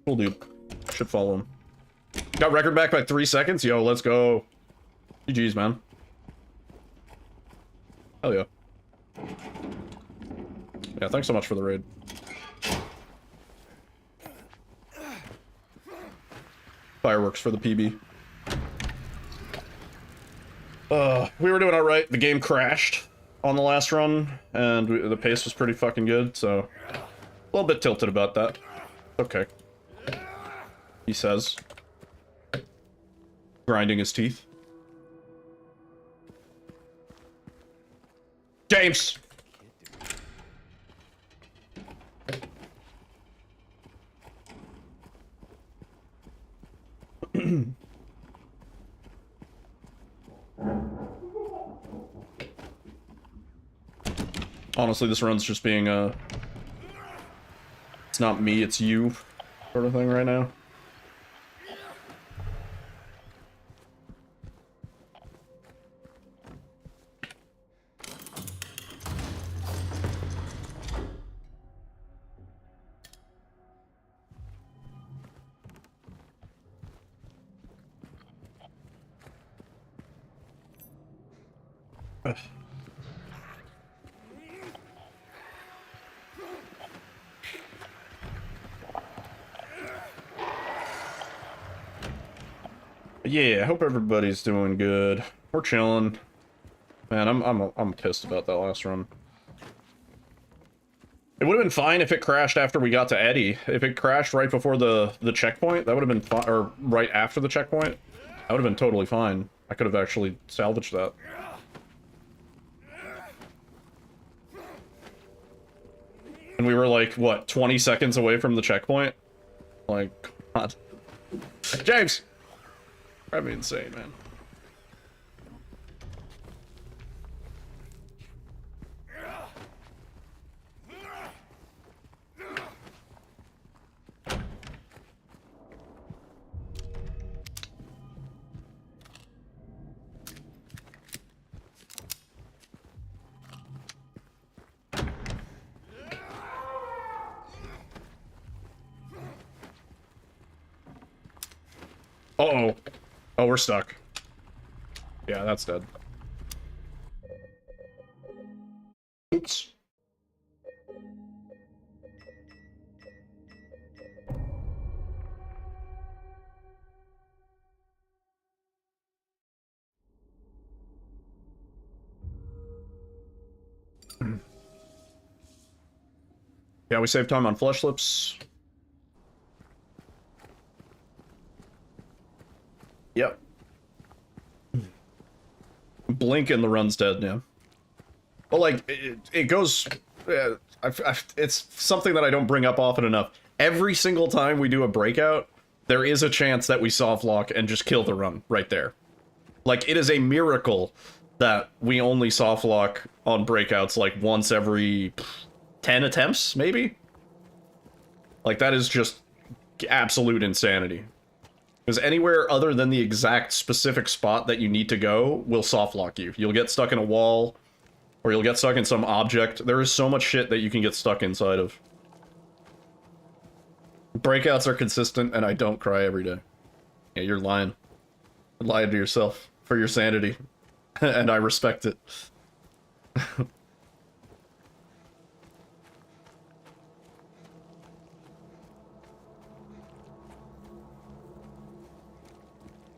Cool dude. Should follow him. Got record back by 3 seconds? Yo, let's go. GG's, man. Hell yeah. Yeah, thanks so much for the raid. Fireworks for the PB. We were doing alright. The game crashed on the last run, and the pace was pretty fucking good, so... A little bit tilted about that. Okay. He says. Grinding his teeth. James! Honestly, this run's just being it's not me, it's you sort of thing right now. Yeah, I hope everybody's doing good. We're chilling. Man, I'm pissed about that last run. It would have been fine if it crashed after we got to Eddie. If it crashed right before the checkpoint, that would have been fine, or right after the checkpoint, that would have been totally fine. I could have actually salvaged that. And we were like, what, 20 seconds away from the checkpoint? Like, God. James! That'd be insane, man. Uh-oh. Oh, we're stuck. Yeah, that's dead. Oops. Yeah, we saved time on flesh lips. Yep. Blink and the run's dead now. Well, like, it goes... it's something that I don't bring up often enough. Every single time we do a breakout, there is a chance that we soft lock and just kill the run right there. Like, it is a miracle that we only soft lock on breakouts like once every 10 attempts, maybe? Like, that is just absolute insanity. Because anywhere other than the exact specific spot that you need to go will soft lock you. You'll get stuck in a wall, or you'll get stuck in some object. There is so much shit that you can get stuck inside of. Breakouts are consistent, and I don't cry every day. Yeah, you're lying. You're lying to yourself for your sanity. And I respect it.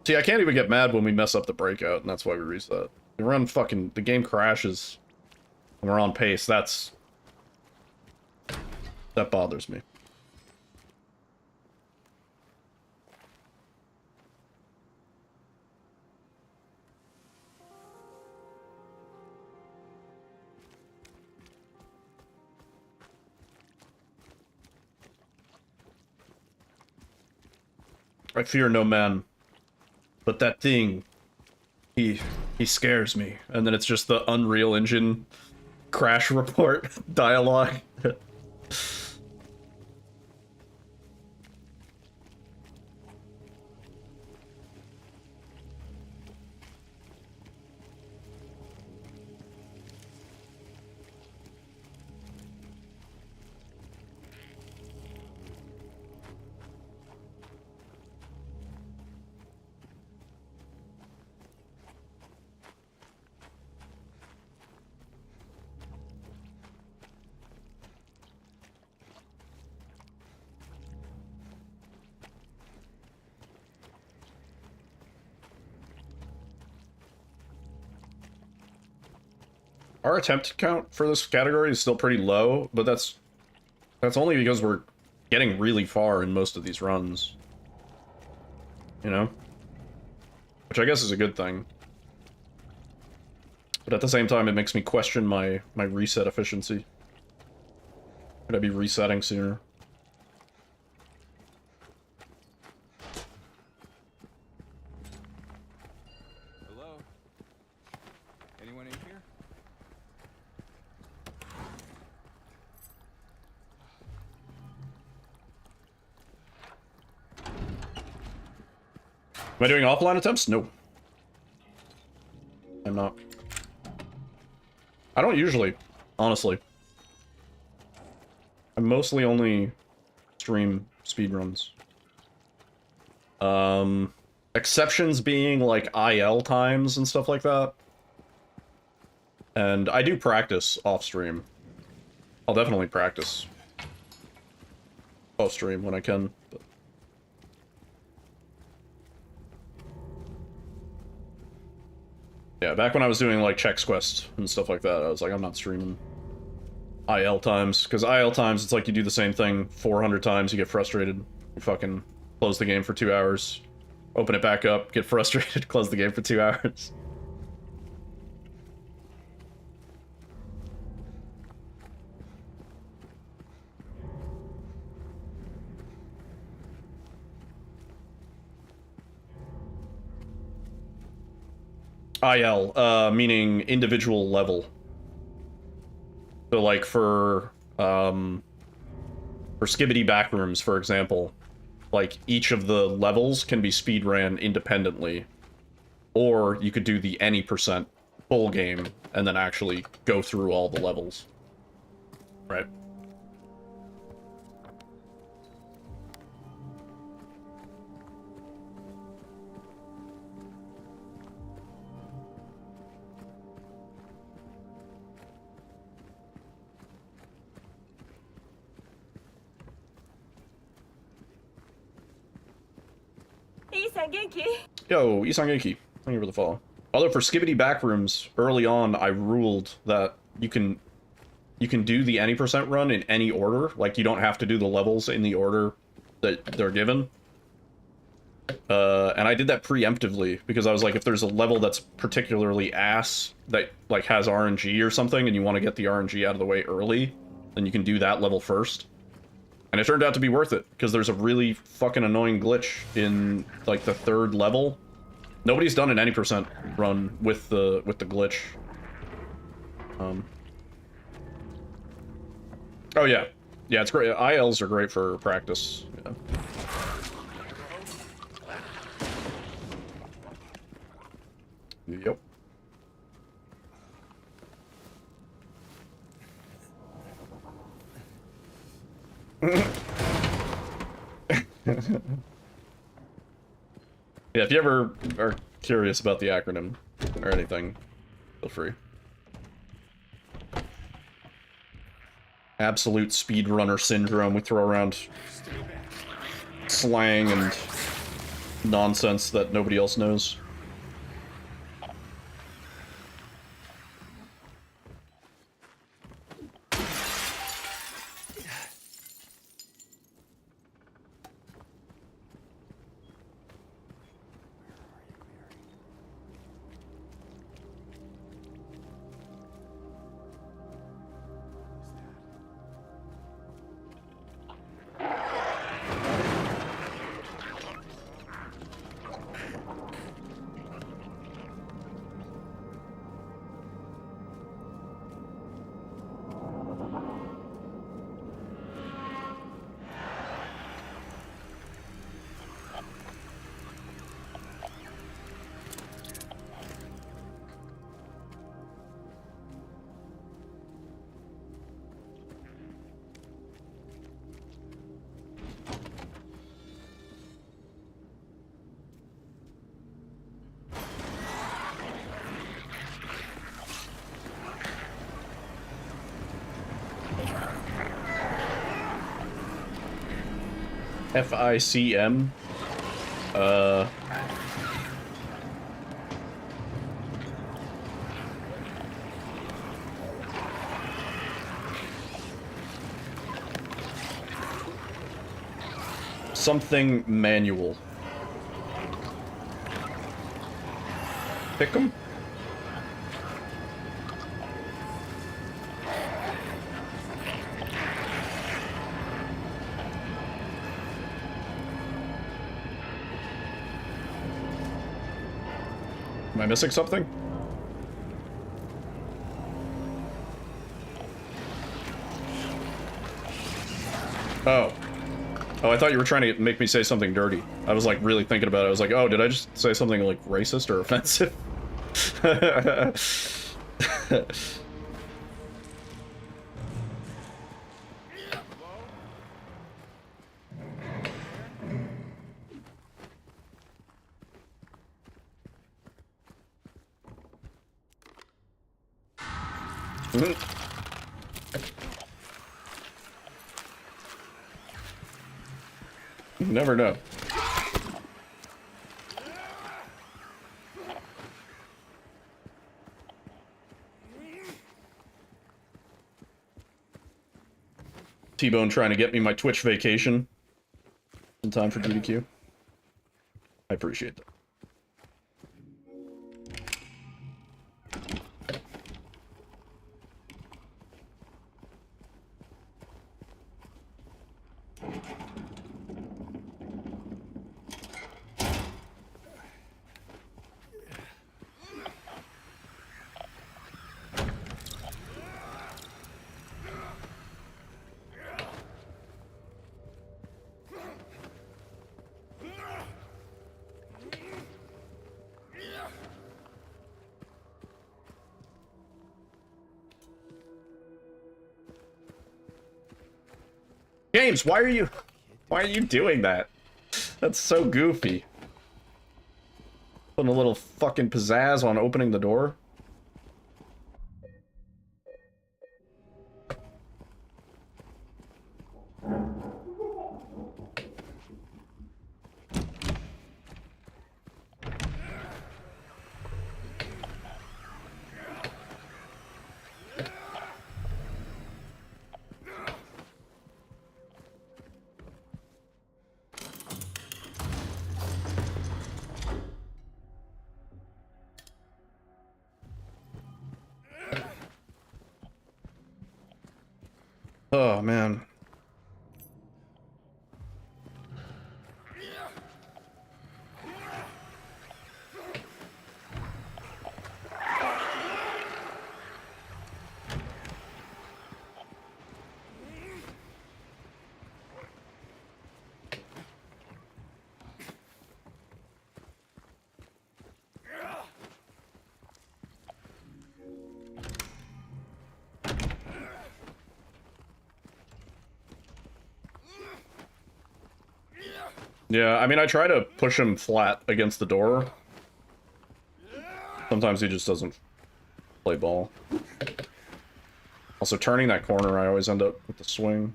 See, I can't even get mad when we mess up the breakout, and that's why we reset. The run fucking... the game crashes when we're on pace. That bothers me. I fear no man. But that thing, he scares me. And then it's just the Unreal Engine crash report dialogue. Our attempt count for this category is still pretty low, but that's only because we're getting really far in most of these runs. You know? Which I guess is a good thing. But at the same time, it makes me question my reset efficiency. Could I be resetting sooner? Hello? Anyone in here? Am I doing offline attempts? No. I'm not. I don't usually, honestly. I mostly only stream speedruns. Exceptions being like IL times and stuff like that. And I do practice off stream. I'll definitely practice off stream when I can. But... Yeah, back when I was doing like Chex Quest and stuff like that, I was like, I'm not streaming IL times, because IL times, it's like you do the same thing 400 times, you get frustrated, you fucking close the game for 2 hours, open it back up, get frustrated, close the game for 2 hours. IL, meaning individual level. So like for Skibidi Backrooms, for example, like each of the levels can be speedran independently. Or you could do the any % full game and then actually go through all the levels. Right. Yo, Isan Genki, thank you for the follow. Although for Skibidi Backrooms, early on I ruled that you can do the any % run in any order. Like, you don't have to do the levels in the order that they're given. And I did that preemptively, because I was like, if there's a level that's particularly ass, that, like, has RNG or something, and you want to get the RNG out of the way early, then you can do that level first. And it turned out to be worth it, because there's a really fucking annoying glitch in, like, the 3rd level. Nobody's done an any % run with the glitch. Oh yeah. Yeah, it's great. ILs are great for practice. Yeah. Yep. Yeah, if you ever are curious about the acronym or anything, feel free. Absolute speedrunner syndrome. We throw around slang and nonsense that nobody else knows. FICM. Something manual. Pick 'em? Am I missing something? Oh. Oh, I thought you were trying to make me say something dirty. I was like really thinking about it. I was like, oh, did I just say something like racist or offensive? You never know. T-Bone trying to get me my Twitch vacation in time for GDQ. I appreciate that. James, why are you doing that? That's so goofy. Putting a little fucking pizzazz on opening the door. Oh, man. Yeah, I mean, I try to push him flat against the door. Sometimes he just doesn't play ball. Also, turning that corner, I always end up with the swing.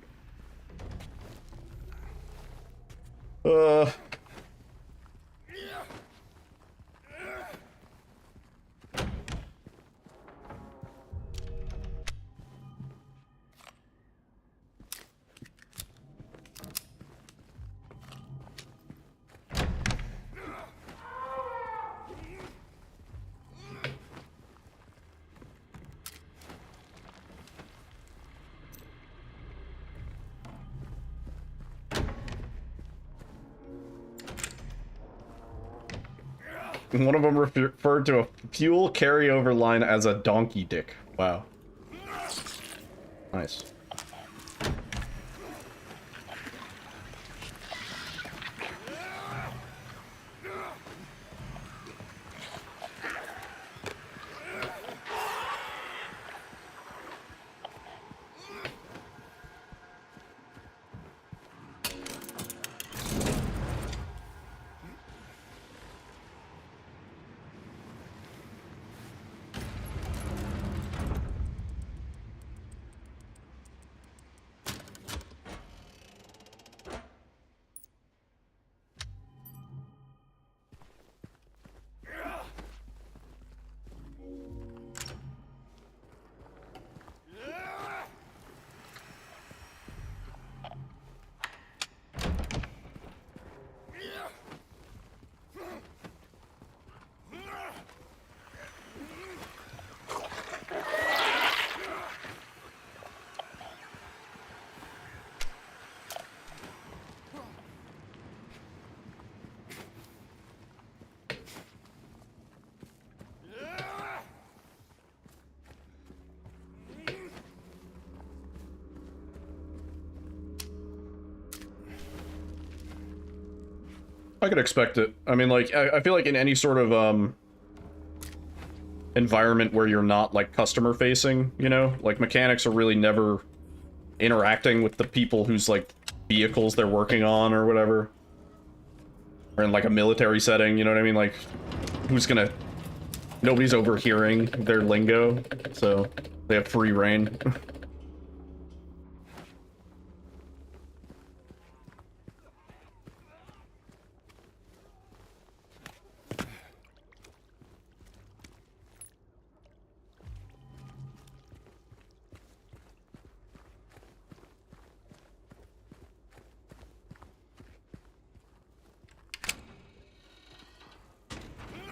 One of them referred to a fuel carryover line as a donkey dick. Wow. Nice. I could expect it. I mean, like, I feel like in any sort of, environment where you're not, like, customer-facing, you know? Like, mechanics are really never interacting with the people whose, like, vehicles they're working on or whatever. Or in, like, a military setting, you know what I mean? Like, who's gonna... Nobody's overhearing their lingo, so they have free reign.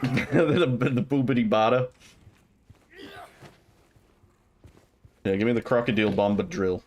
the boobity bada. Yeah, give me the crocodile bomba drill.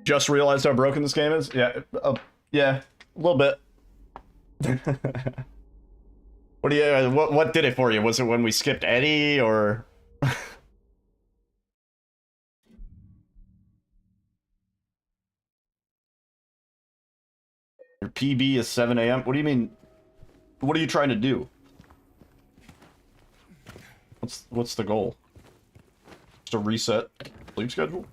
Just realized how broken this game is? Yeah, yeah, a little bit. What do you, what did it for you? Was it when we skipped Eddie, or? Your PB is 7 a.m.? What do you mean? What are you trying to do? What's the goal? Just a reset sleep schedule?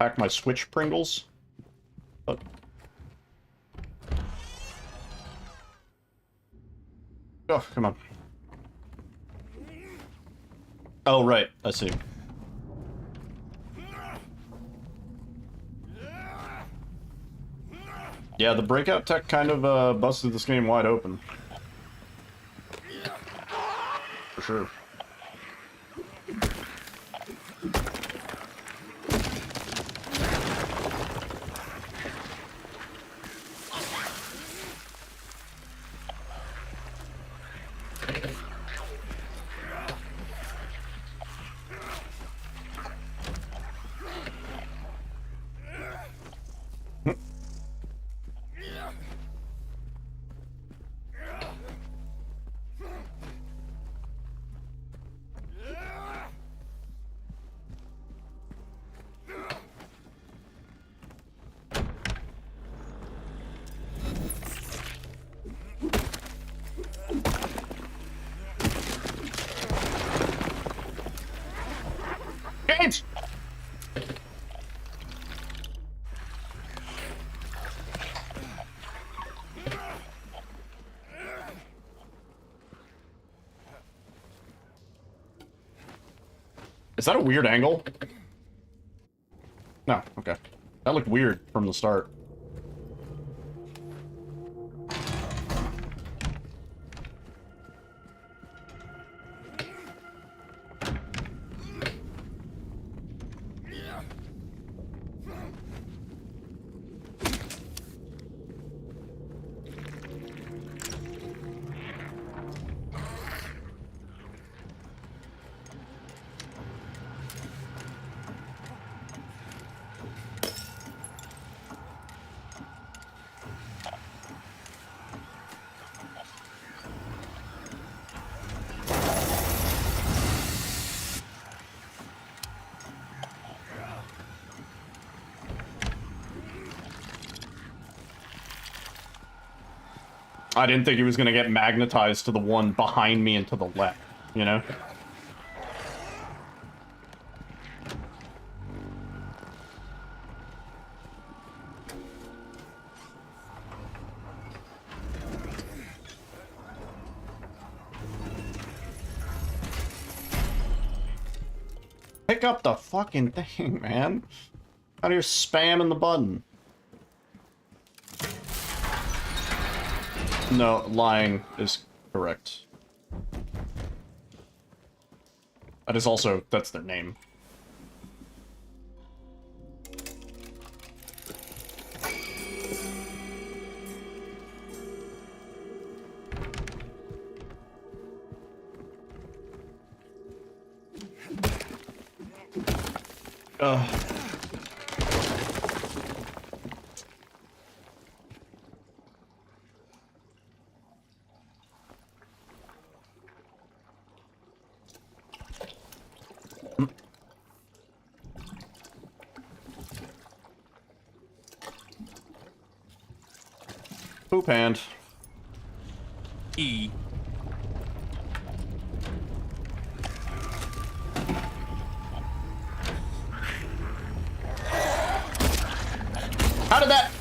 Pack my Switch Pringles? Oh. Oh, come on. Oh, right. I see. Yeah, the breakout tech kind of busted this game wide open. For sure. Gates! Is that a weird angle? No, okay. That looked weird from the start. I didn't think he was going to get magnetized to the one behind me and to the left, you know? Pick up the fucking thing, man. Out of here spamming the button. No, lying is correct. That is also, that's their name. Poop hand. E. How did that?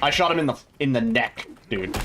I shot him in the neck, dude.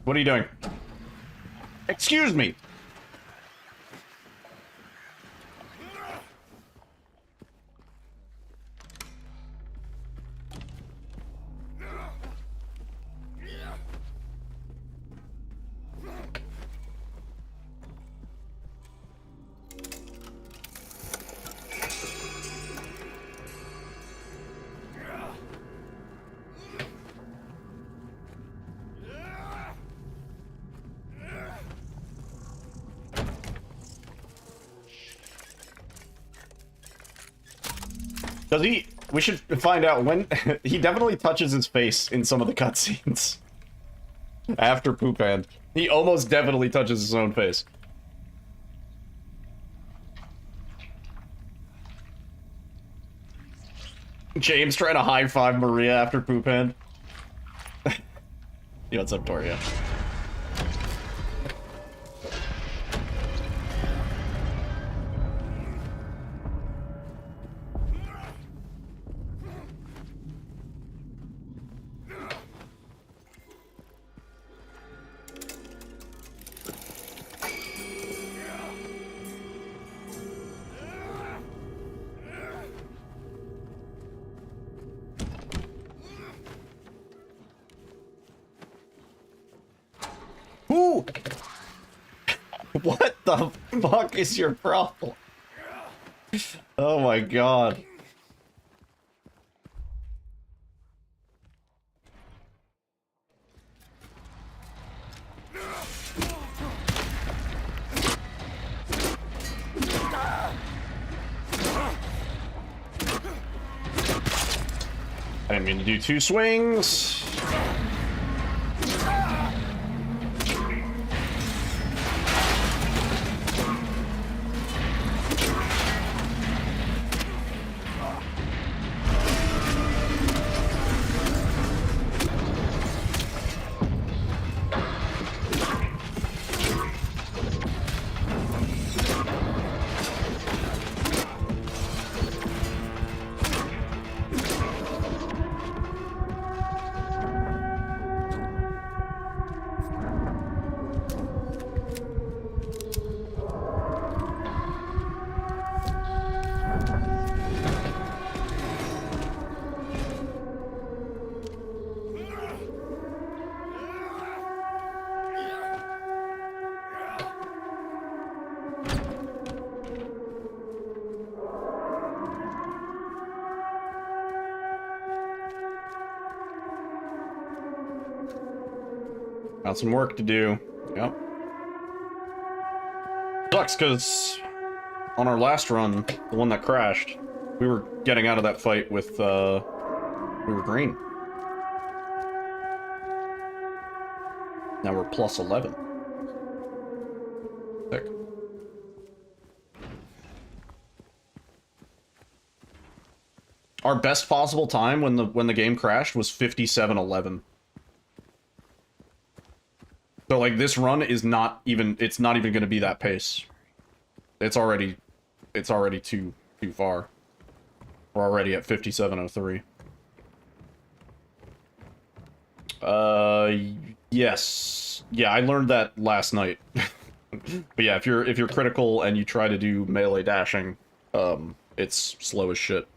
What are you doing? Excuse me. Does he? We should find out when. He definitely touches his face in some of the cutscenes. After Poop Hand. He almost definitely touches his own face. James trying to high-five Maria after Poop Hand. Yo, what's up, Toria? Ooh! What the fuck is your problem? Oh my god. I didn't mean to do two swings. Got some work to do. Yep. Sucks, because on our last run, the one that crashed, we were getting out of that fight with, we were green. Now we're plus 11. Sick. Our best possible time when the game crashed was 57:11. So like this run is not even, it's not even going to be that pace. It's already too far. We're already at 5703. Yes. Yeah, I learned that last night. But yeah, if you're critical and you try to do melee dashing, it's slow as shit.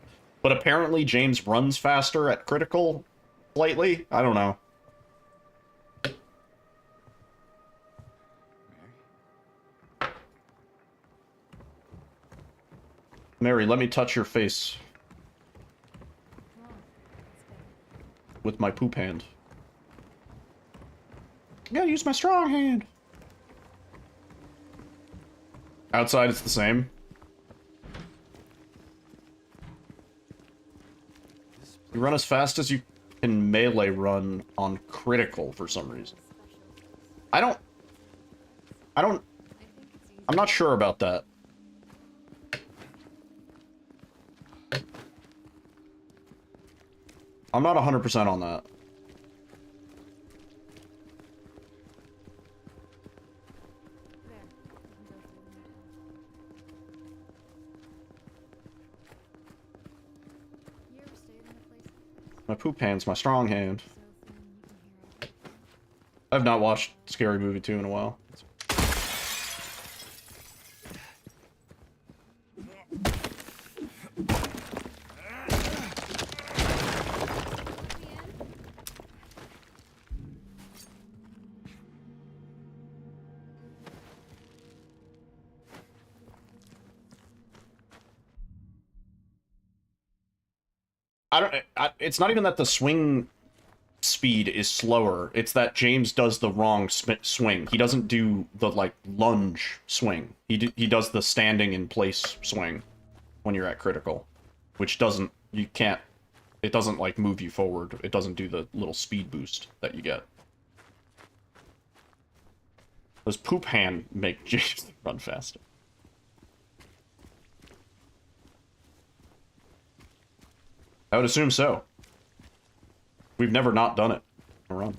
But apparently James runs faster at critical slightly. I don't know. Mary, let me touch your face Come on, let's go. with my poop hand. I gotta use my strong hand. Outside, it's the same. You run as fast as you can melee run on critical for some reason. I don't... I think it's easy. I'm not sure about that. I'm not 100% on that. There, we can go through the new town. You ever stayed in a place like this? My poop hand's my strong hand. So thin you can hear everything. I've not watched Scary Movie 2 in a while. It's not even that the swing speed is slower. It's that James does the wrong swing. He doesn't do the, like, lunge swing. He does the standing in place swing when you're at critical. Which doesn't... You can't... It doesn't, like, move you forward. It doesn't do the little speed boost that you get. Those poop hand make James run faster. I would assume so. We've never not done it in a run.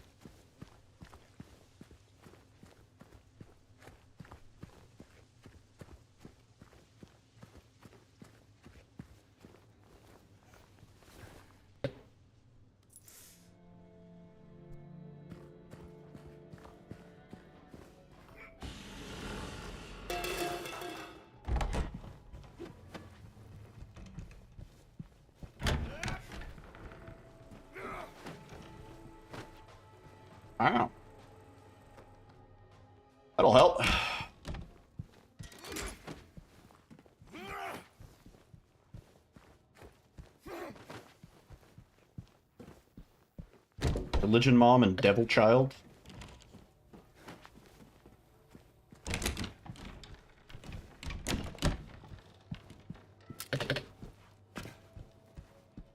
Wow. That'll help. Religion Mom and Devil Child.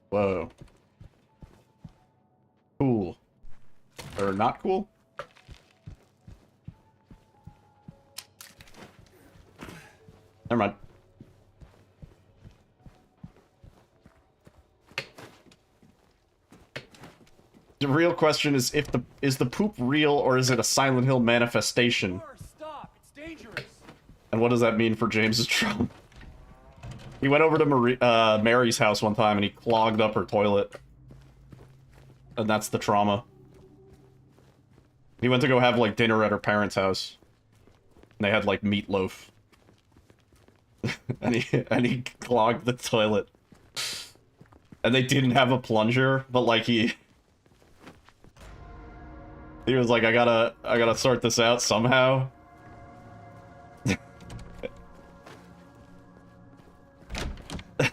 Whoa. Cool. Or not cool? Never mind. The real question is is the poop real or is it a Silent Hill manifestation? Stop! It's dangerous. And what does that mean for James's trauma? He went over to Mary's house one time and he clogged up her toilet. And that's the trauma. He went to go have, like, dinner at her parents' house. And they had, like, meatloaf. and he clogged the toilet. And they didn't have a plunger, but, like, he was like, I gotta sort this out somehow.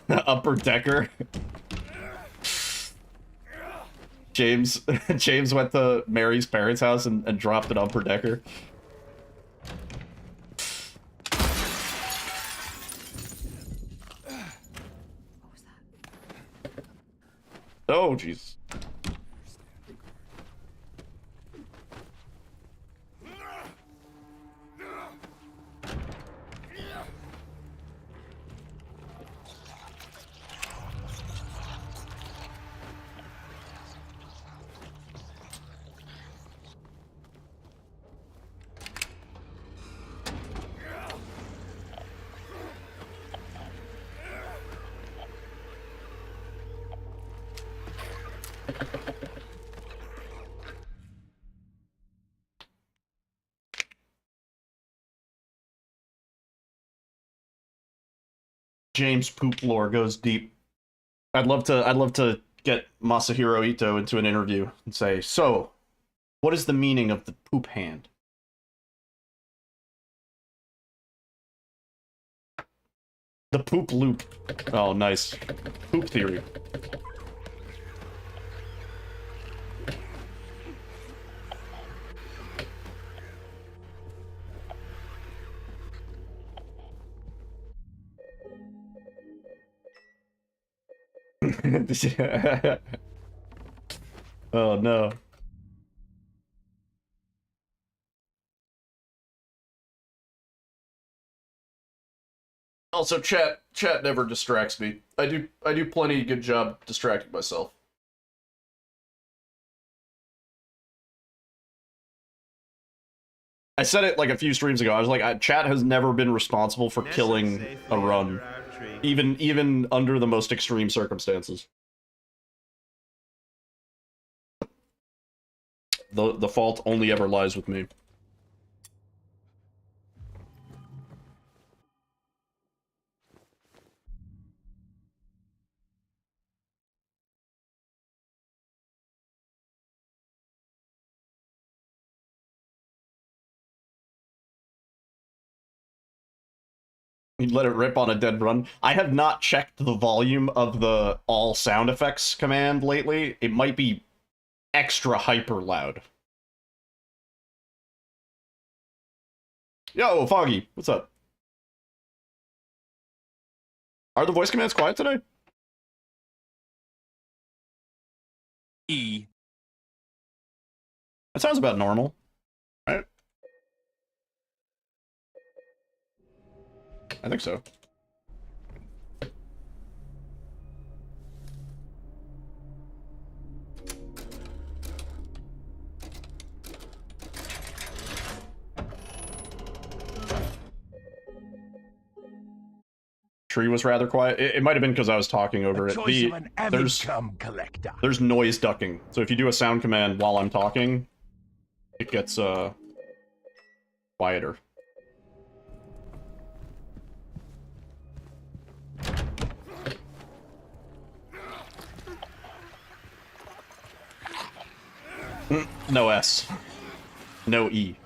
Upper decker. James went to Mary's parents' house and dropped an upper decker. What was that? Oh, jeez. James poop lore goes deep. I'd love to get Masahiro Ito into an interview and say, so, what is the meaning of the poop hand? The poop loop. Oh, nice. Poop theory. Oh no. Also, chat never distracts me. I do plenty good job distracting myself. I said it like a few streams ago. I was like, chat has never been responsible for killing a run, even under the most extreme circumstances. The fault only ever lies with me. You'd let it rip on a dead run. I have not checked the volume of the all sound effects command lately. It might be extra hyper loud. Yo, Foggy, what's up? Are the voice commands quiet today? That sounds about normal, right? I think so. Tree was rather quiet. It might have been because I was talking over it. There's noise ducking. So if you do a sound command while I'm talking, it gets quieter. No S. No E.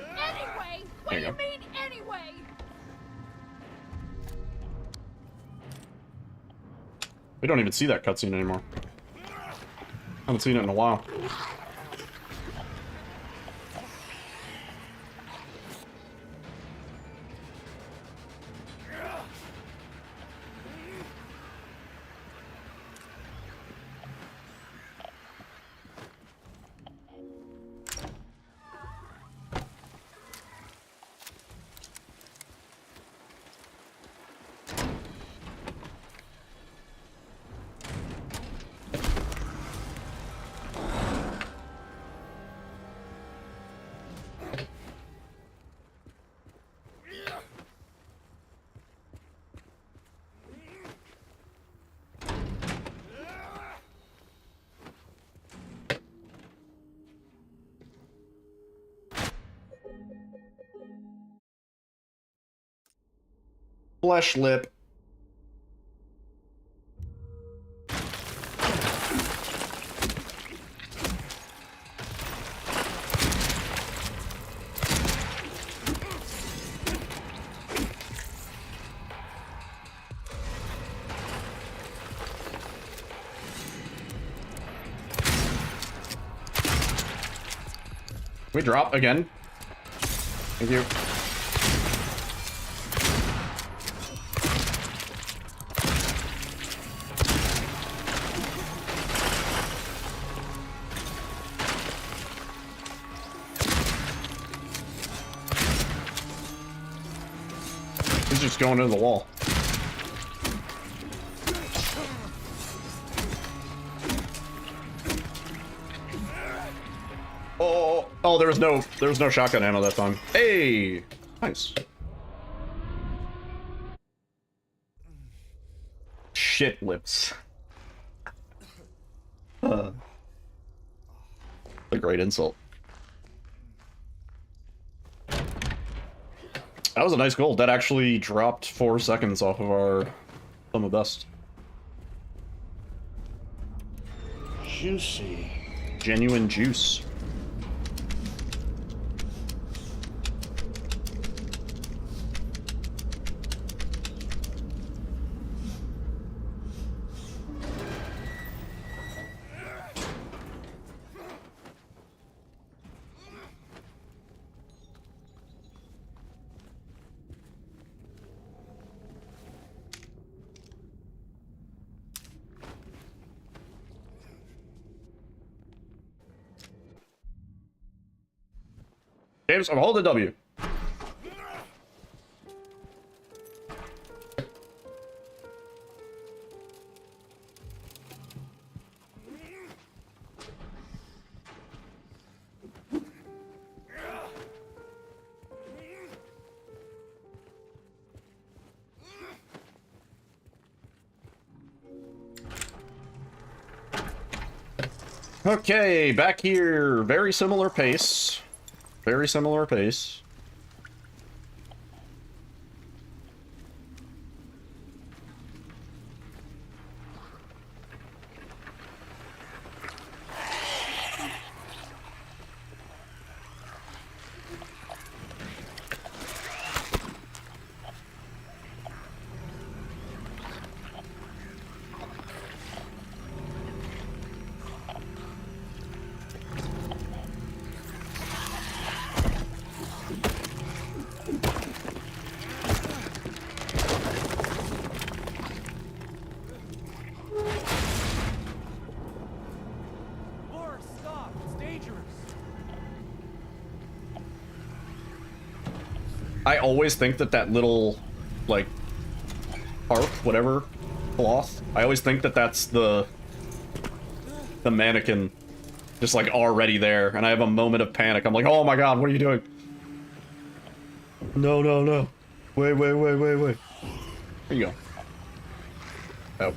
Anyway, what do you mean anyway? We don't even see that cutscene anymore. Haven't seen it in a while. Flesh lip. We drop again. Thank you. He's just going into the wall. Oh, there was no shotgun ammo that time. Hey, nice. Shit lips. A great insult. That was a nice goal. That actually dropped 4 seconds off of our summer best. Juicy. Genuine juice. James, I'm holding W. Okay, back here. Very similar pace. Very similar pace. Laura, stop! It's dangerous! I always think that that little, like, harp, whatever, cloth, I always think that that's the mannequin just, like, already there, and I have a moment of panic. I'm like, oh my god, what are you doing? No, no, no. Wait. There you go. Oh.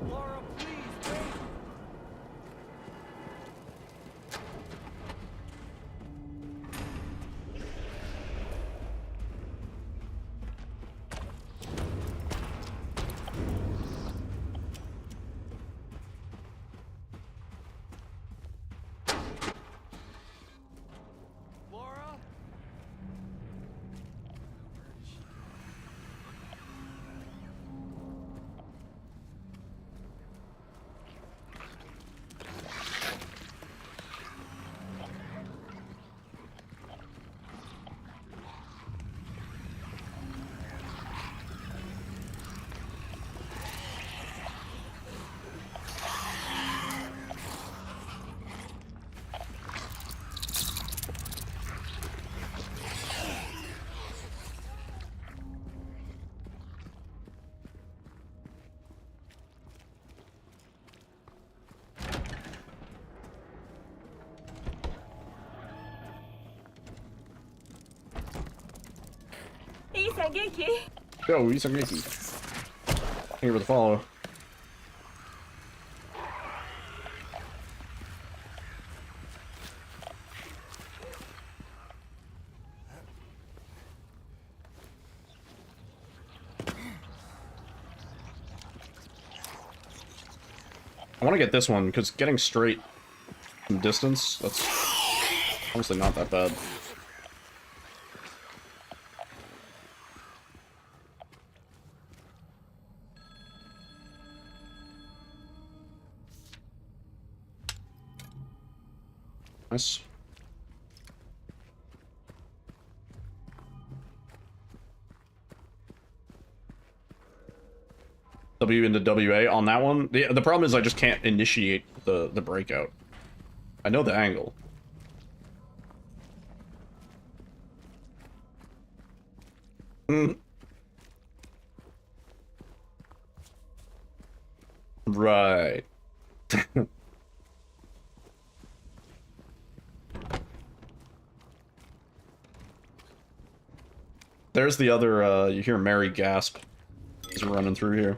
Laura, please, wait! Laura? Yo, he's a Mickey. Here with the follow. I want to get this one, because getting straight from distance, that's honestly not that bad. Nice. W into WA on that one. The problem is I just can't initiate the breakout. I know the angle. Right. There's the other, you hear Mary gasp. He's running through here.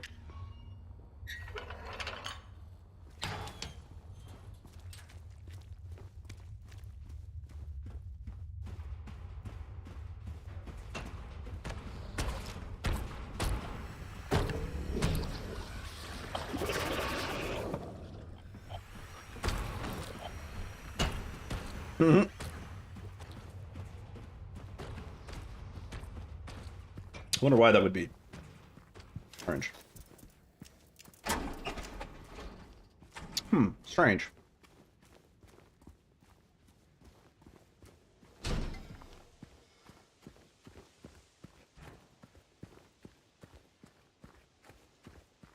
Mm-hmm. I wonder why that would be. Strange. Strange.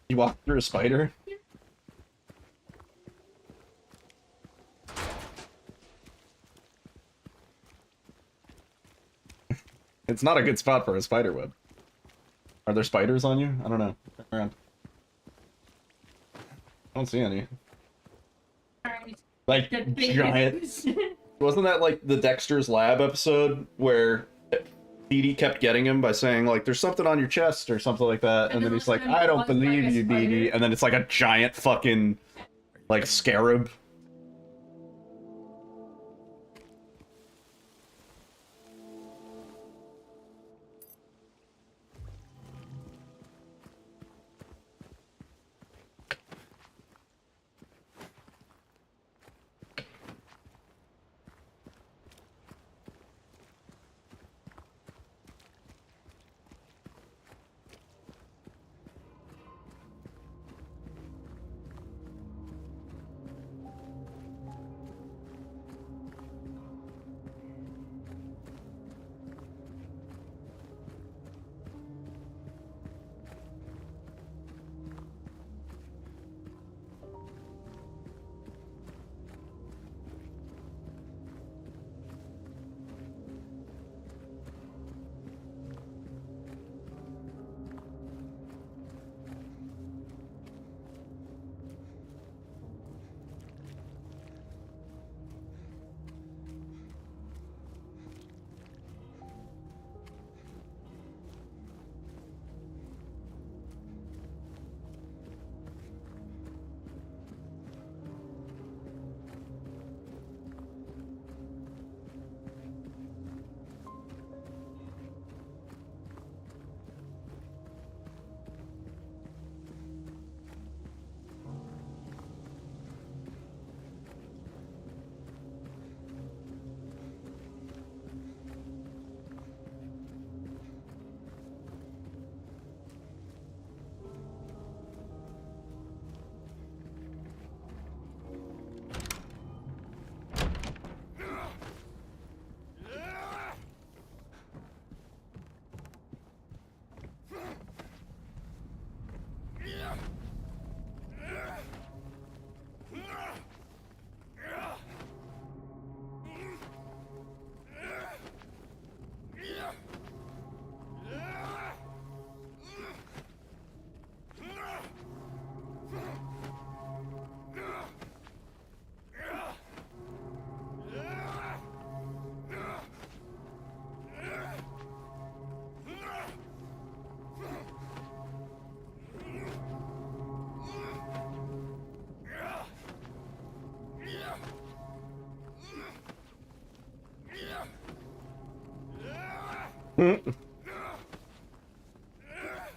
You walk through a spider? It's not a good spot for a spider web. Are there spiders on you? I don't know. Look around. I don't see any. Like, giant. Wasn't that like the Dexter's Lab episode where Dee Dee kept getting him by saying, like, there's something on your chest or something like that, and then he's like, I don't believe you, Dee Dee, and then it's like a giant fucking, like, scarab.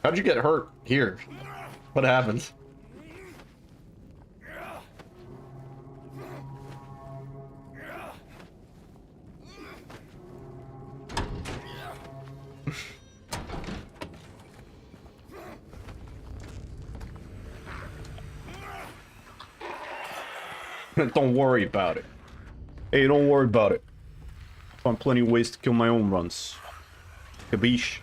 How'd you get hurt here? What happened? Don't worry about it. Hey, don't worry about it. Find plenty of ways to kill my own runs. Kabish.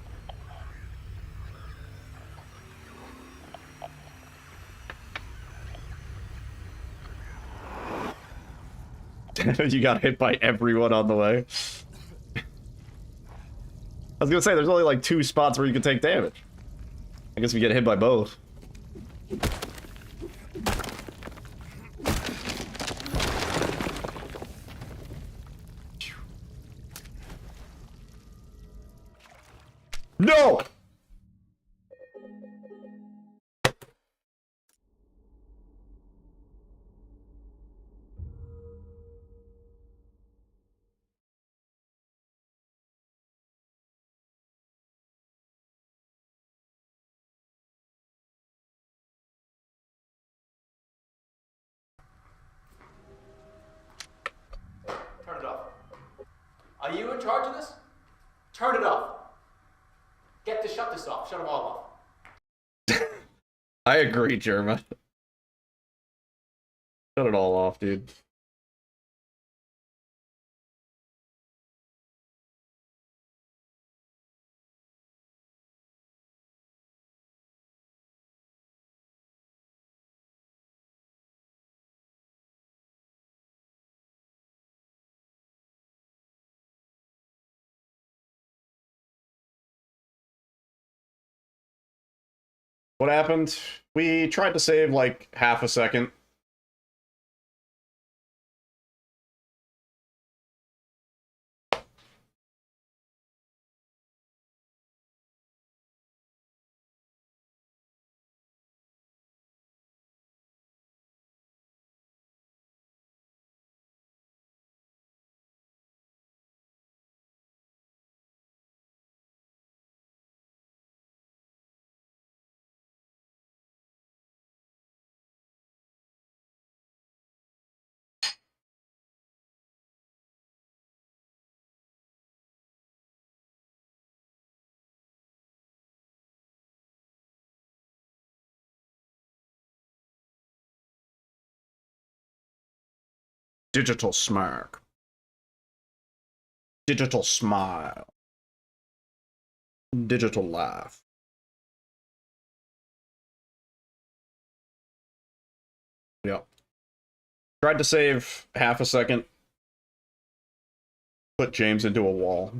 You got hit by everyone on the way. I was gonna say, there's only like 2 spots where you can take damage. I guess we get hit by both. No! Turn it off. Are you in charge of this? Turn it off. Shut this off. Shut them all off. I agree, German. Shut it all off, dude. What happened? We tried to save like half a second. Digital smirk. Digital smile. Digital laugh. Yep. Tried to save half a second. Put James into a wall.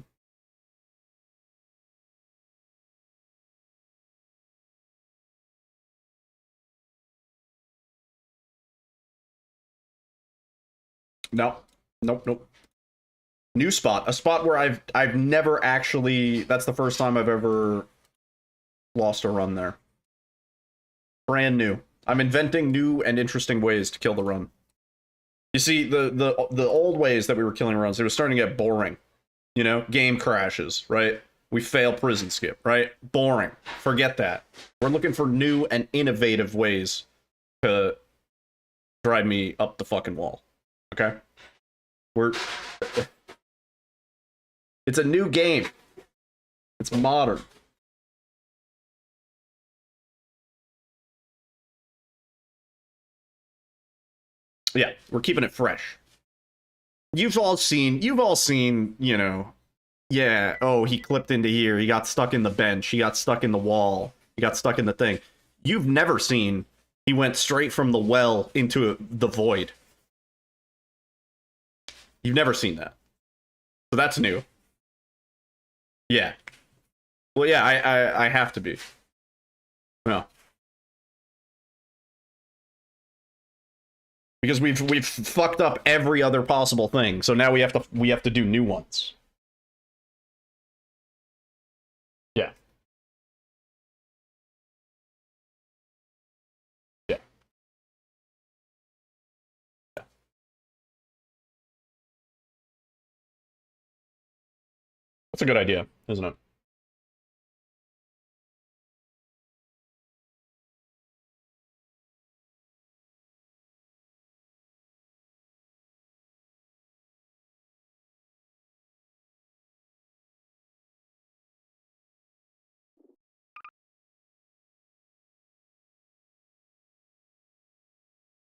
No. Nope. New spot. A spot where I've never actually, that's the first time I've ever lost a run there. Brand new. I'm inventing new and interesting ways to kill the run. You see, the old ways that we were killing runs, they were starting to get boring. You know, game crashes, right? We fail prison skip, right? Boring. Forget that. We're looking for new and innovative ways to drive me up the fucking wall. Okay? It's a new game. It's modern. Yeah, we're keeping it fresh. You've all seen, you know, yeah, oh, he clipped into here, he got stuck in the bench, he got stuck in the wall, he got stuck in the thing. You've never seen he went straight from the well into the void. You've never seen that. So that's new. Yeah. Well, yeah, I have to be. No. Because we've fucked up every other possible thing, so now we have to do new ones. Yeah. Yeah. Yeah. That's a good idea, isn't it?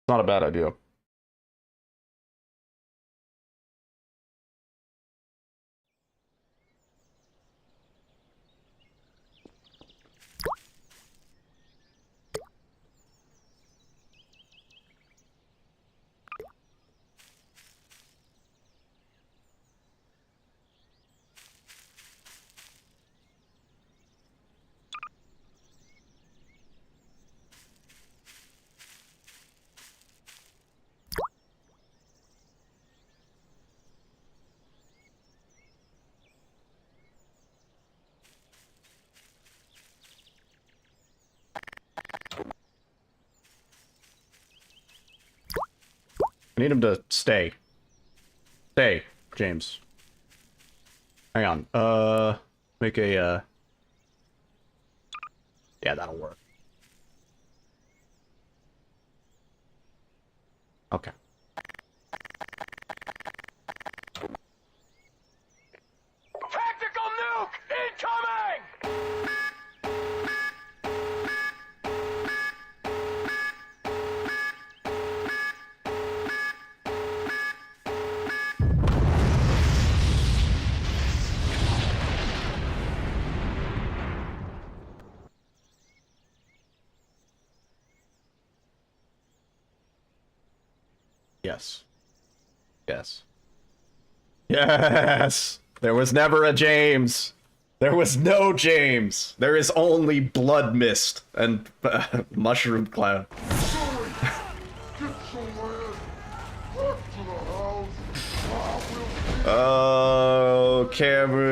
It's not a bad idea. I need him to stay. Stay, James. Hang on. Make a, yeah, that'll work. Okay. Tactical nuke incoming! Yes. Yes. Yes! There was never a James! There was no James! There is only blood mist and mushroom cloud. Oh, Camu!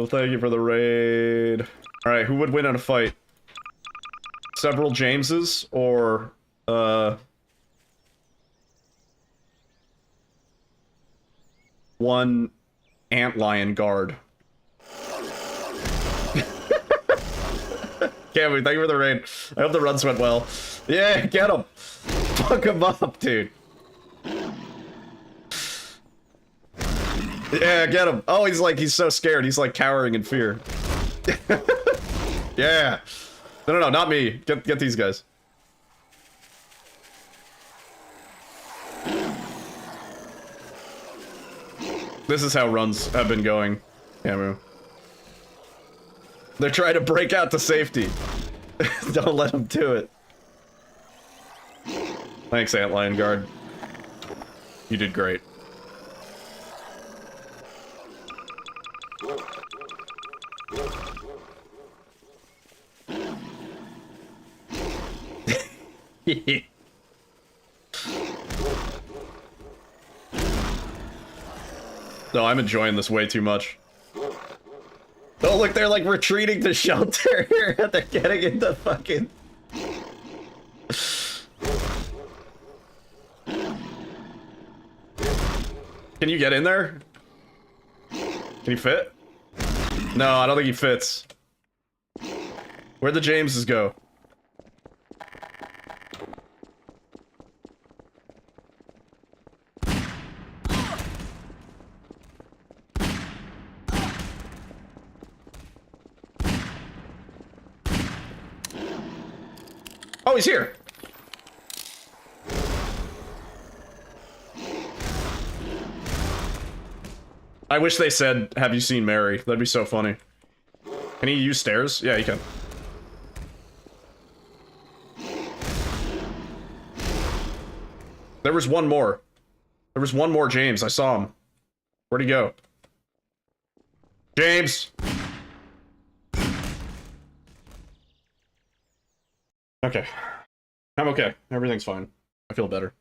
Thank you for the raid. Alright, who would win in a fight? Several Jameses, or, one antlion guard. Camu, thank you for the raid. I hope the runs went well. Yeah, get him! Fuck him up, dude. Yeah, get him. Oh, he's so scared. He's like cowering in fear. Yeah. No, not me. Get these guys. This is how runs have been going, Camu. They're trying to break out to safety. Don't let them do it. Thanks, Antlion Guard. You did great. No, I'm enjoying this way too much. Oh, look, they're like retreating to shelter. They're getting into fucking... Can you get in there? Can you fit? No, I don't think he fits. Where'd the Jameses go? Oh, he's here! I wish they said, have you seen Mary? That'd be so funny. Can he use stairs? Yeah, he can. There was one more. There was one more James. I saw him. Where'd he go? James! Okay. I'm okay. Everything's fine. I feel better.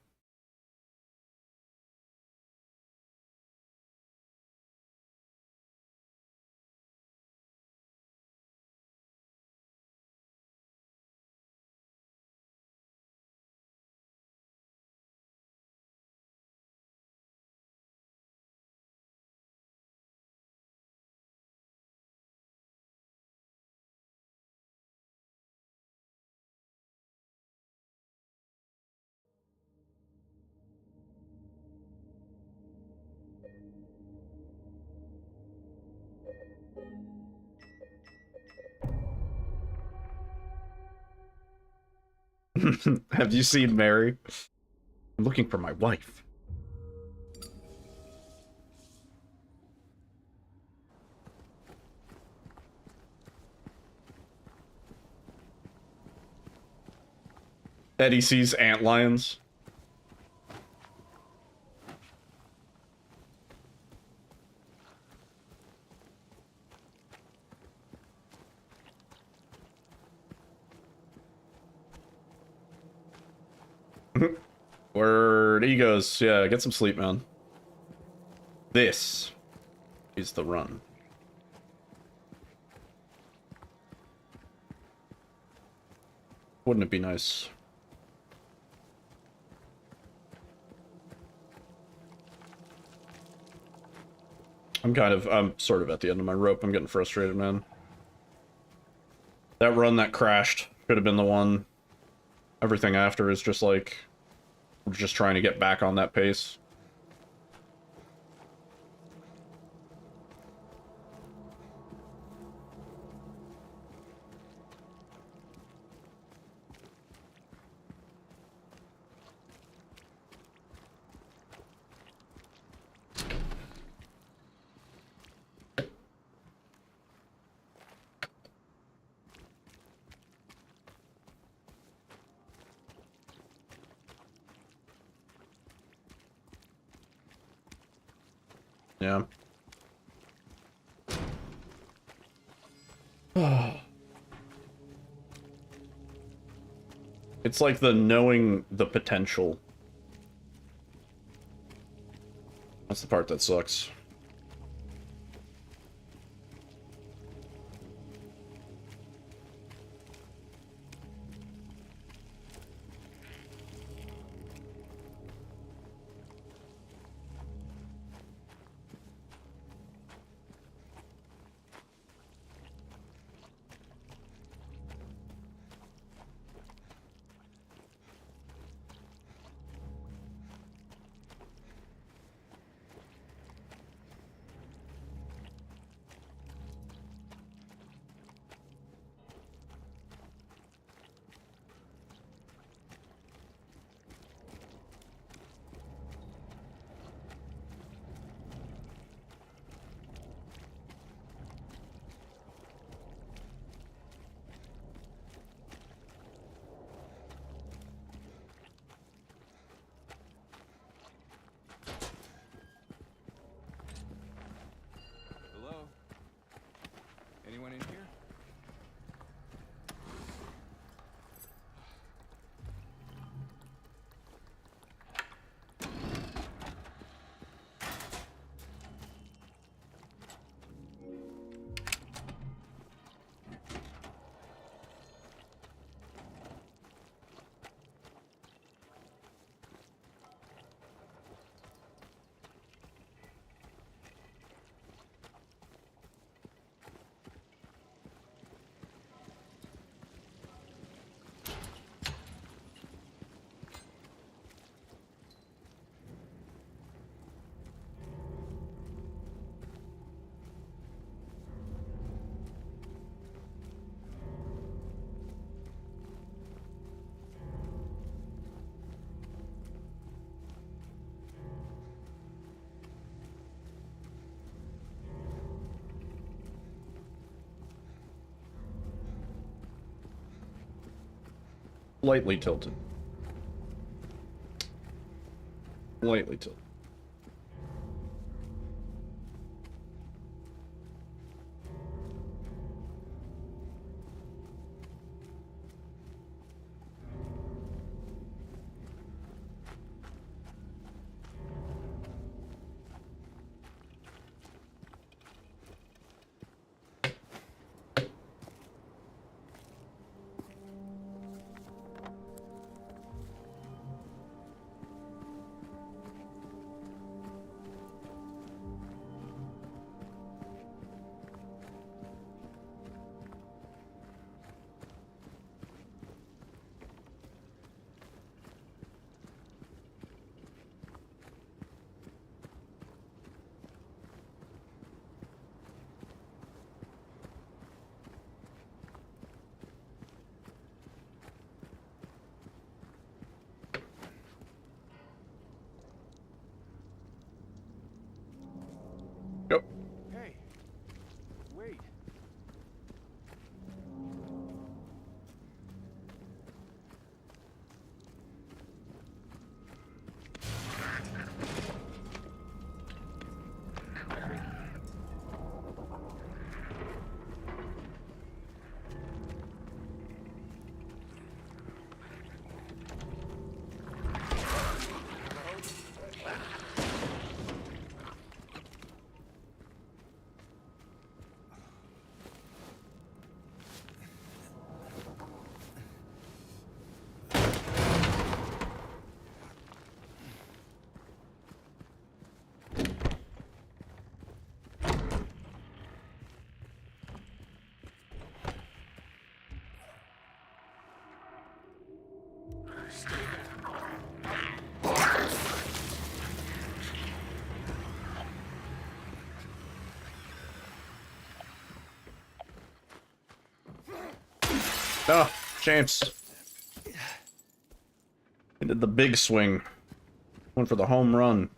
Have you seen Mary? I'm looking for my wife. Eddie sees antlions. Word egos. Yeah, get some sleep, man. This is the run. Wouldn't it be nice? I'm sort of at the end of my rope. I'm getting frustrated, man. That run that crashed could have been the one. Everything after is just like, we're just trying to get back on that pace. Yeah. It's like the knowing the potential. That's the part that sucks. Hello? Anyone in here? Lightly tilted. Lightly tilted. Oh, James. He did the big swing. Went for the home run.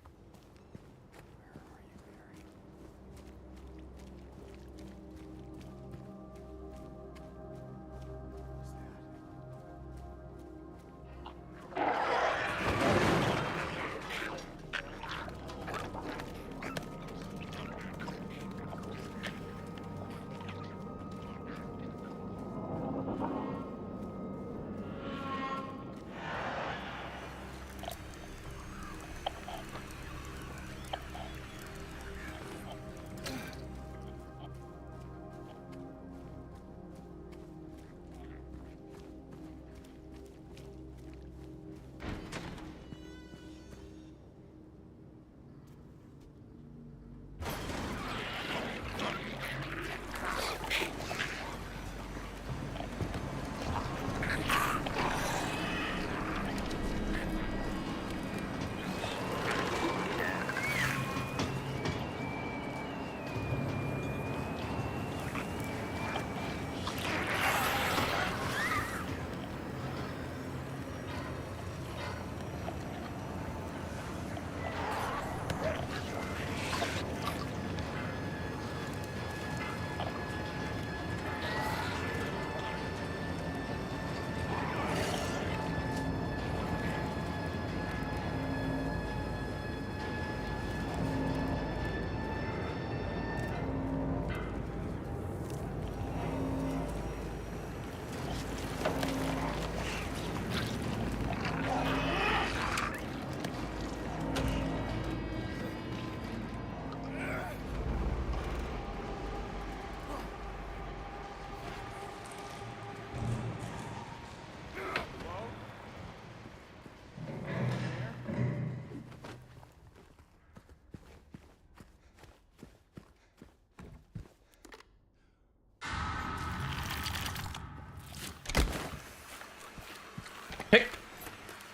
Hey!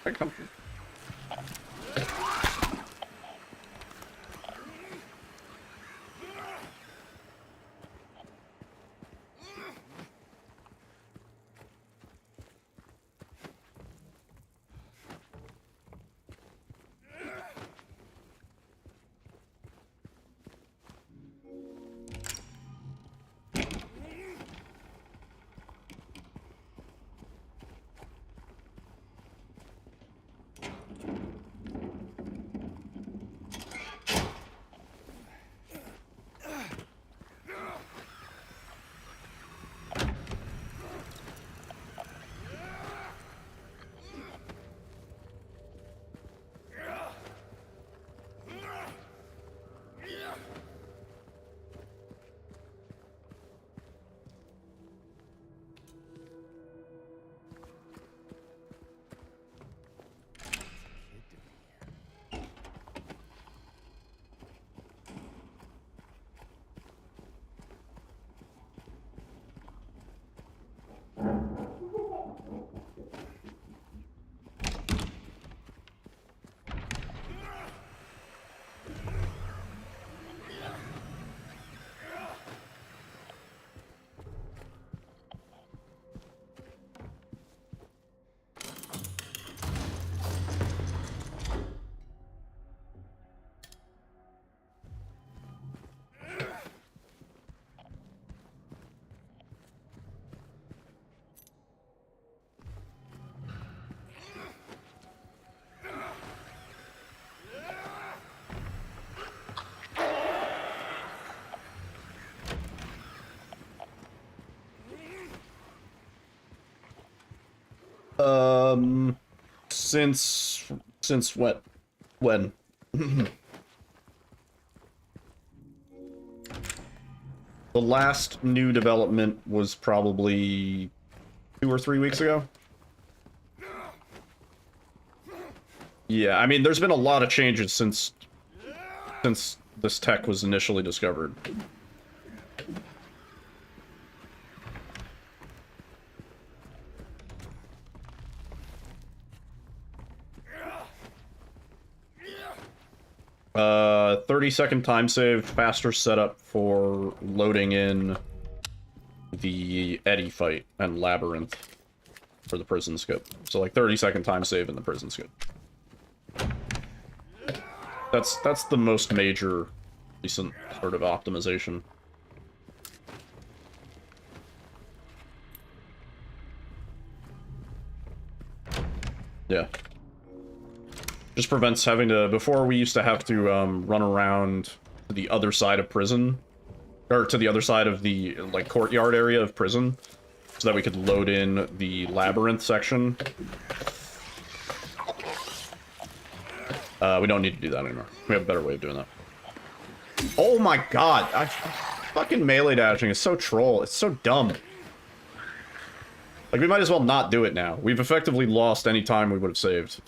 I come. Since what? When? The last new development was probably 2 or 3 weeks ago. Yeah, I mean, there's been a lot of changes since this tech was initially discovered. 30-second time save, faster setup for loading in the Eddie fight and Labyrinth for the prison skip. So like 30-second time save in the prison skip. That's the most major recent sort of optimization. Yeah. Just prevents having to... Before, we used to have to run around to the other side of prison. Or to the other side of the, like, courtyard area of prison. So that we could load in the Labyrinth section. We don't need to do that anymore. We have a better way of doing that. Oh my god! Fucking melee dashing is so troll. It's so dumb. Like, we might as well not do it now. We've effectively lost any time we would have saved.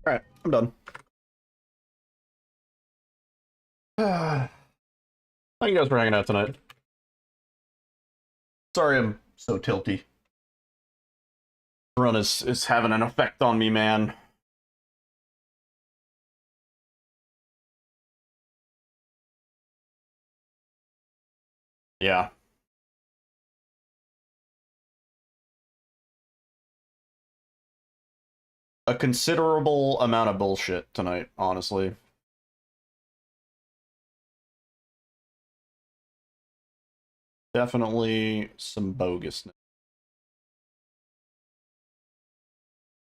Alright, I'm done. Thank you guys for hanging out tonight. Sorry I'm so tilty. Run is having an effect on me, man. Yeah. A considerable amount of bullshit tonight, honestly. Definitely some bogusness.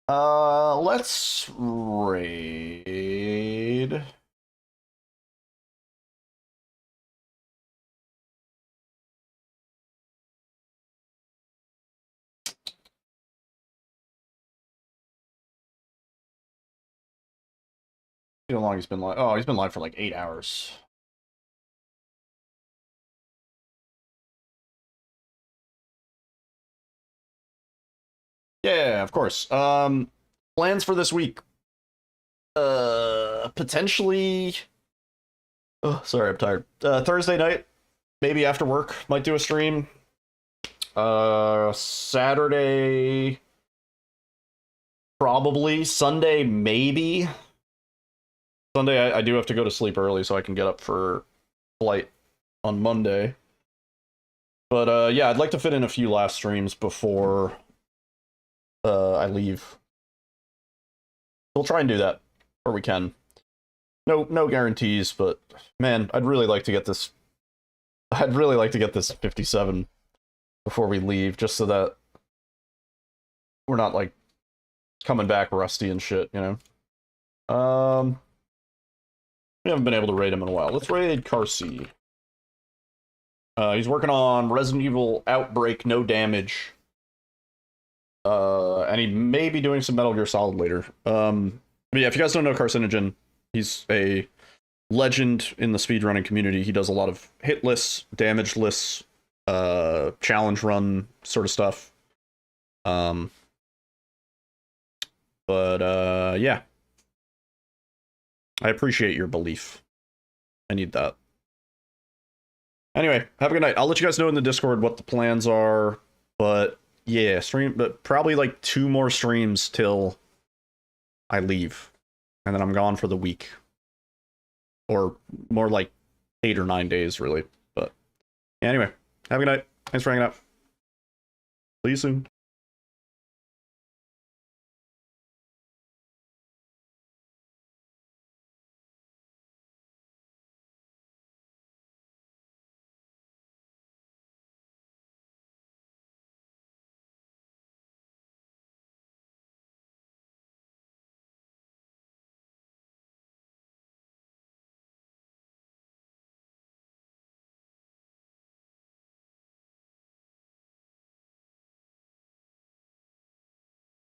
Let's raid. See how long he's been live. Oh, he's been live for like 8 hours. Yeah, of course. Plans for this week. Potentially. Oh, sorry, I'm tired. Thursday night, maybe after work, might do a stream. Saturday, probably. Sunday, maybe. Sunday, I do have to go to sleep early so I can get up for flight on Monday. But yeah, I'd like to fit in a few last streams before I leave. We'll try and do that, or we can. No guarantees, but man, I'd really like to get this. I'd really like to get this 57 before we leave, just so that we're not like coming back rusty and shit, you know. We haven't been able to raid him in a while. Let's raid Carsey. He's working on Resident Evil Outbreak, no damage. And he may be doing some Metal Gear Solid later. But yeah, if you guys don't know Carcinogen, he's a legend in the speedrunning community. He does a lot of hit lists, damage lists, challenge run sort of stuff. Yeah. I appreciate your belief. I need that. Anyway, have a good night. I'll let you guys know in the Discord what the plans are, but yeah, but probably like 2 more streams till I leave, and then I'm gone for the week, or more like 8 or 9 days, really. But yeah, anyway, have a good night. Thanks for hanging out. See you soon.